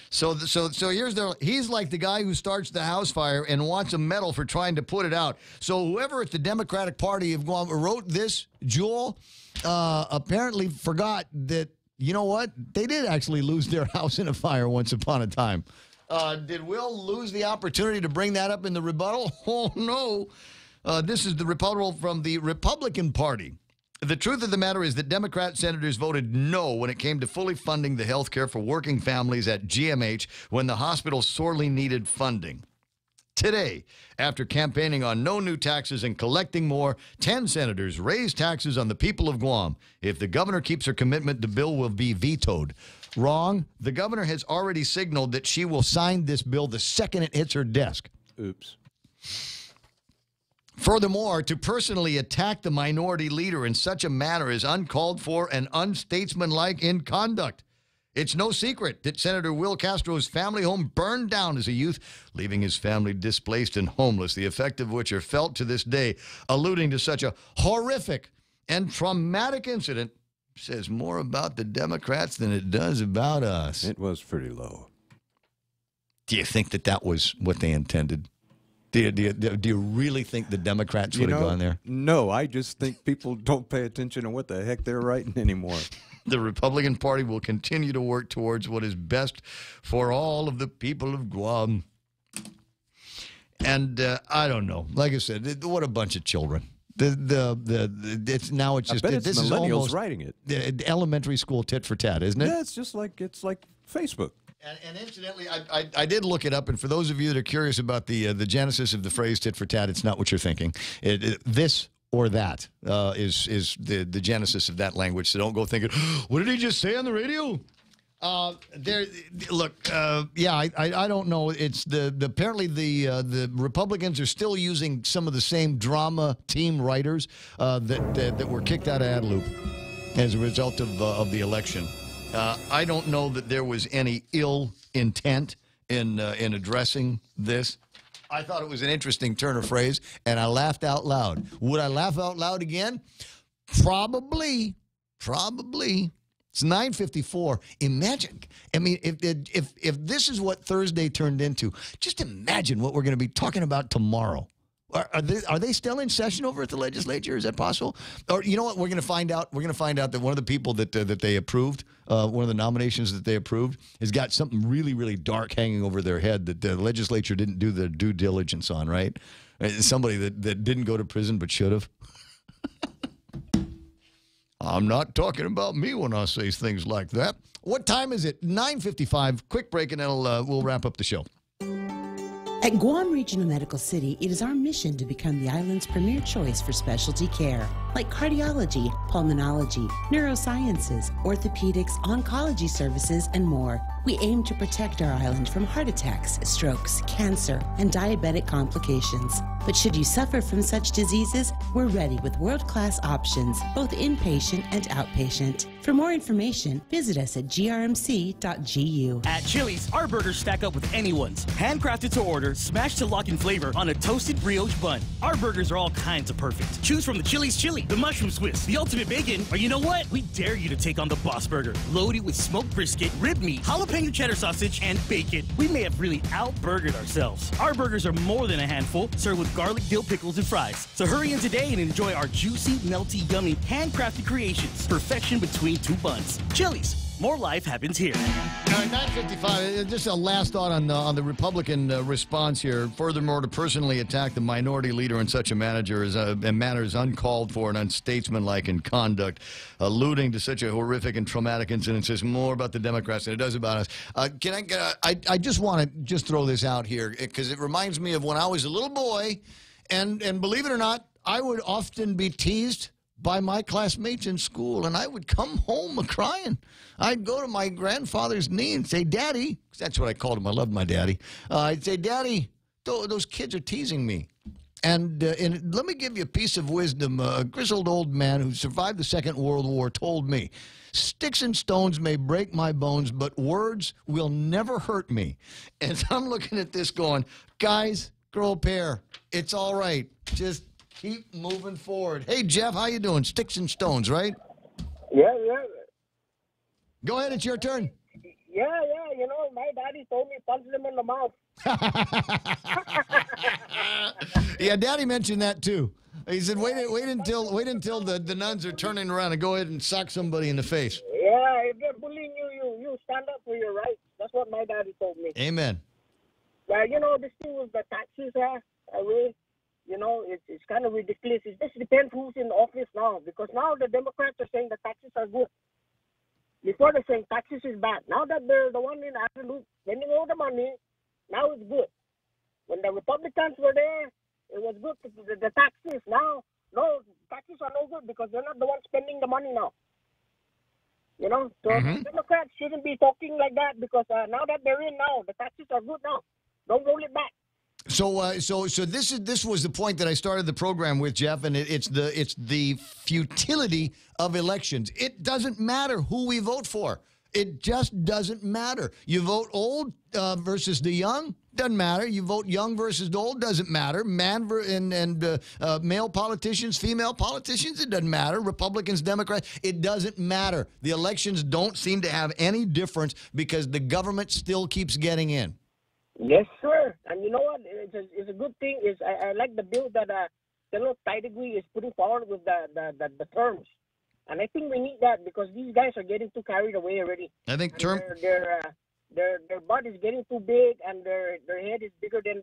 So he's like the guy who starts the house fire and wants a medal for trying to put it out. So whoever at the Democratic Party of Guam wrote this, Jewel, apparently forgot that, you know what? They did actually lose their house in a fire once upon a time. Did Will lose the opportunity to bring that up in the rebuttal? Oh, no. This is the rebuttal from the Republican Party. The truth of the matter is that Democrat senators voted no when it came to fully funding the health care for working families at GMH when the hospital sorely needed funding. Today, after campaigning on no new taxes and collecting more, 10 senators raised taxes on the people of Guam. If the governor keeps her commitment, the bill will be vetoed. Wrong. The governor has already signaled that she will sign this bill the second it hits her desk. Oops. Furthermore, to personally attack the minority leader in such a manner is uncalled for and unstatesmanlike in conduct. It's no secret that Senator Will Castro's family home burned down as a youth, leaving his family displaced and homeless, the effect of which are felt to this day. Alluding to such a horrific and traumatic incident says more about the Democrats than it does about us. It was pretty low. Do you think that that was what they intended? Do you really think the Democrats would have gone there? No, I just think people don't pay attention to what the heck they're writing anymore. The Republican Party will continue to work towards what is best for all of the people of Guam. And I don't know. Like I said, what a bunch of children. It's now it's just I bet it's this is millennials almost writing it. The elementary school tit for tat, isn't it? Yeah, it's like Facebook. And incidentally, I did look it up, and for those of you that are curious about the genesis of the phrase "tit for tat," it's not what you're thinking. This or that is the genesis of that language. So don't go thinking, "What did he just say on the radio?" Look, I don't know. It's apparently the Republicans are still using some of the same drama team writers that were kicked out of Adelup as a result of the election. I don't know that there was any ill intent in addressing this. I thought it was an interesting turn of phrase, and I laughed out loud. Would I laugh out loud again? Probably. It's 9:54. Imagine. I mean, if this is what Thursday turned into, just imagine what we're going to be talking about tomorrow. Are they still in session over at the legislature? Is that possible? Or you know what? We're going to find out. We're going to find out that one of the people that they approved, one of the nominations that they approved, has got something really, really dark hanging over their head that the legislature didn't do their due diligence on. Right? Somebody that didn't go to prison but should have. I'm not talking about me when I say things like that. What time is it? 9:55. Quick break, and then we'll wrap up the show. At Guam Regional Medical City, it is our mission to become the island's premier choice for specialty care, like cardiology, pulmonology, neurosciences, orthopedics, oncology services, and more. We aim to protect our island from heart attacks, strokes, cancer, and diabetic complications. But should you suffer from such diseases, we're ready with world-class options, both inpatient and outpatient. For more information, visit us at grmc.gu. At Chili's, our burgers stack up with anyone's. Handcrafted to order, smashed to lock in flavor on a toasted brioche bun. Our burgers are all kinds of perfect. Choose from the Chili's Chili, the Mushroom Swiss, the Ultimate Bacon, or you know what? We dare you to take on the Boss Burger. Loaded with smoked brisket, rib meat, jalapeno cheddar sausage, and bacon. We may have really out-burgered ourselves. Our burgers are more than a handful, served with garlic, dill pickles, and fries. So hurry in today and enjoy our juicy, melty, yummy, handcrafted creations. Perfection between two buns. Chili's. More life happens here. All right, 9:55. Just a last thought on the Republican response here. Furthermore, to personally attack the minority leader in such a manner is uncalled for and unstatesmanlike in conduct, alluding to such a horrific and traumatic incident says more about the Democrats than it does about us. I just want to just throw this out here because it reminds me of when I was a little boy, and believe it or not, I would often be teased by my classmates in school, and I would come home a-crying. I'd go to my grandfather's knee and say, "Daddy," 'cause that's what I called him. I loved my daddy. I'd say, "Daddy, those kids are teasing me." And let me give you a piece of wisdom. A grizzled old man who survived the Second World War told me, "Sticks and stones may break my bones, but words will never hurt me." And I'm looking at this going, guys, grow a pair. It's all right. Just keep moving forward. Hey, Jeff, how you doing? Sticks and stones, right? Yeah. Go ahead, it's your turn. Yeah. You know, my daddy told me punch them in the mouth. Yeah, Daddy mentioned that too. He said, wait until the nuns are turning around and go ahead and sock somebody in the face. Yeah, if they're bullying you stand up for your rights. That's what my daddy told me. Amen. Yeah, you know, this thing with the taxes, You know, it's kind of ridiculous. It just depends who's in office now, because now the Democrats are saying the taxes are good. Before they're saying taxes is bad. Now that they're the one in absolute spending all the money, now it's good. When the Republicans were there, it was good, the taxes. Now, no, taxes are no good because they're not the ones spending the money now. You know, so the Democrats shouldn't be talking like that, because now that they're in now, the taxes are good now. Don't roll it back. So this was the point that I started the program with, Jeff, and it's the futility of elections. It doesn't matter who we vote for. It just doesn't matter. You vote old versus the young, doesn't matter. You vote young versus old, doesn't matter. Man and male politicians, female politicians, it doesn't matter. Republicans, Democrats, it doesn't matter. The elections don't seem to have any difference because the government still keeps getting in. Yes, sir. And you know what? It's a good thing. I like the bill that Senator Tidegui is putting forward with the terms. And I think we need that, because these guys are getting too carried away already. I think their butt is getting too big, and their head is bigger than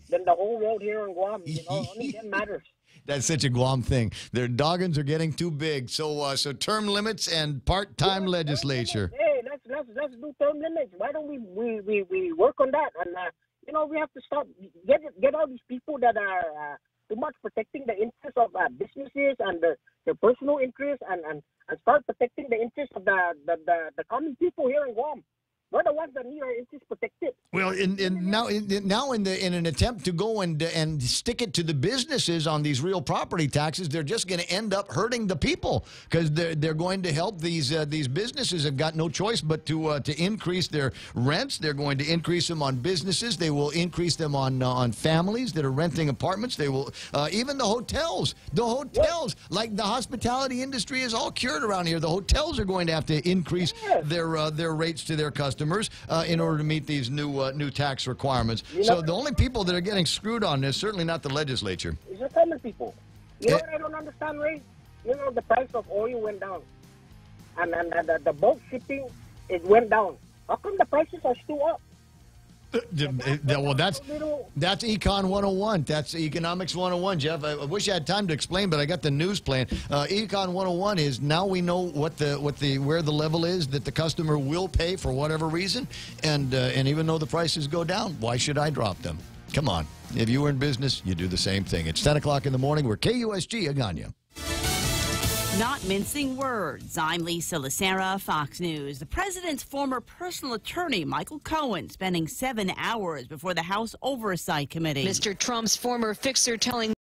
than the whole world here in Guam. You know, only that matters. That's such a Guam thing. Their doggins are getting too big. So term limits and part-time legislature. Hey, let's do term limits. Why don't we work on that? And you know, we have to stop get all these people that are too much protecting the interests of businesses and their personal interests, and start protecting the interests of the common people here in Guam. We're the ones that need our interests protected. Well, now in an attempt to go and stick it to the businesses on these real property taxes, they're just going to end up hurting the people, because they're going to help these businesses have got no choice but to increase their rents. They're going to increase them on businesses. They will increase them on families that are renting apartments. They will even the hotels. The hotels, like the hospitality industry, is all cured around here. The hotels are going to have to increase their rates to their customers in order to meet these new tax requirements. So the only people that are getting screwed on this, certainly not the legislature. It's the common people. You know what I don't understand, Ray? You know, the price of oil went down, and the bulk shipping, it went down. How come the prices are still up? Well, that's Econ 101. That's Economics 101, Jeff. I wish I had time to explain, but I got the news plan. Econ 101 is now we know where the level is that the customer will pay for whatever reason, and even though the prices go down, why should I drop them? Come on. If you were in business, you do the same thing. It's 10 o'clock in the morning. We're KUSG Agana. Not mincing words. I'm Lisa Lacera, Fox News. The president's former personal attorney, Michael Cohen, spending 7 hours before the House Oversight Committee. Mr. Trump's former fixer telling